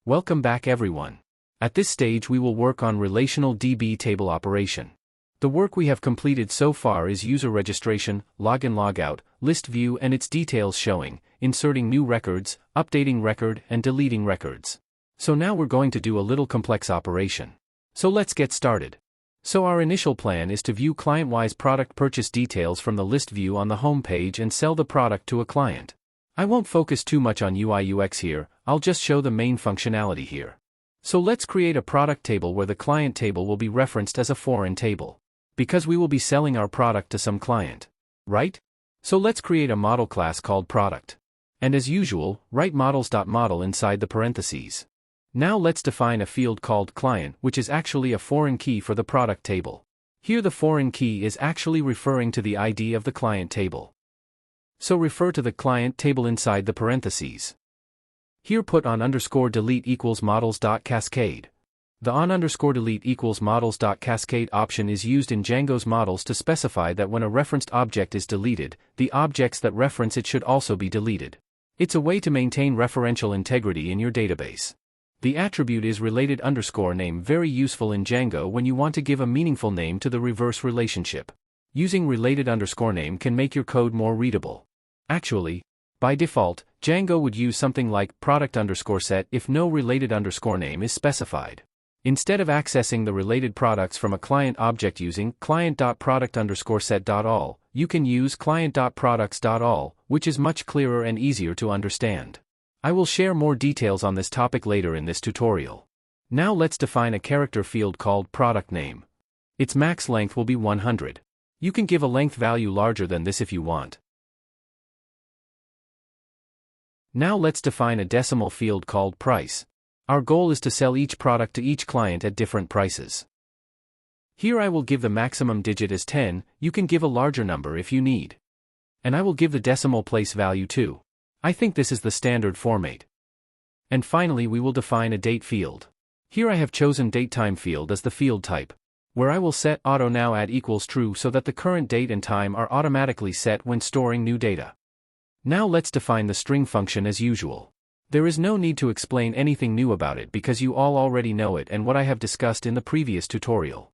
Welcome back everyone. At this stage we will work on relational DB table operation. The work we have completed so far is user registration, login logout, list view and its details showing, inserting new records, updating record and deleting records. So now we're going to do a little complex operation. So let's get started. So our initial plan is to view client-wise product purchase details from the list view on the home page and sell the product to a client. I won't focus too much on UI UX here, I'll just show the main functionality here. So let's create a product table where the client table will be referenced as a foreign table. Because we will be selling our product to some client. Right? So let's create a model class called product. And as usual, write models.model inside the parentheses. Now let's define a field called client, which is actually a foreign key for the product table. Here the foreign key is actually referring to the ID of the client table. So refer to the client table inside the parentheses. Here put on_delete equals models.cascade. The on_delete equals models.cascade option is used in Django's models to specify that when a referenced object is deleted, the objects that reference it should also be deleted. It's a way to maintain referential integrity in your database. The attribute is related_name, very useful in Django when you want to give a meaningful name to the reverse relationship. Using related_name can make your code more readable. Actually, by default, Django would use something like product_set if no related_name is specified. Instead of accessing the related products from a client object using client.product_set.all, you can use client.products.all, which is much clearer and easier to understand. I will share more details on this topic later in this tutorial. Now let's define a character field called product name. Its max length will be 100. You can give a length value larger than this if you want. Now let's define a decimal field called price. Our goal is to sell each product to each client at different prices. Here I will give the maximum digit as 10, you can give a larger number if you need. And I will give the decimal place value too. I think this is the standard format. And finally we will define a date field. Here I have chosen datetime field as the field type, where I will set auto now add equals true so that the current date and time are automatically set when storing new data. Now let's define the string function as usual. There is no need to explain anything new about it because you all already know it and what I have discussed in the previous tutorial.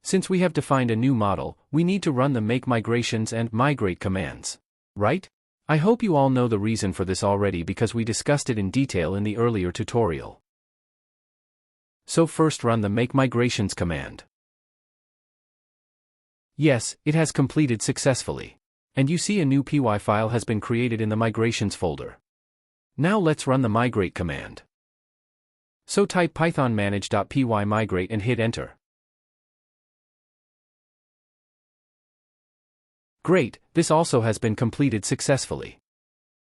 Since we have defined a new model, we need to run the make migrations and migrate commands. Right? I hope you all know the reason for this already because we discussed it in detail in the earlier tutorial. So first run the make migrations command. Yes, it has completed successfully. And you see a new py file has been created in the migrations folder. Now let's run the migrate command. So type python manage.py migrate and hit enter. Great, this also has been completed successfully.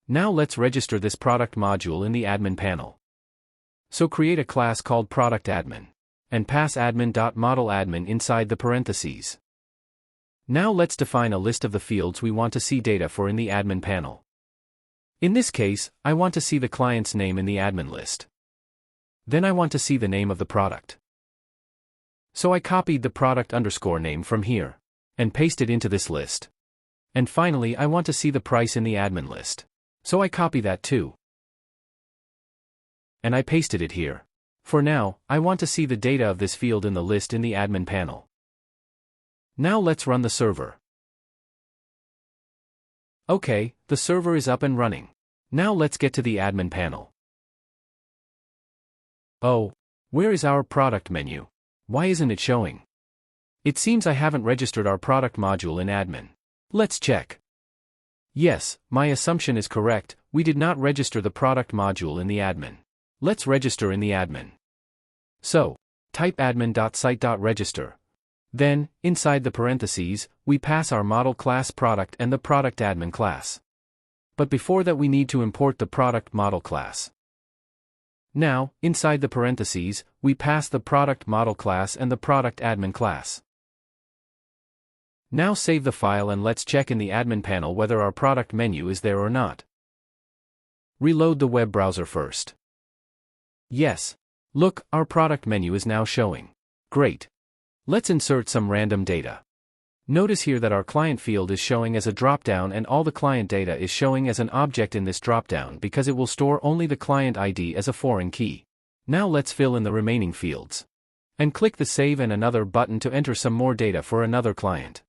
Now let's register this product module in the admin panel. So create a class called productAdmin, and pass admin.modeladmin inside the parentheses. Now let's define a list of the fields we want to see data for in the admin panel. In this case, I want to see the client's name in the admin list. Then I want to see the name of the product. So I copied the product underscore name from here, and pasted into this list. And finally I want to see the price in the admin list. So I copy that too. And I pasted it here. For now, I want to see the data of this field in the list in the admin panel. Now let's run the server. Okay, the server is up and running. Now let's get to the admin panel. Oh, where is our product menu? Why isn't it showing? It seems I haven't registered our product module in admin. Let's check. Yes, my assumption is correct, we did not register the product module in the admin. Let's register in the admin. So, type admin.site.register. Then, inside the parentheses, we pass our model class product and the productAdmin class. But before that we need to import the product model class. Now, inside the parentheses, we pass the product model class and the productAdmin class. Now save the file and let's check in the admin panel whether our product menu is there or not. Reload the web browser first. Yes. Look, our product menu is now showing. Great. Let's insert some random data. Notice here that our client field is showing as a dropdown and all the client data is showing as an object in this dropdown because it will store only the client ID as a foreign key. Now let's fill in the remaining fields. And click the Save and Another button to enter some more data for another client.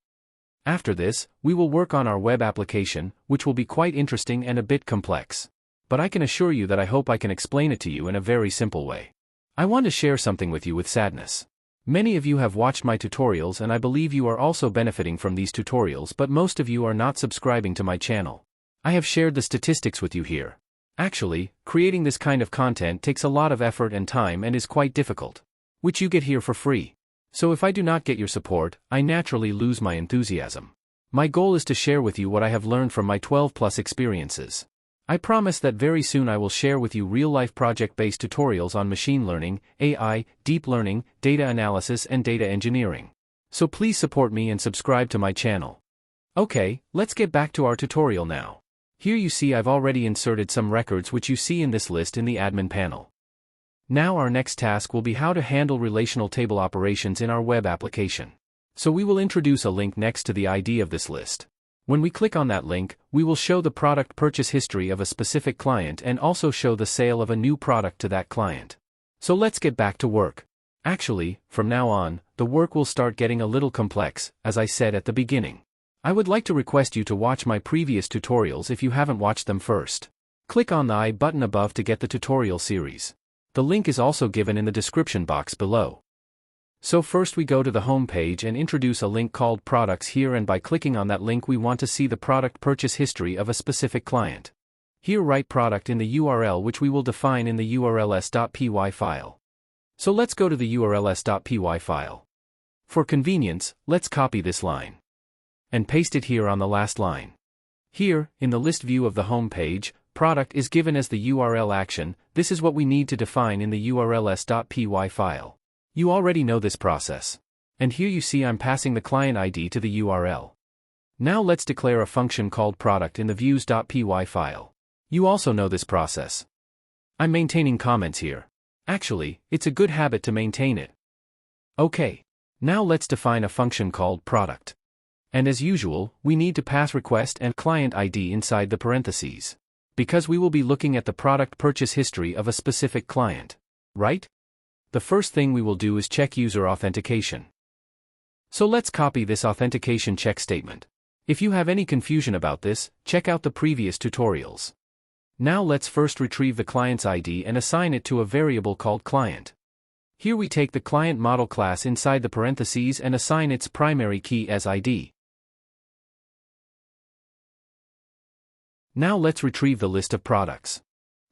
After this, we will work on our web application, which will be quite interesting and a bit complex. But I can assure you that I hope I can explain it to you in a very simple way. I want to share something with you with sadness. Many of you have watched my tutorials and I believe you are also benefiting from these tutorials, but most of you are not subscribing to my channel. I have shared the statistics with you here. Actually, creating this kind of content takes a lot of effort and time and is quite difficult. Which you get here for free. So if I do not get your support, I naturally lose my enthusiasm. My goal is to share with you what I have learned from my 12+ experiences. I promise that very soon I will share with you real-life project-based tutorials on machine learning, AI, deep learning, data analysis and data engineering. So please support me and subscribe to my channel. Okay, let's get back to our tutorial now. Here you see I've already inserted some records which you see in this list in the admin panel. Now our next task will be how to handle relational table operations in our web application. So we will introduce a link next to the ID of this list. When we click on that link, we will show the product purchase history of a specific client and also show the sale of a new product to that client. So let's get back to work. Actually, from now on, the work will start getting a little complex, as I said at the beginning. I would like to request you to watch my previous tutorials if you haven't watched them first. Click on the I button above to get the tutorial series. The link is also given in the description box below. So first we go to the home page and introduce a link called products here, and by clicking on that link we want to see the product purchase history of a specific client. Here write product in the URL which we will define in the urls.py file. So let's go to the urls.py file. For convenience, let's copy this line. And paste it here on the last line. Here, in the list view of the home page, product is given as the URL action. This is what we need to define in the urls.py file. You already know this process. And here you see I'm passing the client ID to the URL. Now let's declare a function called product in the views.py file. You also know this process. I'm maintaining comments here. Actually, it's a good habit to maintain it. Okay. Now let's define a function called product. And as usual, we need to pass request and client ID inside the parentheses. Because we will be looking at the product purchase history of a specific client. Right? The first thing we will do is check user authentication. So let's copy this authentication check statement. If you have any confusion about this, check out the previous tutorials. Now let's first retrieve the client's ID and assign it to a variable called client. Here we take the client model class inside the parentheses and assign its primary key as ID. Now let's retrieve the list of products.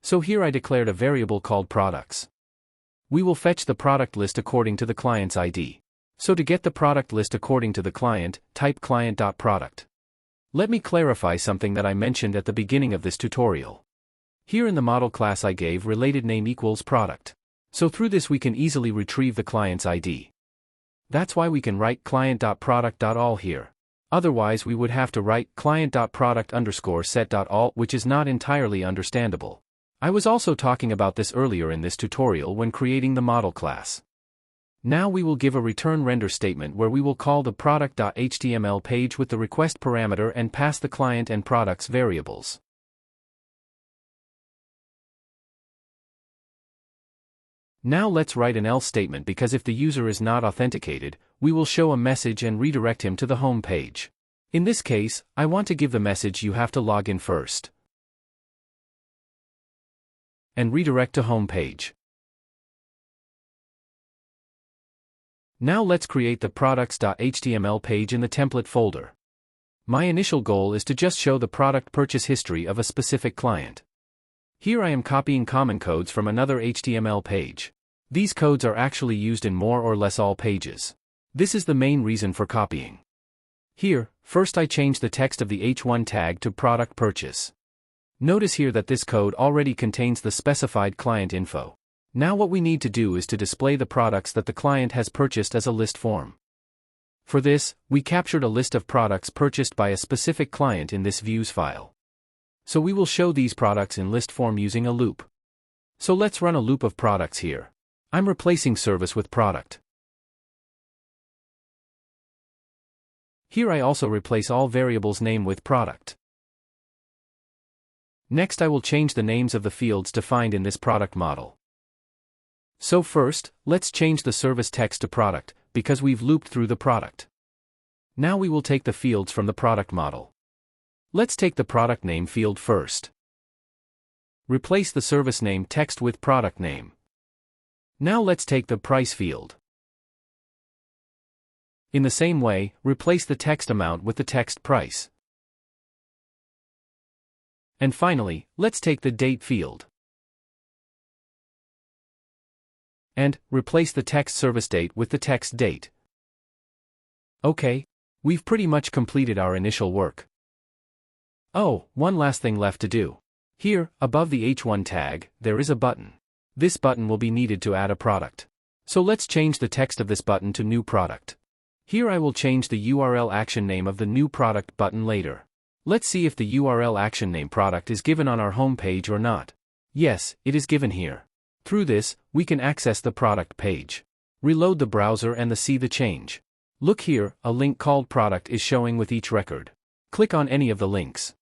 So here I declared a variable called products. We will fetch the product list according to the client's ID. So to get the product list according to the client, type client.product. Let me clarify something that I mentioned at the beginning of this tutorial. Here in the model class I gave related name equals product. So through this we can easily retrieve the client's ID. That's why we can write client.product.all here. Otherwise we would have to write client.product_set.all, which is not entirely understandable. I was also talking about this earlier in this tutorial when creating the model class. Now we will give a return render statement where we will call the product.html page with the request parameter and pass the client and products variables. Now let's write an else statement, because if the user is not authenticated, we will show a message and redirect him to the home page. In this case, I want to give the message you have to log in first. And redirect to home page. Now let's create the products.html page in the template folder. My initial goal is to just show the product purchase history of a specific client. Here I am copying common codes from another HTML page. These codes are actually used in more or less all pages. This is the main reason for copying. Here, first I change the text of the h1 tag to product purchase. Notice here that this code already contains the specified client info. Now what we need to do is to display the products that the client has purchased as a list form. For this, we captured a list of products purchased by a specific client in this views file. So we will show these products in list form using a loop. So let's run a loop of products here. I'm replacing service with product. Here I also replace all variables name with product. Next I will change the names of the fields defined in this product model. So first, let's change the service text to product, because we've looped through the product. Now we will take the fields from the product model. Let's take the product name field first. Replace the service name text with product name. Now let's take the price field. In the same way, replace the text amount with the text price. And finally, let's take the date field. And replace the text service date with the text date. Okay, we've pretty much completed our initial work. Oh, one last thing left to do. Here, above the h1 tag, there is a button. This button will be needed to add a product. So let's change the text of this button to new product. Here I will change the URL action name of the new product button later. Let's see if the URL action name product is given on our home page or not. Yes, it is given here. Through this, we can access the product page. Reload the browser and see the change. Look here, a link called product is showing with each record. Click on any of the links.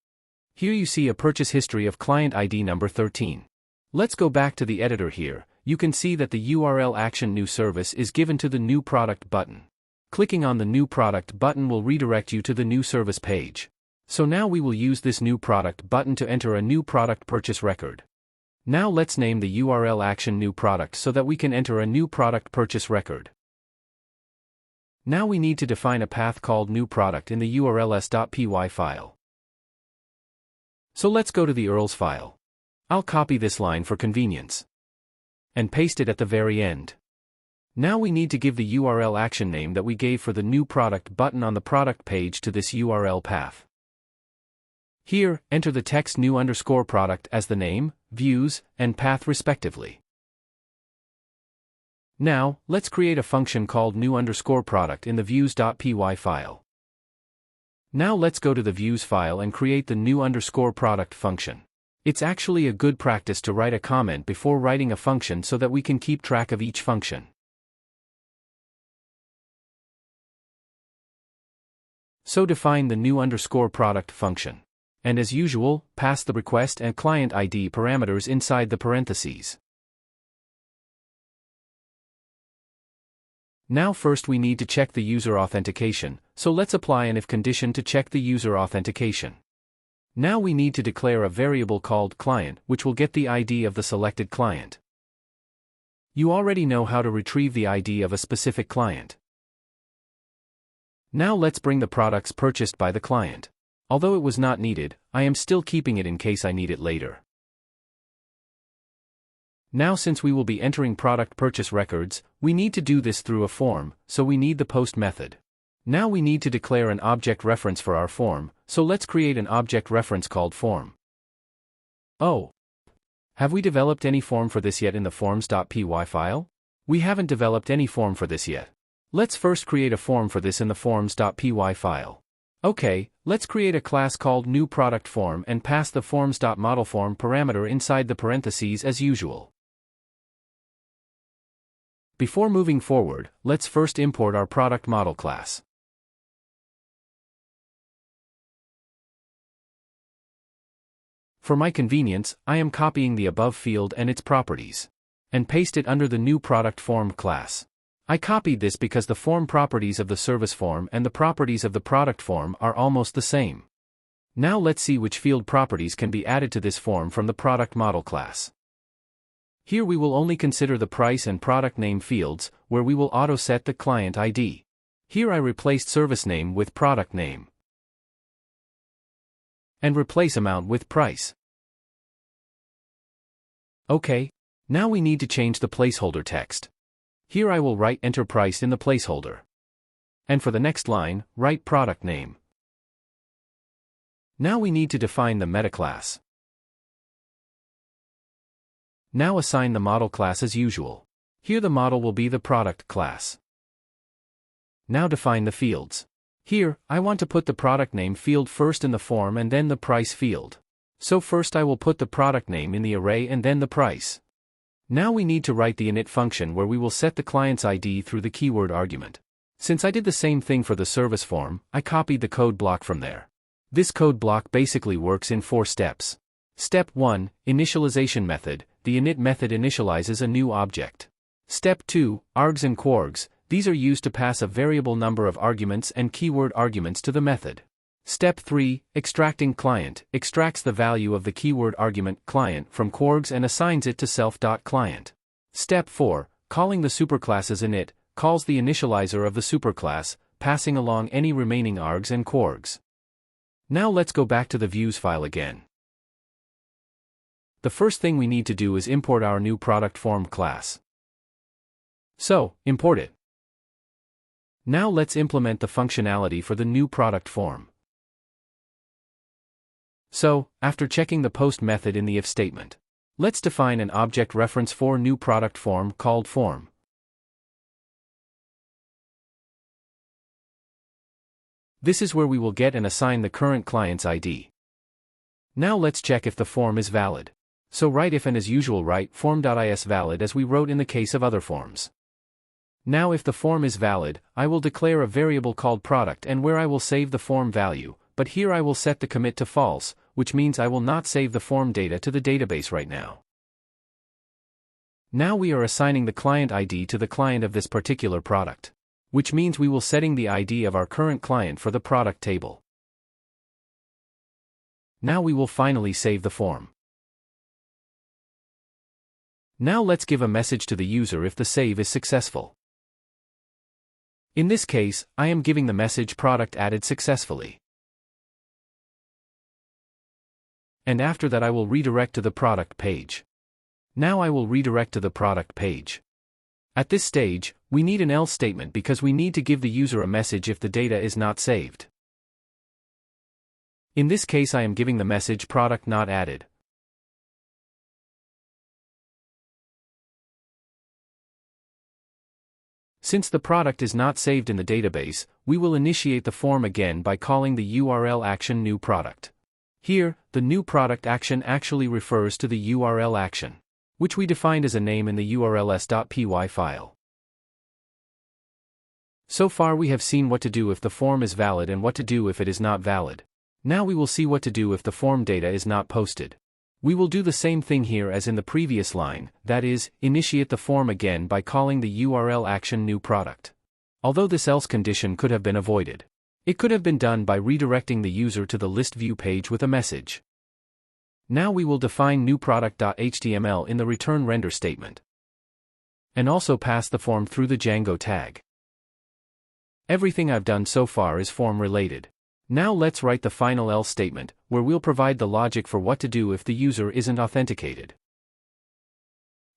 Here you see a purchase history of client ID number 13. Let's go back to the editor here. You can see that the URL action new service is given to the new product button. Clicking on the new product button will redirect you to the new service page. So now we will use this new product button to enter a new product purchase record. Now let's name the URL action new product so that we can enter a new product purchase record. Now we need to define a path called new product in the urls.py file. So let's go to the URLs file. I'll copy this line for convenience. And paste it at the very end. Now we need to give the URL action name that we gave for the new product button on the product page to this URL path. Here, enter the text new_product as the name, views, and path respectively. Now, let's create a function called new_product in the views.py file. Now let's go to the views file and create the new_product function. It's actually a good practice to write a comment before writing a function so that we can keep track of each function. So define the new_product function. And as usual, pass the request and client ID parameters inside the parentheses. Now first we need to check the user authentication, so let's apply an if condition to check the user authentication. Now we need to declare a variable called client, which will get the ID of the selected client. You already know how to retrieve the ID of a specific client. Now let's bring the products purchased by the client. Although it was not needed, I am still keeping it in case I need it later. Now since we will be entering product purchase records, we need to do this through a form, so we need the post method. Now we need to declare an object reference for our form, so let's create an object reference called form. Oh! Have we developed any form for this yet in the forms.py file? We haven't developed any form for this yet. Let's first create a form for this in the forms.py file. Okay, let's create a class called newProductForm and pass the forms.modelForm parameter inside the parentheses as usual. Before moving forward, let's first import our product model class. For my convenience, I am copying the above field and its properties, and paste it under the newProductForm class. I copied this because the form properties of the service form and the properties of the product form are almost the same. Now let's see which field properties can be added to this form from the product model class. Here we will only consider the price and product name fields, where we will auto-set the client ID. Here I replaced service name with product name, and replace amount with price. Okay, now we need to change the placeholder text. Here I will write enter price in the placeholder. And for the next line, write product name. Now we need to define the meta class. Now assign the model class as usual. Here the model will be the product class. Now define the fields. Here, I want to put the product name field first in the form and then the price field. So first I will put the product name in the array and then the price. Now we need to write the init function where we will set the client's ID through the keyword argument. Since I did the same thing for the service form, I copied the code block from there. This code block basically works in 4 steps. Step 1, Initialization method. The init method initializes a new object. Step 2, args and quargs. These are used to pass a variable number of arguments and keyword arguments to the method. Step 3, Extracting client, extracts the value of the keyword argument client from quargs and assigns it to self.client. Step 4, Calling the superclasses init, calls the initializer of the superclass, passing along any remaining args and quargs. Now let's go back to the views file again. The first thing we need to do is import our new product form class. So, import it. Now let's implement the functionality for the new product form. So, after checking the post method in the if statement, let's define an object reference for new product form called form. This is where we will get and assign the current client's ID. Now let's check if the form is valid. So write if and as usual write form.isValid as we wrote in the case of other forms. Now if the form is valid, I will declare a variable called product and where I will save the form value, but here I will set the commit to false, which means I will not save the form data to the database right now. Now we are assigning the client ID to the client of this particular product, which means we will setting the ID of our current client for the product table. Now we will finally save the form. Now let's give a message to the user if the save is successful. In this case, I am giving the message product added successfully. And after that I will redirect to the product page. Now I will redirect to the product page. At this stage, we need an else statement because we need to give the user a message if the data is not saved. In this case I am giving the message product not added. Since the product is not saved in the database, we will initiate the form again by calling the URL action new product. Here, the new product action actually refers to the URL action, which we defined as a name in the urls.py file. So far we have seen what to do if the form is valid and what to do if it is not valid. Now we will see what to do if the form data is not posted. We will do the same thing here as in the previous line, that is, initiate the form again by calling the URL action new product. Although this else condition could have been avoided. It could have been done by redirecting the user to the list view page with a message. Now we will define newProduct.html in the return render statement. And also pass the form through the Django tag. Everything I've done so far is form related. Now let's write the final else statement, where we'll provide the logic for what to do if the user isn't authenticated.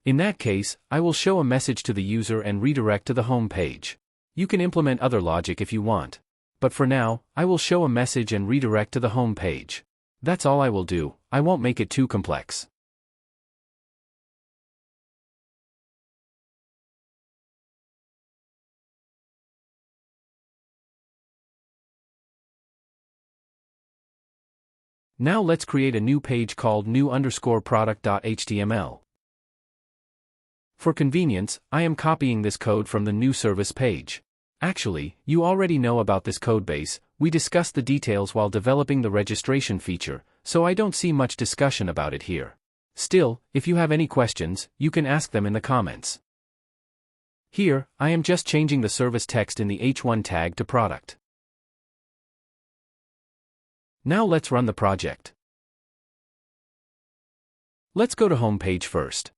In that case, I will show a message to the user and redirect to the home page. You can implement other logic if you want. But for now, I will show a message and redirect to the home page. That's all I will do, I won't make it too complex. Now let's create a new page called new_product.html. For convenience, I am copying this code from the new service page. Actually, you already know about this codebase, we discussed the details while developing the registration feature, so I don't see much discussion about it here. Still, if you have any questions, you can ask them in the comments. Here, I am just changing the service text in the h1 tag to product. Now let's run the project. Let's go to home page first.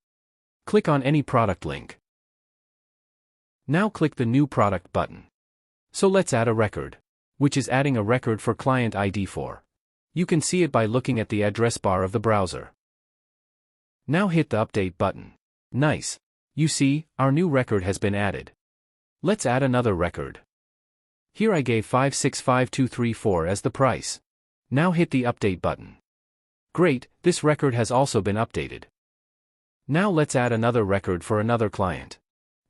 Click on any product link. Now click the New Product button. So let's add a record, which is adding a record for client ID 4. You can see it by looking at the address bar of the browser. Now hit the Update button. Nice. You see, our new record has been added. Let's add another record. Here I gave 565234 as the price. Now hit the Update button. Great, this record has also been updated. Now let's add another record for another client.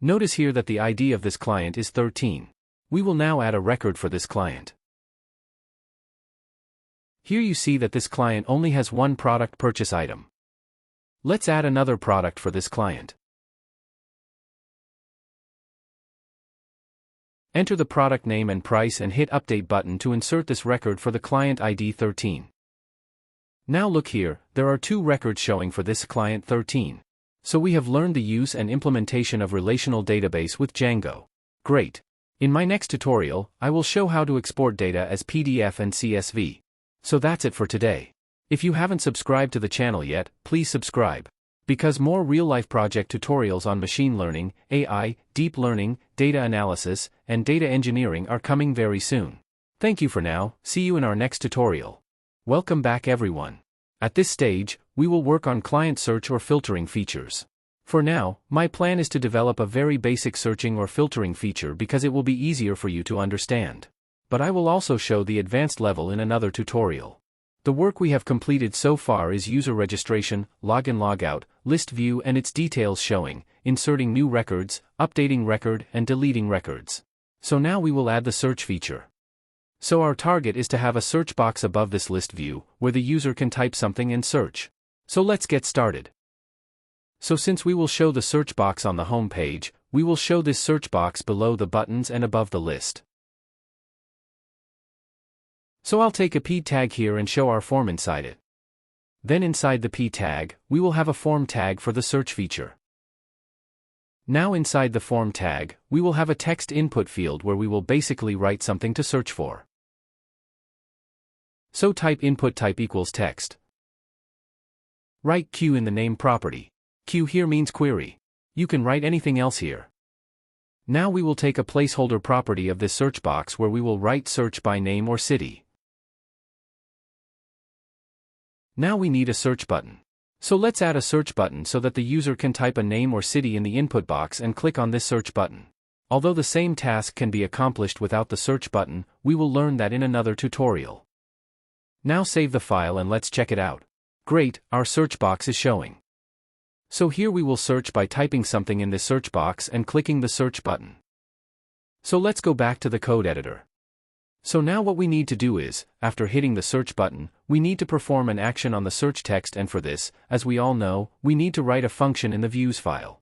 Notice here that the ID of this client is 13. We will now add a record for this client. Here you see that this client only has one product purchase item. Let's add another product for this client. Enter the product name and price and hit Update button to insert this record for the client ID 13. Now look here, there are two records showing for this client 13. So we have learned the use and implementation of relational database with Django. Great. In my next tutorial, I will show how to export data as PDF and CSV. So that's it for today. If you haven't subscribed to the channel yet, please subscribe. Because more real-life project tutorials on machine learning, AI, deep learning, data analysis, and data engineering are coming very soon. Thank you for now, see you in our next tutorial. Welcome back everyone. At this stage, we will work on client search or filtering features. For now, my plan is to develop a very basic searching or filtering feature because it will be easier for you to understand. But I will also show the advanced level in another tutorial. The work we have completed so far is user registration, login logout, list view and its details showing, inserting new records, updating record and deleting records. So now we will add the search feature. So our target is to have a search box above this list view, where the user can type something and search. So let's get started. So since we will show the search box on the home page, we will show this search box below the buttons and above the list. So I'll take a p tag here and show our form inside it. Then inside the p tag, we will have a form tag for the search feature. Now inside the form tag, we will have a text input field where we will basically write something to search for. So type input type equals text. Write Q in the name property. Q here means query. You can write anything else here. Now we will take a placeholder property of this search box where we will write search by name or city. Now we need a search button. So let's add a search button so that the user can type a name or city in the input box and click on this search button. Although the same task can be accomplished without the search button, we will learn that in another tutorial. Now save the file and let's check it out. Great, our search box is showing. So here we will search by typing something in this search box and clicking the search button. So let's go back to the code editor. So now what we need to do is, after hitting the search button, we need to perform an action on the search text and for this, as we all know, we need to write a function in the views file.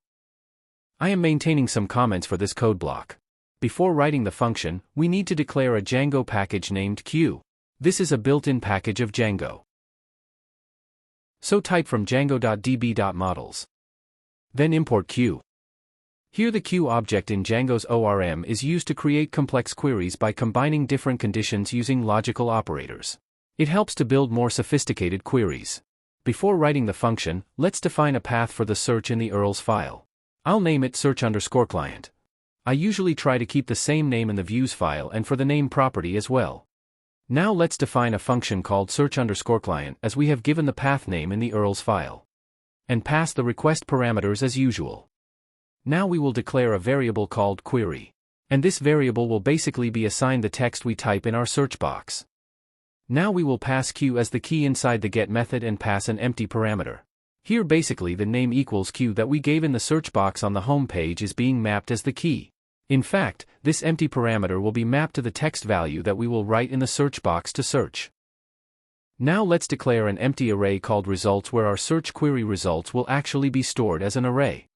I am maintaining some comments for this code block. Before writing the function, we need to declare a Django package named Q. This is a built-in package of Django. So type from django.db.models. Then import Q. Here the Q object in Django's ORM is used to create complex queries by combining different conditions using logical operators. It helps to build more sophisticated queries. Before writing the function, let's define a path for the search in the URLs file. I'll name it search_client. I usually try to keep the same name in the views file and for the name property as well. Now let's define a function called search_client as we have given the path name in the URLs file. And pass the request parameters as usual. Now we will declare a variable called query. And this variable will basically be assigned the text we type in our search box. Now we will pass Q as the key inside the get method and pass an empty parameter. Here basically the name equals Q that we gave in the search box on the home page is being mapped as the key. In fact, this empty parameter will be mapped to the text value that we will write in the search box to search. Now let's declare an empty array called results where our search query results will actually be stored as an array.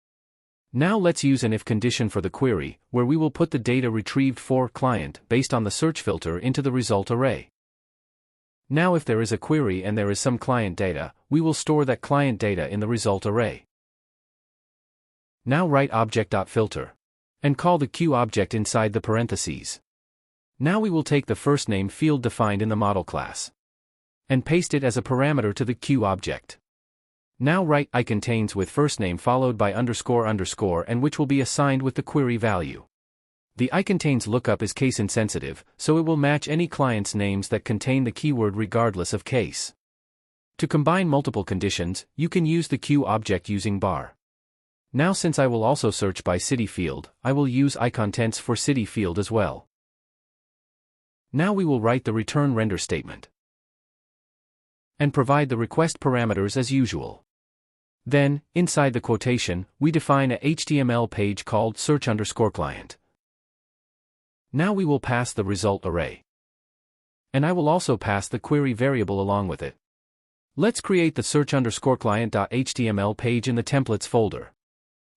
Now let's use an if condition for the query, where we will put the data retrieved for client based on the search filter into the result array. Now if there is a query and there is some client data, we will store that client data in the result array. Now write object.filter. And call the Q object inside the parentheses. Now we will take the first name field defined in the model class. And paste it as a parameter to the Q object. Now write I contains with first name followed by __ and which will be assigned with the query value. The I contains lookup is case insensitive, so it will match any client's names that contain the keyword regardless of case. To combine multiple conditions, you can use the Q object using bar. Now since I will also search by city field, I will use iContents for city field as well. Now we will write the return render statement. And provide the request parameters as usual. Then, inside the quotation, we define a HTML page called search_client. Now we will pass the result array. And I will also pass the query variable along with it. Let's create the search_client.html page in the templates folder.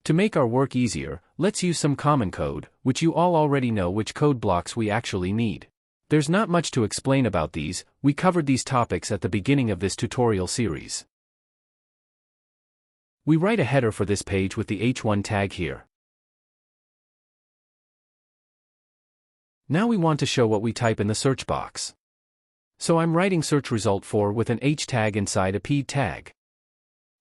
To make our work easier, let's use some common code, which you all already know which code blocks we actually need. There's not much to explain about these, we covered these topics at the beginning of this tutorial series. We write a header for this page with the h1 tag here. Now we want to show what we type in the search box. So I'm writing search result for with an h tag inside a p tag.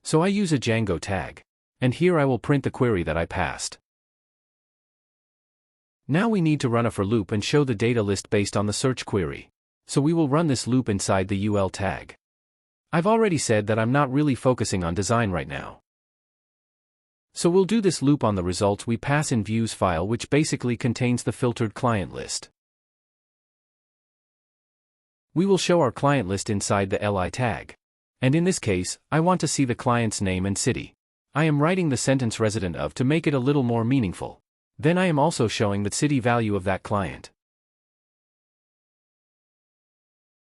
So I use a Django tag. And here I will print the query that I passed. Now we need to run a for loop and show the data list based on the search query. So we will run this loop inside the UL tag. I've already said that I'm not really focusing on design right now. So we'll do this loop on the results we pass in views file, which basically contains the filtered client list. We will show our client list inside the li tag. And in this case, I want to see the client's name and city. I am writing the sentence resident of to make it a little more meaningful. Then I am also showing the city value of that client.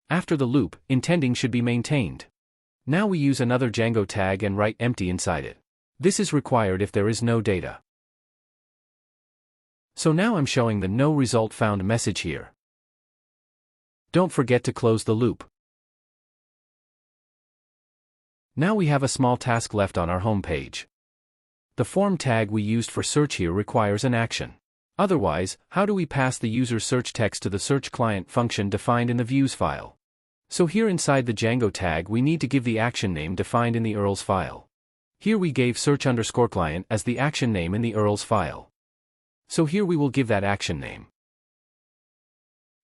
After the loop, intending should be maintained. Now we use another Django tag and write empty inside it. This is required if there is no data. So now I'm showing the no result found message here. Don't forget to close the loop. Now we have a small task left on our home page. The form tag we used for search here requires an action. Otherwise, how do we pass the user's search text to the search client function defined in the views file? So here inside the Django tag we need to give the action name defined in the URLs file. Here we gave search_client as the action name in the URLs file. So here we will give that action name.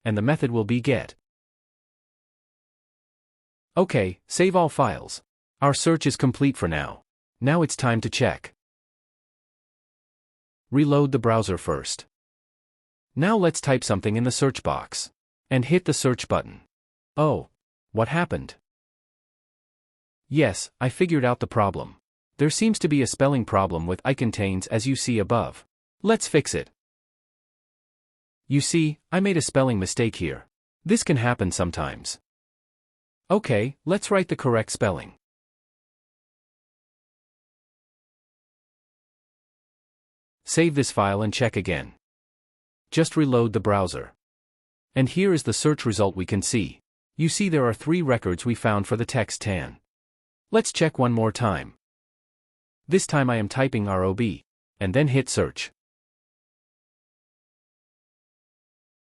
And the method will be get. Okay, save all files. Our search is complete for now. Now it's time to check. Reload the browser first. Now let's type something in the search box. And hit the search button. Oh, what happened? Yes, I figured out the problem. There seems to be a spelling problem with I contains as you see above. Let's fix it. You see, I made a spelling mistake here. This can happen sometimes. Okay, let's write the correct spelling. Save this file and check again. Just reload the browser. And here is the search result we can see. You see there are 3 records we found for the text tan. Let's check one more time. This time I am typing ROB, and then hit search.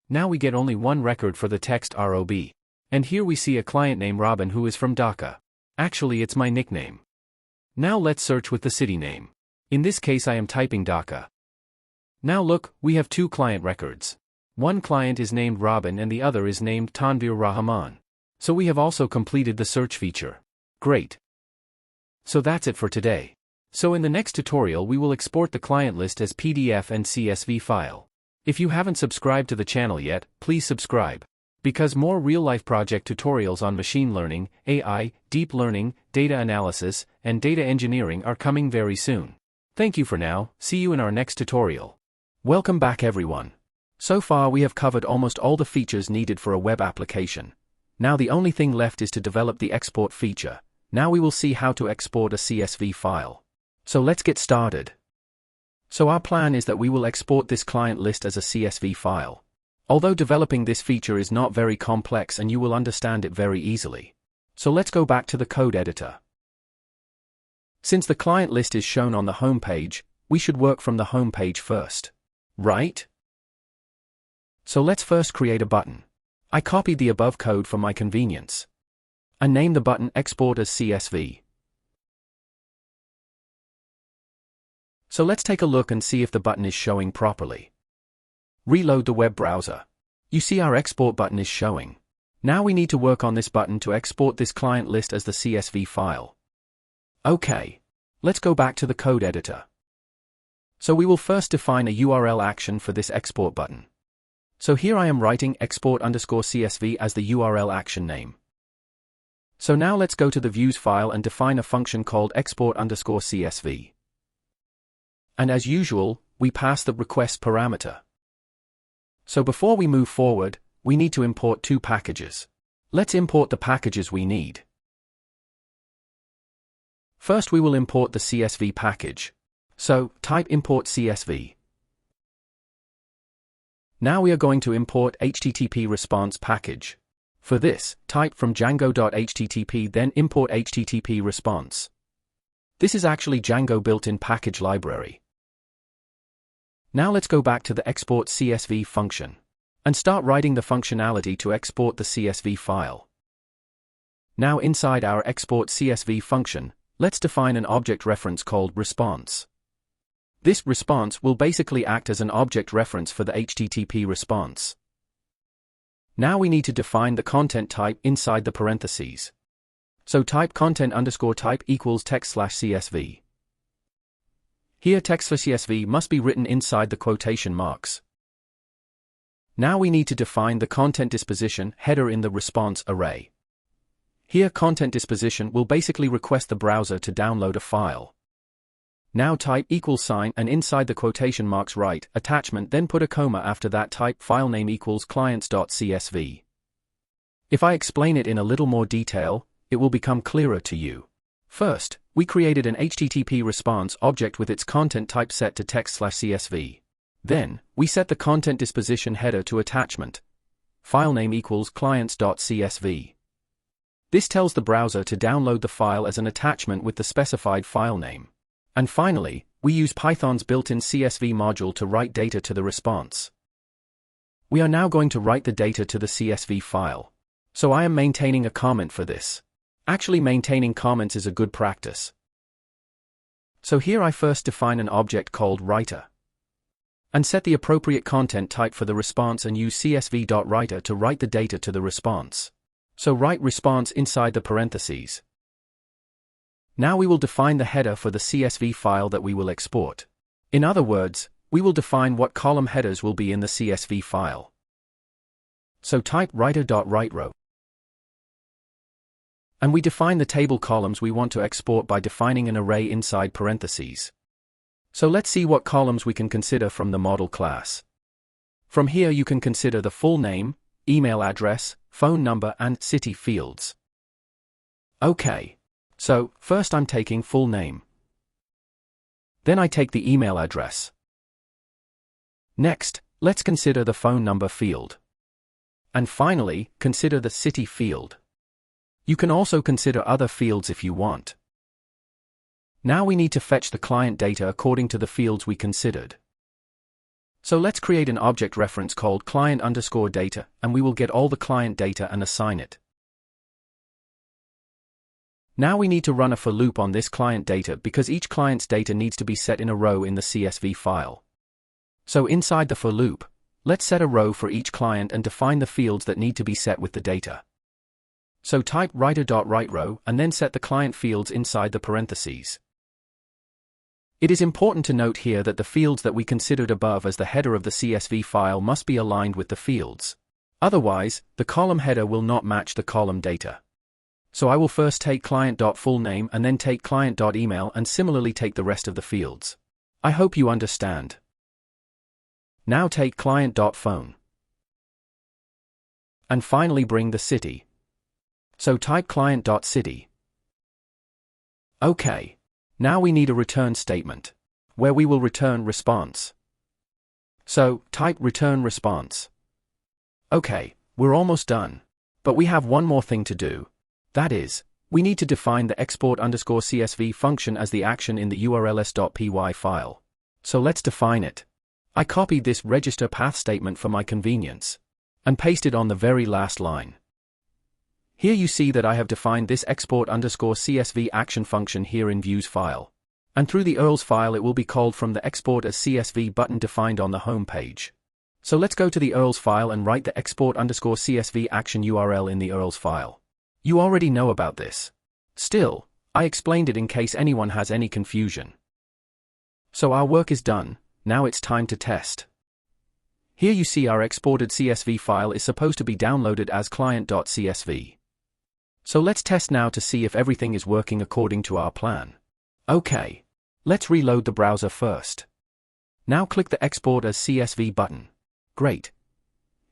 Now we get only one record for the text ROB. And here we see a client named Robin who is from Dhaka. Actually, it's my nickname. Now let's search with the city name. In this case I am typing Dhaka. Now look, we have two client records. One client is named Robin and the other is named Tanvir Rahman. So we have also completed the search feature. Great. So that's it for today. So in the next tutorial we will export the client list as PDF and CSV file. If you haven't subscribed to the channel yet, please subscribe. Because more real-life project tutorials on machine learning, AI, deep learning, data analysis, and data engineering are coming very soon. Thank you for now, see you in our next tutorial. Welcome back everyone. So far we have covered almost all the features needed for a web application. Now the only thing left is to develop the export feature. Now we will see how to export a CSV file. So let's get started. So our plan is that we will export this client list as a CSV file. Although developing this feature is not very complex and you will understand it very easily. So let's go back to the code editor. Since the client list is shown on the home page, we should work from the home page first. Right? So let's first create a button. I copied the above code for my convenience. And name the button Export as CSV. So let's take a look and see if the button is showing properly. Reload the web browser. You see our export button is showing. Now we need to work on this button to export this client list as the CSV file. Okay. Let's go back to the code editor. So we will first define a URL action for this export button. So here I am writing export_CSV as the URL action name. So now let's go to the views file and define a function called export_CSV. And as usual, we pass the request parameter. So before we move forward, we need to import two packages. Let's import the packages we need. First we will import the CSV package. So, type import CSV. Now we are going to import HTTP response package. For this, type from django.http then import HTTP response. This is actually Django built-in package library. Now let's go back to the export CSV function and start writing the functionality to export the CSV file. Now inside our export CSV function, let's define an object reference called response. This response will basically act as an object reference for the HTTP response. Now we need to define the content type inside the parentheses. So type content_type equals text/CSV. Here text/CSV must be written inside the quotation marks. Now we need to define the content disposition header in the response array. Here content disposition will basically request the browser to download a file. Now type $sign and inside the quotation marks write attachment then put a comma after that type file name equals clients.csv. If I explain it in a little more detail, it will become clearer to you. First, we created an HTTP response object with its content type set to text/CSV. Then, we set the content disposition header to attachment. File name equals clients.csv. This tells the browser to download the file as an attachment with the specified file name. And finally, we use Python's built-in CSV module to write data to the response. We are now going to write the data to the CSV file. So I am maintaining a comment for this. Actually, maintaining comments is a good practice. So here I first define an object called writer. And set the appropriate content type for the response and use csv.writer to write the data to the response. So write response inside the parentheses. Now we will define the header for the CSV file that we will export. In other words, we will define what column headers will be in the CSV file. So type writer.writeRow. And we define the table columns we want to export by defining an array inside parentheses. So let's see what columns we can consider from the model class. From here you can consider the full name, email address, phone number and city fields. Okay. So, first I'm taking full name. Then I take the email address. Next, let's consider the phone number field. And finally, consider the city field. You can also consider other fields if you want. Now we need to fetch the client data according to the fields we considered. So let's create an object reference called client_data, and we will get all the client data and assign it. Now we need to run a for loop on this client data because each client's data needs to be set in a row in the CSV file. So inside the for loop, let's set a row for each client and define the fields that need to be set with the data. So type writer.writeRow and then set the client fields inside the parentheses. It is important to note here that the fields that we considered above as the header of the CSV file must be aligned with the fields. Otherwise, the column header will not match the column data. So I will first take client.fullname and then take client.email and similarly take the rest of the fields. I hope you understand. Now take client.phone. And finally bring the city. So type client.city. OK. Now we need a return statement, where we will return response. So type return response. OK, we're almost done. But we have one more thing to do. That is, we need to define the export_CSV function as the action in the urls.py file. So let's define it. I copied this register path statement for my convenience and pasted on the very last line. Here you see that I have defined this export_CSV action function here in views file. And through the URLs file it will be called from the export as CSV button defined on the home page. So let's go to the URLs file and write the export_CSV action URL in the URLs file. You already know about this. Still, I explained it in case anyone has any confusion. So our work is done, now it's time to test. Here you see our exported CSV file is supposed to be downloaded as client.csv. So let's test now to see if everything is working according to our plan. OK. Let's reload the browser first. Now click the Export as CSV button. Great.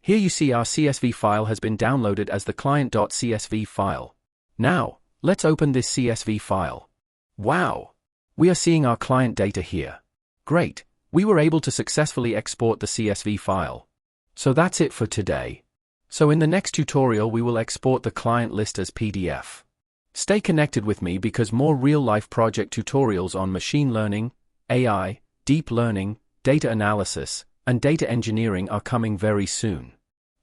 Here you see our CSV file has been downloaded as the client.csv file. Now, let's open this CSV file. Wow! We are seeing our client data here. Great, we were able to successfully export the CSV file. So that's it for today. So in the next tutorial we will export the client list as PDF. Stay connected with me because more real-life project tutorials on machine learning, AI, deep learning, data analysis, and data engineering are coming very soon.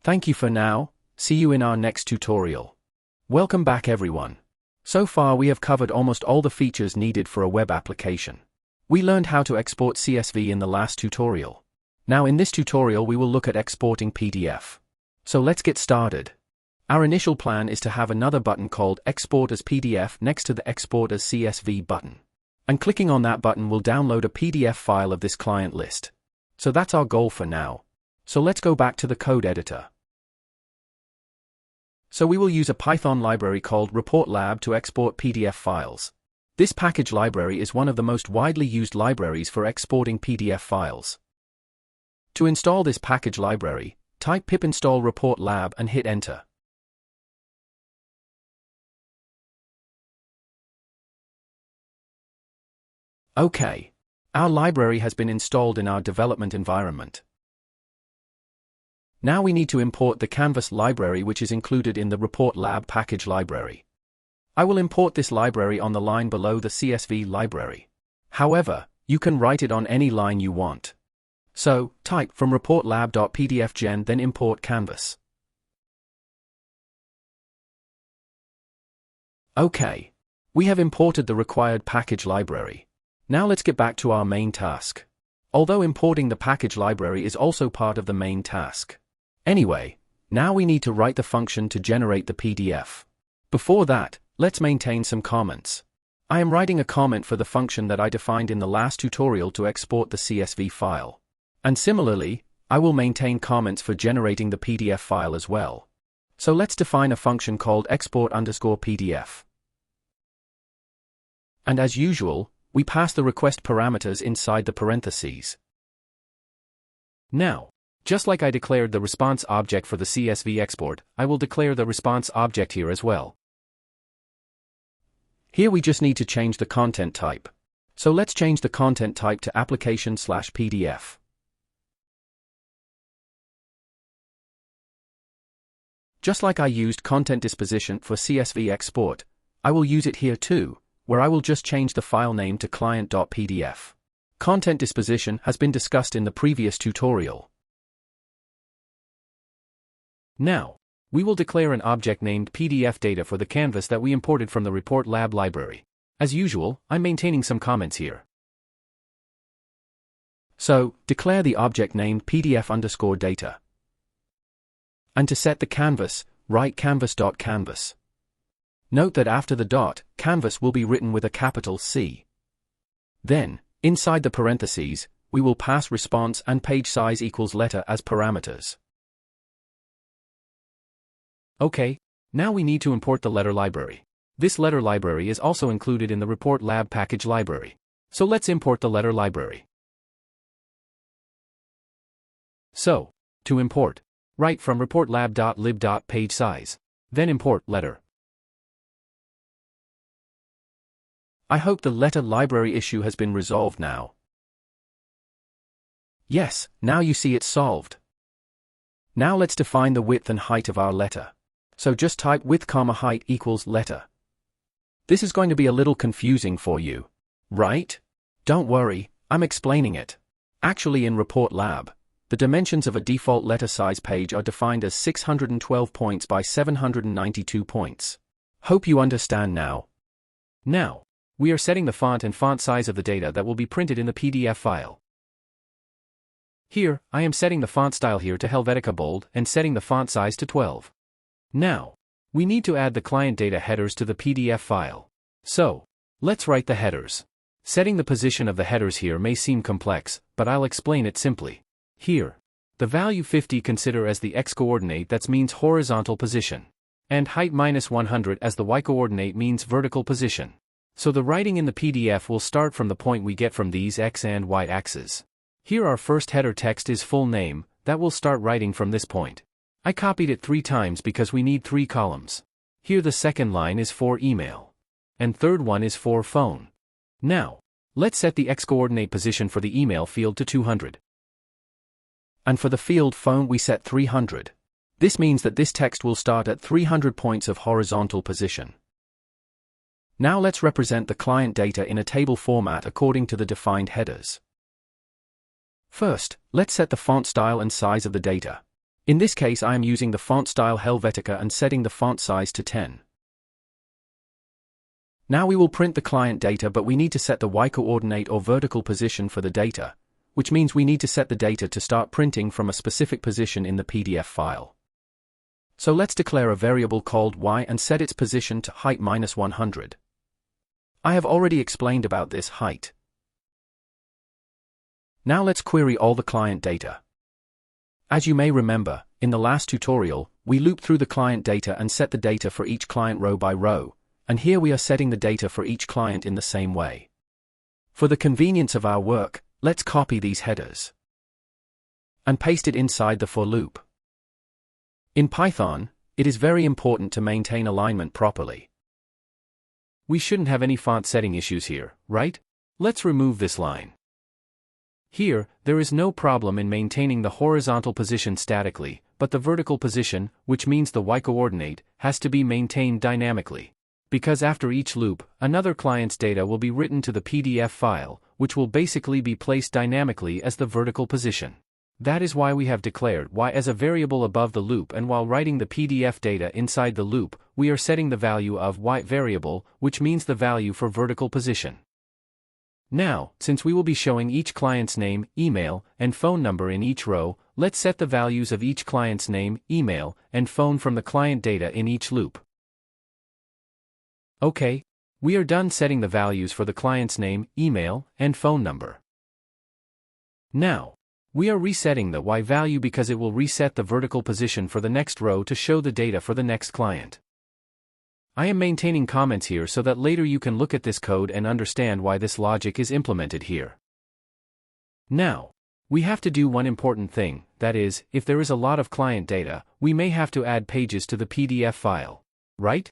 Thank you for now, see you in our next tutorial. Welcome back everyone. So far we have covered almost all the features needed for a web application. We learned how to export CSV in the last tutorial. Now in this tutorial we will look at exporting PDF. So let's get started. Our initial plan is to have another button called Export as PDF next to the Export as CSV button. And clicking on that button will download a PDF file of this client list. So that's our goal for now. So let's go back to the code editor. So we will use a Python library called ReportLab to export PDF files. This package library is one of the most widely used libraries for exporting PDF files. To install this package library, type pip install ReportLab and hit enter. OK. Our library has been installed in our development environment. Now we need to import the Canvas library which is included in the ReportLab package library. I will import this library on the line below the CSV library. However, you can write it on any line you want. So, type from reportlab.pdfgen then import Canvas. OK. We have imported the required package library. Now let's get back to our main task. Although importing the package library is also part of the main task. Anyway, now we need to write the function to generate the PDF. Before that, let's maintain some comments. I am writing a comment for the function that I defined in the last tutorial to export the CSV file. And similarly, I will maintain comments for generating the PDF file as well. So let's define a function called export_PDF. And as usual, we pass the request parameters inside the parentheses. Now, just like I declared the response object for the CSV export, I will declare the response object here as well. Here we just need to change the content type. So let's change the content type to application/PDF. Just like I used content disposition for CSV export, I will use it here too, where I will just change the file name to client.pdf. Content disposition has been discussed in the previous tutorial. Now, we will declare an object named PDF data for the canvas that we imported from the Report Lab library. As usual, I'm maintaining some comments here. So, declare the object named PDF_data. And to set the canvas, write canvas.canvas. Note that after the dot, canvas will be written with a capital C. Then, inside the parentheses, we will pass response and page size equals letter as parameters. Okay, now we need to import the letter library. This letter library is also included in the Report Lab package library. So let's import the letter library. So, to import, write from reportlab.lib.pagesize. Then import letter. I hope the letter library issue has been resolved now. Yes, now you see it's solved. Now let's define the width and height of our letter. So just type width, height equals letter. This is going to be a little confusing for you, right? Don't worry, I'm explaining it. Actually, in Report Lab, the dimensions of a default letter size page are defined as 612 points by 792 points. Hope you understand now. Now, we are setting the font and font size of the data that will be printed in the PDF file. Here, I am setting the font style here to Helvetica Bold and setting the font size to 12. Now, we need to add the client data headers to the PDF file. So, let's write the headers. Setting the position of the headers here may seem complex, but I'll explain it simply. Here, the value 50 consider as the x-coordinate, that means horizontal position, and height -100 as the y-coordinate means vertical position. So the writing in the PDF will start from the point we get from these x and y axes. Here our first header text is full name, that will start writing from this point. I copied it 3 times because we need 3 columns. Here the second line is for email. And third one is for phone. Now, let's set the x-coordinate position for the email field to 200. And for the field phone we set 300. This means that this text will start at 300 points of horizontal position. Now let's represent the client data in a table format according to the defined headers. First, let's set the font style and size of the data. In this case I am using the font style Helvetica and setting the font size to 10. Now we will print the client data, but we need to set the y-coordinate or vertical position for the data, which means we need to set the data to start printing from a specific position in the PDF file. So let's declare a variable called y and set its position to height -100. I have already explained about this height. Now let's query all the client data. As you may remember, in the last tutorial, we looped through the client data and set the data for each client row by row, and here we are setting the data for each client in the same way. For the convenience of our work, let's copy these headers and paste it inside the for loop. In Python, it is very important to maintain alignment properly. We shouldn't have any font setting issues here, right? Let's remove this line. Here, there is no problem in maintaining the horizontal position statically, but the vertical position, which means the y-coordinate, has to be maintained dynamically. Because after each loop, another client's data will be written to the PDF file, which will basically be placed dynamically as the vertical position. That is why we have declared y as a variable above the loop, and while writing the PDF data inside the loop, we are setting the value of y variable, which means the value for vertical position. Now, since we will be showing each client's name, email, and phone number in each row, let's set the values of each client's name, email, and phone from the client data in each loop. Okay, we are done setting the values for the client's name, email, and phone number. Now, we are resetting the y value because it will reset the vertical position for the next row to show the data for the next client. I am maintaining comments here so that later you can look at this code and understand why this logic is implemented here. Now, we have to do one important thing, that is, if there is a lot of client data, we may have to add pages to the PDF file, right?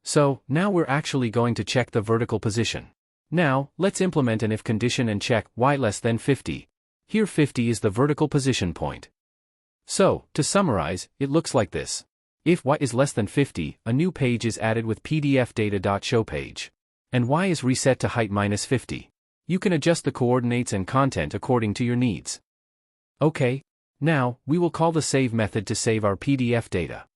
So, now we're actually going to check the vertical position. Now, let's implement an if condition and check y less than 50. Here 50 is the vertical position point. So, to summarize, it looks like this. If y is less than 50, a new page is added with PDF data.showPage. And y is reset to height -50. You can adjust the coordinates and content according to your needs. Okay. Now, we will call the save method to save our PDF data.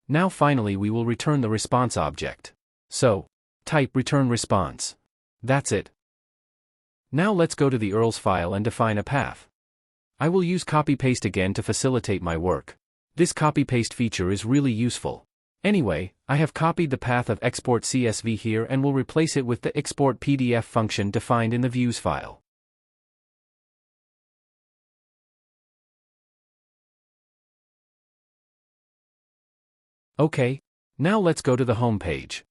Now finally we will return the response object. So, type return response. That's it. Now let's go to the URLs file and define a path. I will use copy-paste again to facilitate my work. This copy-paste feature is really useful. Anyway, I have copied the path of export CSV here and will replace it with the export PDF function defined in the views file. Okay, now let's go to the home page.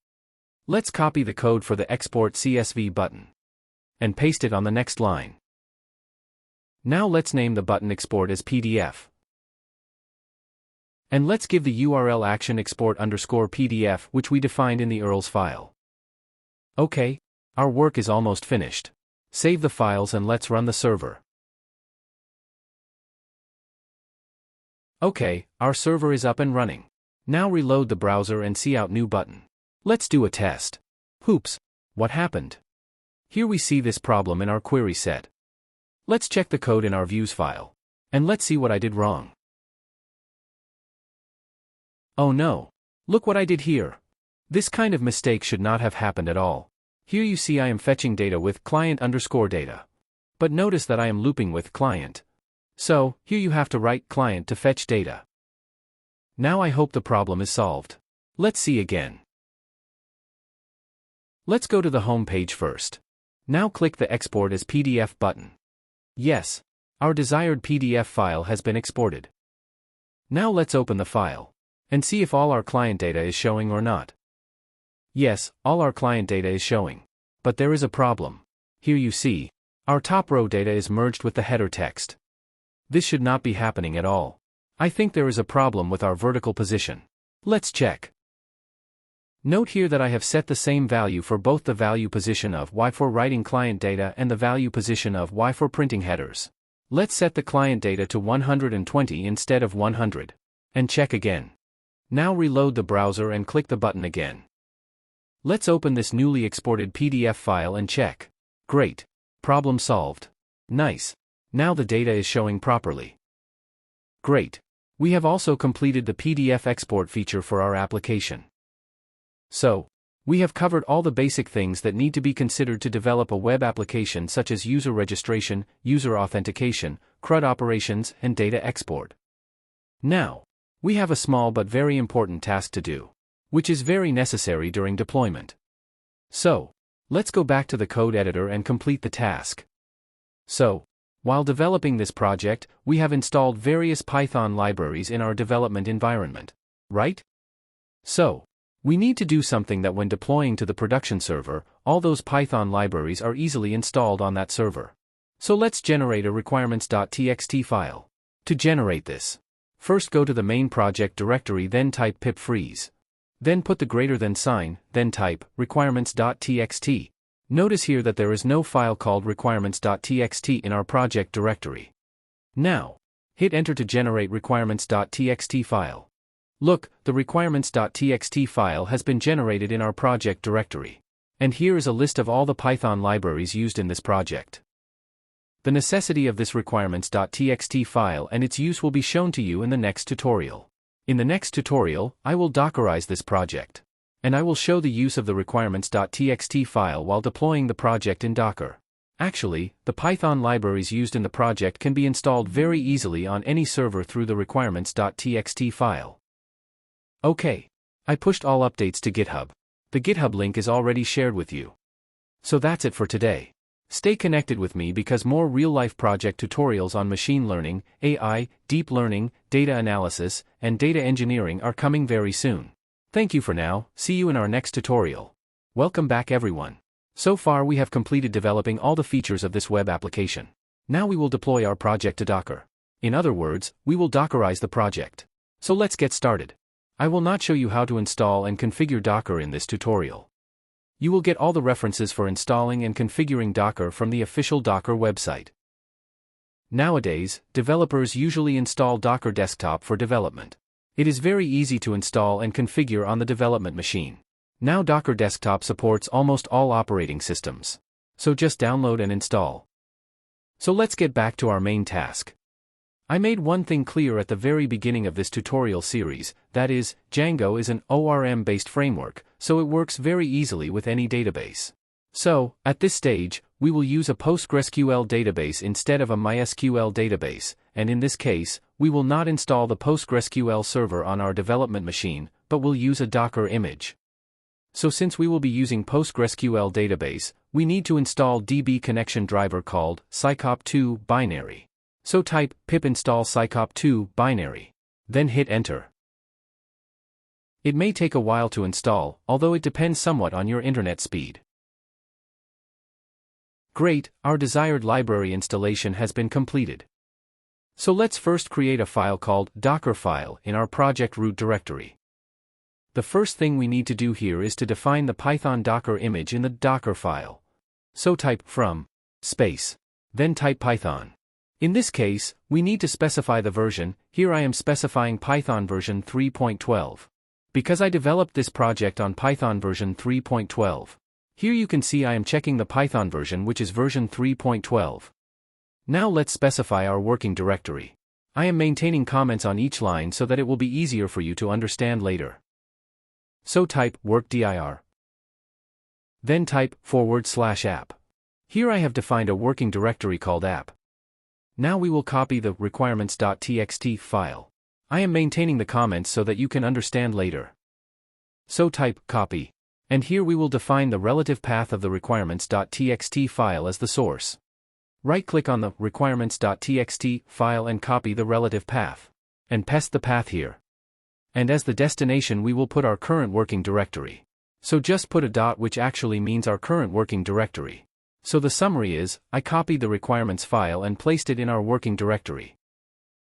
Let's copy the code for the export CSV button and paste it on the next line. Now let's name the button export as PDF. And let's give the URL action export_PDF, which we defined in the URLs file. Okay, our work is almost finished. Save the files and let's run the server. Okay, our server is up and running. Now reload the browser and see out new button. Let's do a test. Oops, what happened? Here we see this problem in our query set. Let's check the code in our views file. And let's see what I did wrong. Oh no. Look what I did here. This kind of mistake should not have happened at all. Here you see I am fetching data with client_data. But notice that I am looping with client. So, here you have to write client to fetch data. Now I hope the problem is solved. Let's see again. Let's go to the home page first. Now click the Export as PDF button. Yes, our desired PDF file has been exported. Now let's open the file and see if all our client data is showing or not. Yes, all our client data is showing. But there is a problem. Here you see, our top row data is merged with the header text. This should not be happening at all. I think there is a problem with our vertical position. Let's check. Note here that I have set the same value for both the value position of y for writing client data and the value position of y for printing headers. Let's set the client data to 120 instead of 100. And check again. Now reload the browser and click the button again. Let's open this newly exported PDF file and check. Great. Problem solved. Nice. Now the data is showing properly. Great. We have also completed the PDF export feature for our application. So, we have covered all the basic things that need to be considered to develop a web application, such as user registration, user authentication, CRUD operations, and data export. Now, we have a small but very important task to do, which is very necessary during deployment. So, let's go back to the code editor and complete the task. So, while developing this project, we have installed various Python libraries in our development environment, right? So, we need to do something that when deploying to the production server, all those Python libraries are easily installed on that server. So let's generate a requirements.txt file. To generate this, first go to the main project directory, then type pip freeze. Then put the greater than sign, then type requirements.txt. Notice here that there is no file called requirements.txt in our project directory. Now, hit enter to generate requirements.txt file. Look, the requirements.txt file has been generated in our project directory. And here is a list of all the Python libraries used in this project. The necessity of this requirements.txt file and its use will be shown to you in the next tutorial. In the next tutorial, I will Dockerize this project. And I will show the use of the requirements.txt file while deploying the project in Docker. Actually, the Python libraries used in the project can be installed very easily on any server through the requirements.txt file. Okay. I pushed all updates to GitHub. The GitHub link is already shared with you. So that's it for today. Stay connected with me because more real-life project tutorials on machine learning, AI, deep learning, data analysis, and data engineering are coming very soon. Thank you for now, see you in our next tutorial. Welcome back everyone. So far we have completed developing all the features of this web application. Now we will deploy our project to Docker. In other words, we will Dockerize the project. So let's get started. I will not show you how to install and configure Docker in this tutorial. You will get all the references for installing and configuring Docker from the official Docker website. Nowadays, developers usually install Docker Desktop for development. It is very easy to install and configure on the development machine. Now Docker Desktop supports almost all operating systems. So just download and install. So let's get back to our main task. I made one thing clear at the very beginning of this tutorial series, that is, Django is an ORM-based framework, so it works very easily with any database. So, at this stage, we will use a PostgreSQL database instead of a mysql database, and in this case, we will not install the PostgreSQL server on our development machine, but will use a Docker image. So since we will be using PostgreSQL database, we need to install DB connection driver called scop2 binary. So type pip install scop2 binary. Then hit enter. It may take a while to install, although it depends somewhat on your internet speed. Great, our desired library installation has been completed. So let's first create a file called Dockerfile in our project root directory. The first thing we need to do here is to define the Python Docker image in the Docker file. So type from space, then type Python. In this case, we need to specify the version. Here I am specifying Python version 3.12. Because I developed this project on Python version 3.12. Here you can see I am checking the Python version, which is version 3.12. Now let's specify our working directory. I am maintaining comments on each line so that it will be easier for you to understand later. So type workdir. Then type /app. Here I have defined a working directory called app. Now we will copy the requirements.txt file. I am maintaining the comments so that you can understand later. So type copy. And here we will define the relative path of the requirements.txt file as the source. Right-click on the requirements.txt file and copy the relative path. And paste the path here. And as the destination we will put our current working directory. So just put a dot, which actually means our current working directory. So the summary is, I copied the requirements file and placed it in our working directory.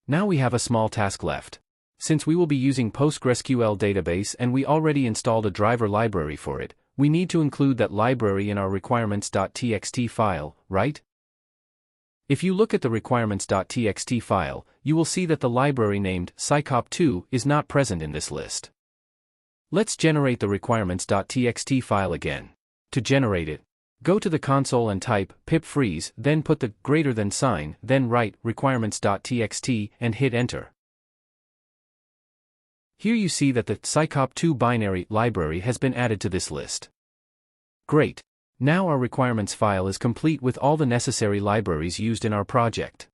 Now we have a small task left. Since we will be using PostgreSQL database and we already installed a driver library for it, we need to include that library in our requirements.txt file, right? If you look at the requirements.txt file, you will see that the library named scop2 is not present in this list. Let's generate the requirements.txt file again. To generate it, go to the console and type pip freeze, then put the greater than sign, then write requirements.txt and hit enter. Here you see that the scop2 binary library has been added to this list. Great. Now our requirements file is complete with all the necessary libraries used in our project.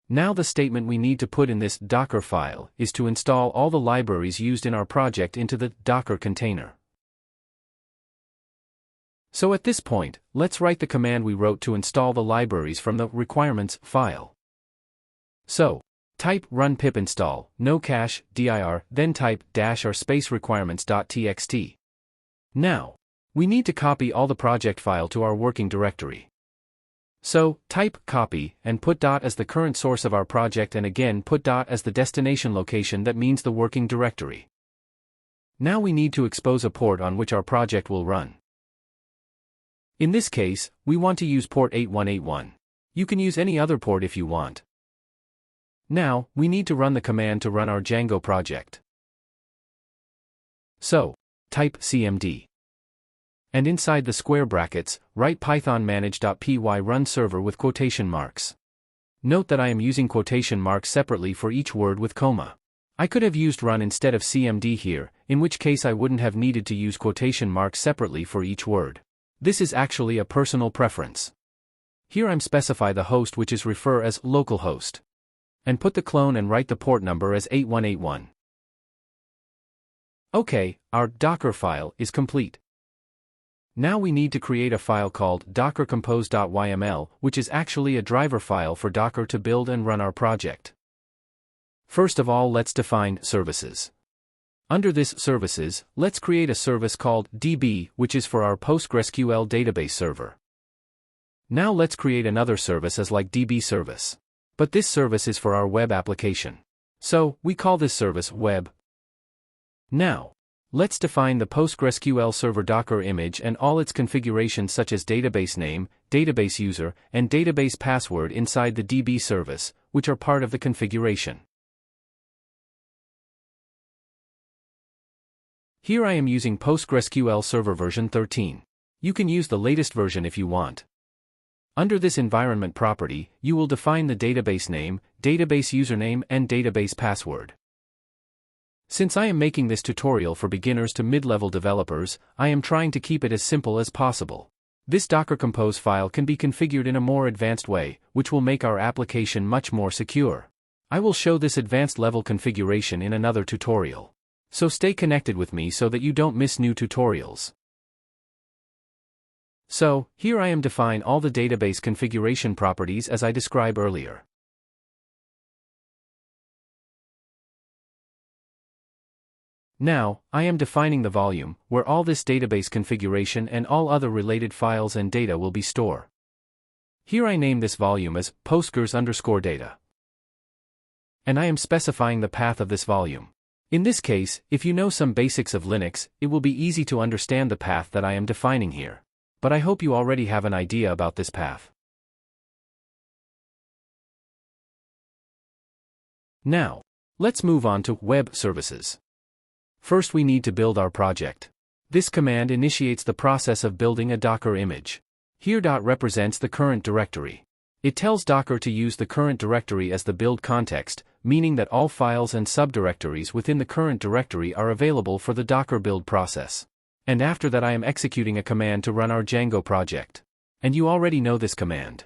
Now the statement we need to put in this Docker file is to install all the libraries used in our project into the Docker container. So at this point, let's write the command we wrote to install the libraries from the requirements file. So, type run pip install, no cache, dir, then type -r space requirements.txt. Now, we need to copy all the project file to our working directory. So, type copy and put dot as the current source of our project and again put dot as the destination location, that means the working directory. Now we need to expose a port on which our project will run. In this case, we want to use port 8181. You can use any other port if you want. Now, we need to run the command to run our Django project. So, type cmd. And inside the square brackets, write python manage.py run server with quotation marks. Note that I am using quotation marks separately for each word with comma. I could have used run instead of cmd here, in which case I wouldn't have needed to use quotation marks separately for each word. This is actually a personal preference. Here I'm specify the host, which is refer as localhost. And put the clone and write the port number as 8181. Okay, our Docker file is complete. Now we need to create a file called dockercompose.yml, which is actually a driver file for Docker to build and run our project. First of all, let's define services. Under this services, let's create a service called DB, which is for our PostgreSQL database server. Now let's create another service as like DB service. But this service is for our web application. So, we call this service web. Now, Let's define the PostgreSQL Server Docker image and all its configurations such as database name, database user, and database password inside the DB service, which are part of the configuration. Here I am using PostgreSQL Server version 13. You can use the latest version if you want. Under this environment property, you will define the database name, database username, and database password. Since I am making this tutorial for beginners to mid-level developers, I am trying to keep it as simple as possible. This Docker Compose file can be configured in a more advanced way, which will make our application much more secure. I will show this advanced level configuration in another tutorial. So stay connected with me so that you don't miss new tutorials. So, here I am define all the database configuration properties as I described earlier. Now, I am defining the volume, where all this database configuration and all other related files and data will be stored. Here I name this volume as Postgres_data. And I am specifying the path of this volume. In this case, if you know some basics of Linux, it will be easy to understand the path that I am defining here. But I hope you already have an idea about this path. Now, let's move on to web services. First we need to build our project. This command initiates the process of building a Docker image. Here represents the current directory. It tells Docker to use the current directory as the build context, meaning that all files and subdirectories within the current directory are available for the Docker build process. And after that I am executing a command to run our Django project. And you already know this command.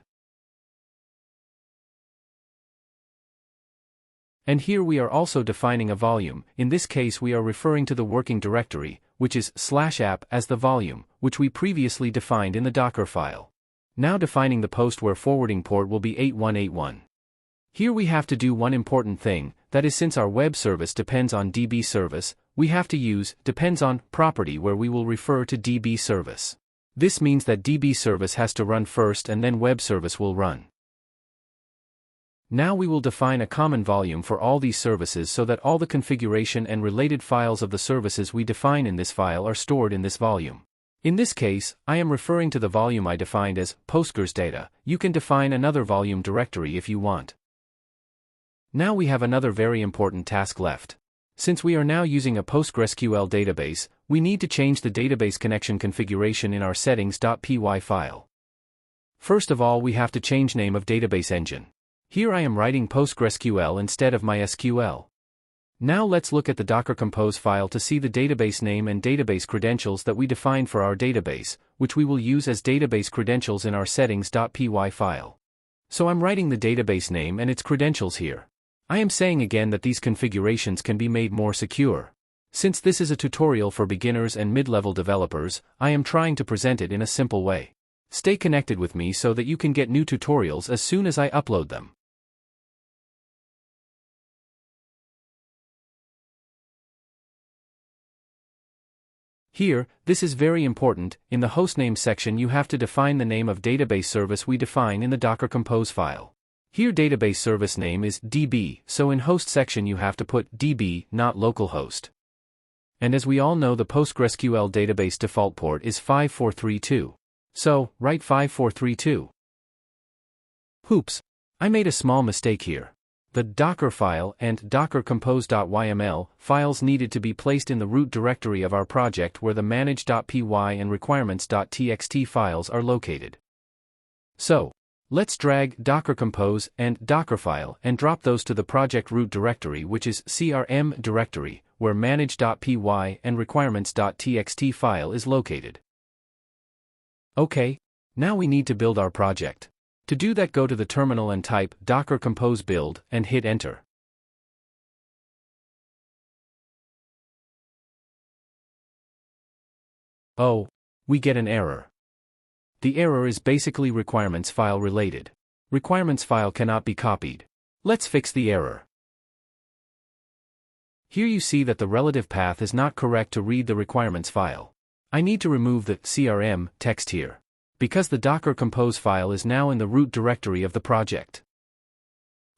And here we are also defining a volume. In this case we are referring to the working directory, which is /app as the volume, which we previously defined in the Docker file. Now defining the post where forwarding port will be 8181. Here we have to do one important thing, that is since our web service depends on DB service, we have to use depends on property where we will refer to DB service. This means that DB service has to run first and then web service will run. Now we will define a common volume for all these services so that all the configuration and related files of the services we define in this file are stored in this volume. In this case, I am referring to the volume I defined as PostgresData. You can define another volume directory if you want. Now we have another very important task left. Since we are now using a PostgreSQL database, we need to change the database connection configuration in our settings.py file. First of all we have to change name of database engine. Here I am writing PostgreSQL instead of MySQL. Now let's look at the Docker Compose file to see the database name and database credentials that we defined for our database, which we will use as database credentials in our settings.py file. So I'm writing the database name and its credentials here. I am saying again that these configurations can be made more secure. Since this is a tutorial for beginners and mid-level developers, I am trying to present it in a simple way. Stay connected with me so that you can get new tutorials as soon as I upload them. Here, this is very important. In the hostname section you have to define the name of database service we define in the Docker Compose file. Here database service name is DB, so in host section you have to put DB, not localhost. And as we all know the PostgreSQL database default port is 5432. So, write 5432. Oops! I made a small mistake here. The Docker file and dockercompose.yml files needed to be placed in the root directory of our project where the manage.py and requirements.txt files are located. So, let's drag Docker Compose and Dockerfile and drop those to the project root directory which is CRM directory, where manage.py and requirements.txt file is located. Okay, now we need to build our project. To do that go to the terminal and type Docker Compose build and hit enter. Oh, we get an error. The error is basically requirements file related. Requirements file cannot be copied. Let's fix the error. Here you see that the relative path is not correct to read the requirements file. I need to remove the CRM text here, because the Docker Compose file is now in the root directory of the project.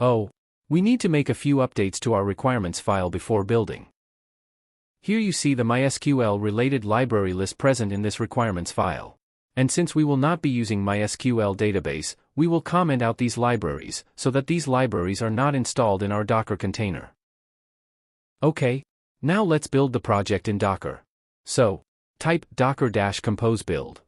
Oh, we need to make a few updates to our requirements file before building. Here you see the MySQL related library list present in this requirements file. And since we will not be using MySQL database, we will comment out these libraries, so that these libraries are not installed in our Docker container. Okay, now let's build the project in Docker. So, type docker-compose build.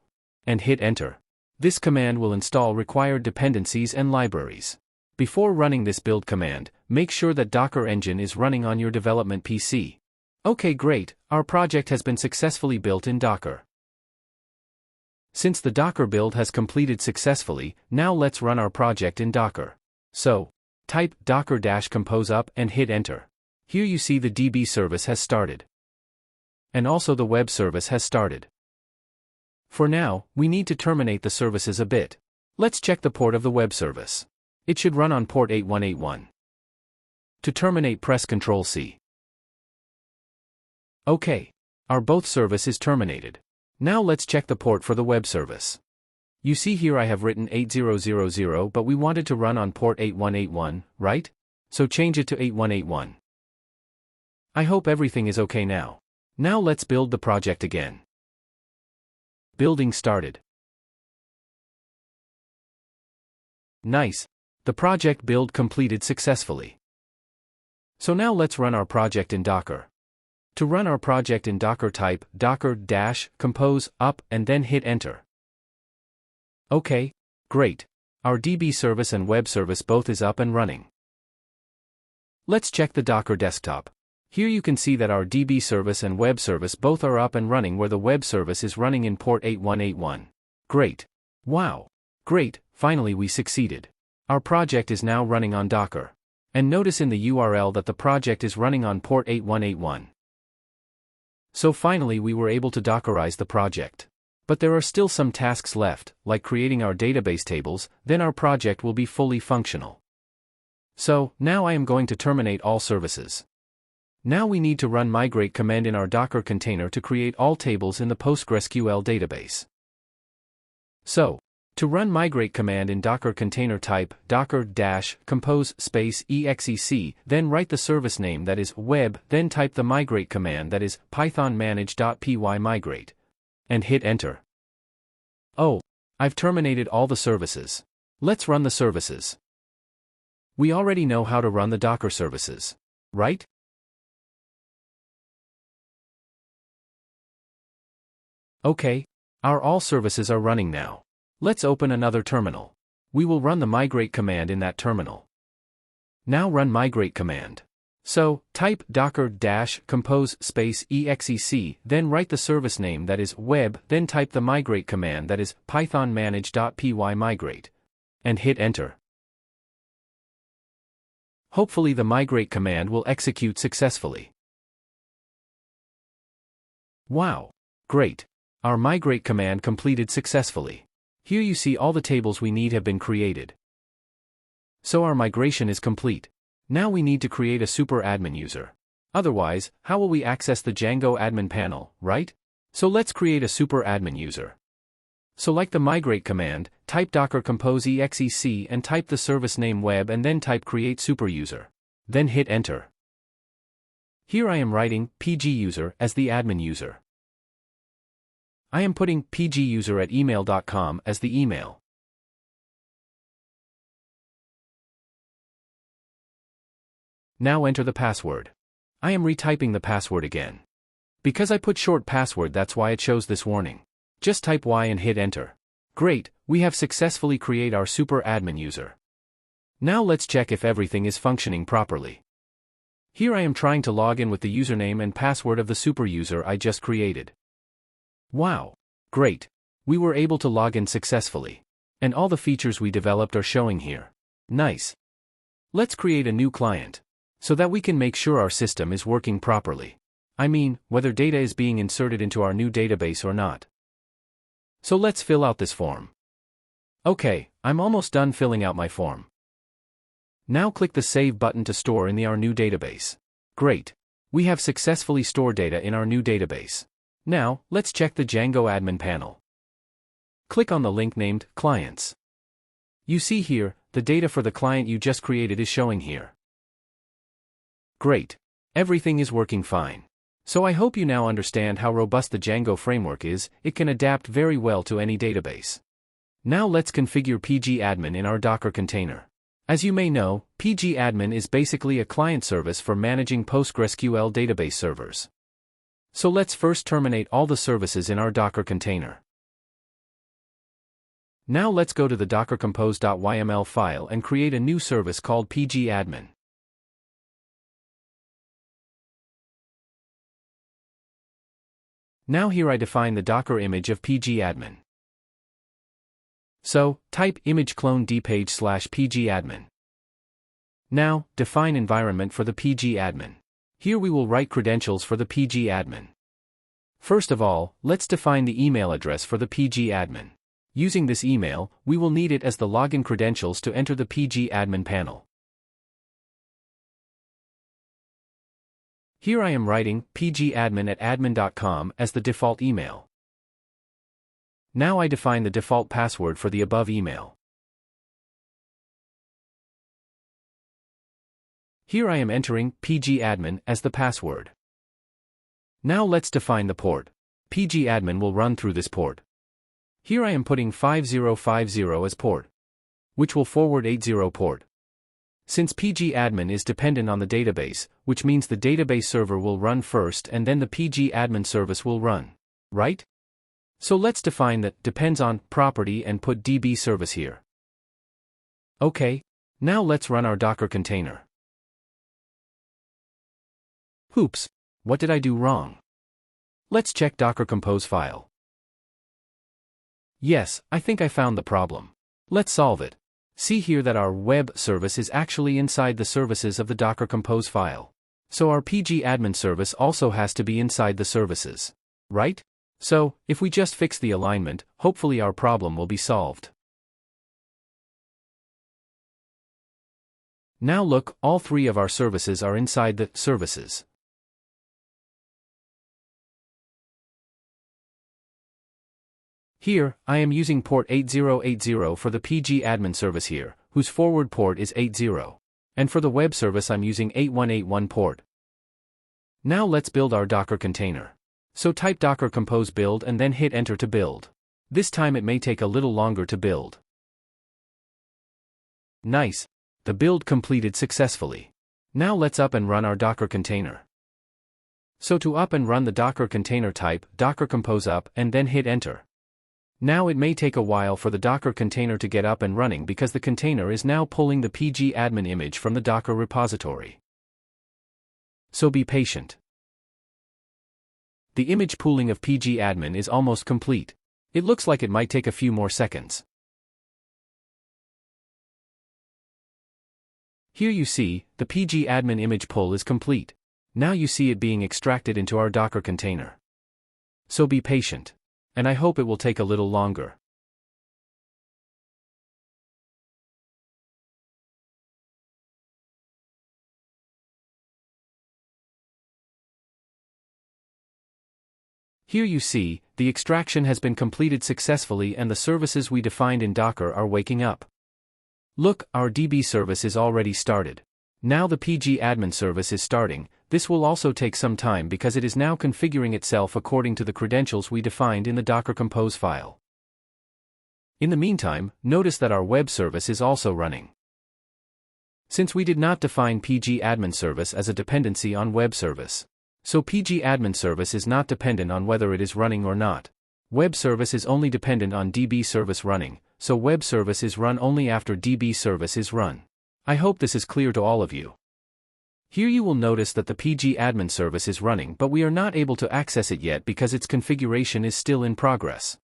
And hit enter. This command will install required dependencies and libraries. Before running this build command, make sure that Docker Engine is running on your development PC. Okay, great, our project has been successfully built in Docker. Since the Docker build has completed successfully, now let's run our project in Docker. So, type docker-compose up and hit enter. Here you see the DB service has started. And also the web service has started. For now, we need to terminate the services a bit. Let's check the port of the web service. It should run on port 8181. To terminate, press Ctrl+C. Okay. Our both service is terminated. Now let's check the port for the web service. You see here I have written 8000, but we wanted to run on port 8181, right? So change it to 8181. I hope everything is okay now. Now let's build the project again. Building started. Nice. The project build completed successfully. So now let's run our project in Docker. To run our project in Docker, type docker-compose up and then hit enter. Okay, great. Our DB service and web service both is up and running. Let's check the Docker desktop. Here you can see that our DB service and web service both are up and running, where the web service is running in port 8181. Great. Wow. Great, finally we succeeded. Our project is now running on Docker. And notice in the URL that the project is running on port 8181. So finally we were able to Dockerize the project. But there are still some tasks left, like creating our database tables, then our project will be fully functional. So, now I am going to terminate all services. Now we need to run migrate command in our Docker container to create all tables in the PostgreSQL database. So, to run migrate command in Docker container, type docker-compose exec, then write the service name, that is web, then type the migrate command, that is python manage.py migrate. And hit enter. Oh, I've terminated all the services. Let's run the services. We already know how to run the Docker services, right? Okay, our all services are running now. Let's open another terminal. We will run the migrate command in that terminal. Now run migrate command. So, type docker-compose exec, then write the service name, that is web, then type the migrate command, that is python manage.py migrate. And hit enter. Hopefully the migrate command will execute successfully. Wow! Great! Our migrate command completed successfully. Here you see all the tables we need have been created. So our migration is complete. Now we need to create a super admin user. Otherwise, how will we access the Django admin panel, right? So let's create a super admin user. So like the migrate command, type docker-compose exec and type the service name web and then type create super user. Then hit enter. Here I am writing pguser as the admin user. I am putting pguser@email.com as the email. Now enter the password. I am retyping the password again. Because I put short password, that's why it shows this warning. Just type Y and hit enter. Great, we have successfully created our super admin user. Now let's check if everything is functioning properly. Here I am trying to log in with the username and password of the super user I just created. Wow! Great! We were able to log in successfully. And all the features we developed are showing here. Nice! Let's create a new client, so that we can make sure our system is working properly. I mean, whether data is being inserted into our new database or not. So let's fill out this form. Okay, I'm almost done filling out my form. Now click the Save button to store in our new database. Great! We have successfully stored data in our new database. Now, let's check the Django admin panel. Click on the link named Clients. You see here, the data for the client you just created is showing here. Great. Everything is working fine. So I hope you now understand how robust the Django framework is. It can adapt very well to any database. Now let's configure pgadmin in our Docker container. As you may know, pgadmin is basically a client service for managing PostgreSQL database servers. So let's first terminate all the services in our Docker container. Now let's go to the dockercompose.yml file and create a new service called pgadmin. Now here I define the Docker image of pgadmin. So, type image clone dpage/pgadmin. Now, define environment for the pgadmin. Here we will write credentials for the pgadmin. First of all, let's define the email address for the pgadmin. Using this email, we will need it as the login credentials to enter the pgadmin panel. Here I am writing pgadmin@admin.com as the default email. Now I define the default password for the above email. Here I am entering pgadmin as the password. Now let's define the port. pgadmin will run through this port. Here I am putting 5050 as port, which will forward 80 port. Since pgadmin is dependent on the database, which means the database server will run first and then the pgadmin service will run, right? So let's define the depends on property and put db service here. Okay, now let's run our Docker container. Oops, what did I do wrong? Let's check Docker Compose file. Yes, I think I found the problem. Let's solve it. See here that our web service is actually inside the services of the Docker Compose file. So our pgadmin service also has to be inside the services, right? So, if we just fix the alignment, hopefully our problem will be solved. Now look, all three of our services are inside the services. Here, I am using port 8080 for the pgadmin service here, whose forward port is 80. And for the web service I'm using 8181 port. Now let's build our Docker container. So type docker compose build and then hit enter to build. This time it may take a little longer to build. Nice. The build completed successfully. Now let's up and run our Docker container. So to up and run the Docker container, type docker compose up and then hit enter. Now it may take a while for the Docker container to get up and running because the container is now pulling the pgadmin image from the Docker repository. So be patient. The image pooling of pgadmin is almost complete. It looks like it might take a few more seconds. Here you see, the pgadmin image pull is complete. Now you see it being extracted into our Docker container. So be patient. And I hope it will take a little longer. Here you see, the extraction has been completed successfully and the services we defined in Docker are waking up. Look, our DB service is already started. Now the pgadmin service is starting. This will also take some time because it is now configuring itself according to the credentials we defined in the Docker Compose file. In the meantime, notice that our web service is also running. Since we did not define pgadmin service as a dependency on web service, so pgadmin service is not dependent on whether it is running or not. Web service is only dependent on DB service running, so web service is run only after DB service is run. I hope this is clear to all of you. Here you will notice that the pgadmin service is running, but we are not able to access it yet because its configuration is still in progress.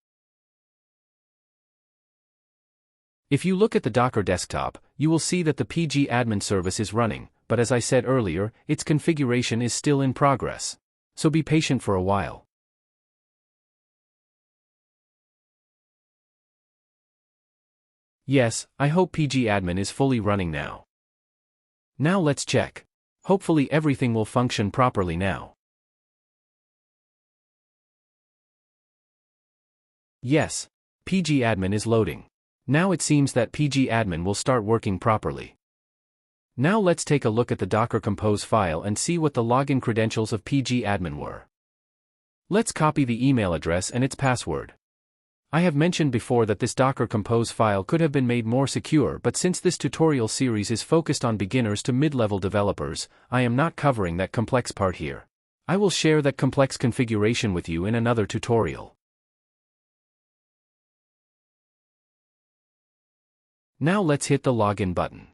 If you look at the Docker desktop, you will see that the pgadmin service is running, but as I said earlier, its configuration is still in progress. So be patient for a while. Yes, I hope pgadmin is fully running now. Now let's check. Hopefully everything will function properly now. Yes, pgadmin is loading. Now it seems that pgadmin will start working properly. Now let's take a look at the Docker Compose file and see what the login credentials of pgadmin were. Let's copy the email address and its password. I have mentioned before that this Docker Compose file could have been made more secure, but since this tutorial series is focused on beginners to mid-level developers, I am not covering that complex part here. I will share that complex configuration with you in another tutorial. Now let's hit the login button.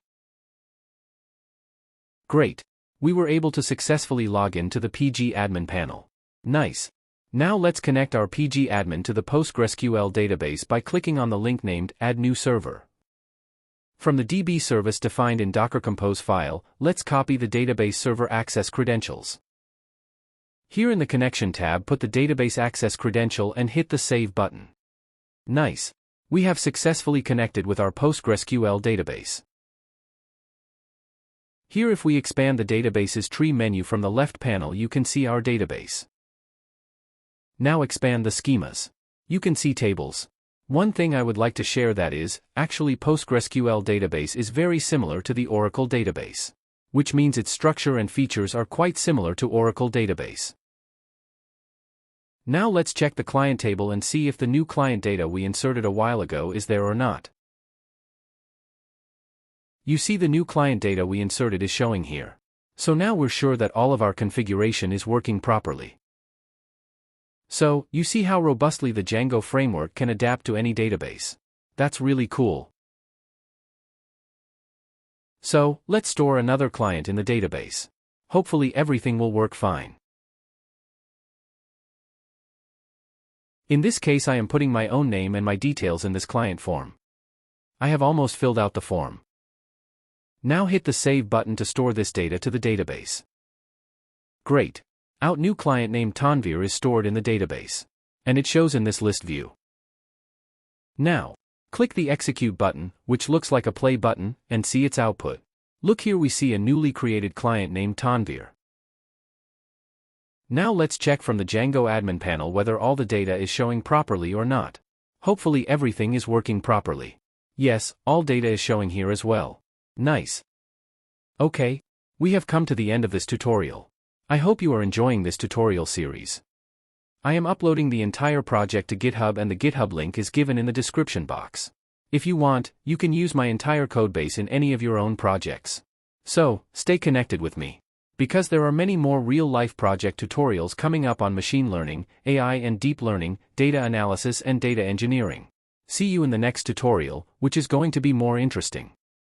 Great. We were able to successfully log in to the pgadmin panel. Nice. Now let's connect our pgadmin to the PostgreSQL database by clicking on the link named Add New Server. From the DB service defined in Docker Compose file, let's copy the database server access credentials. Here in the Connection tab, put the database access credential and hit the Save button. Nice. We have successfully connected with our PostgreSQL database. Here, if we expand the database's tree menu from the left panel, you can see our database. Now expand the schemas. You can see tables. One thing I would like to share that is, actually PostgreSQL database is very similar to the Oracle database, which means its structure and features are quite similar to Oracle database. Now let's check the client table and see if the new client data we inserted a while ago is there or not. You see the new client data we inserted is showing here. So now we're sure that all of our configuration is working properly. So, you see how robustly the Django framework can adapt to any database. That's really cool. So, let's store another client in the database. Hopefully everything will work fine. In this case, I am putting my own name and my details in this client form. I have almost filled out the form. Now hit the Save button to store this data to the database. Great. Our new client named Tanvir is stored in the database, and it shows in this list view. Now, click the Execute button, which looks like a play button, and see its output. Look, here we see a newly created client named Tanvir. Now let's check from the Django admin panel whether all the data is showing properly or not. Hopefully everything is working properly. Yes, all data is showing here as well. Nice. Okay, we have come to the end of this tutorial. I hope you are enjoying this tutorial series. I am uploading the entire project to GitHub, and the GitHub link is given in the description box. If you want, you can use my entire codebase in any of your own projects. So, stay connected with me, because there are many more real-life project tutorials coming up on machine learning, AI and deep learning, data analysis and data engineering. See you in the next tutorial, which is going to be more interesting.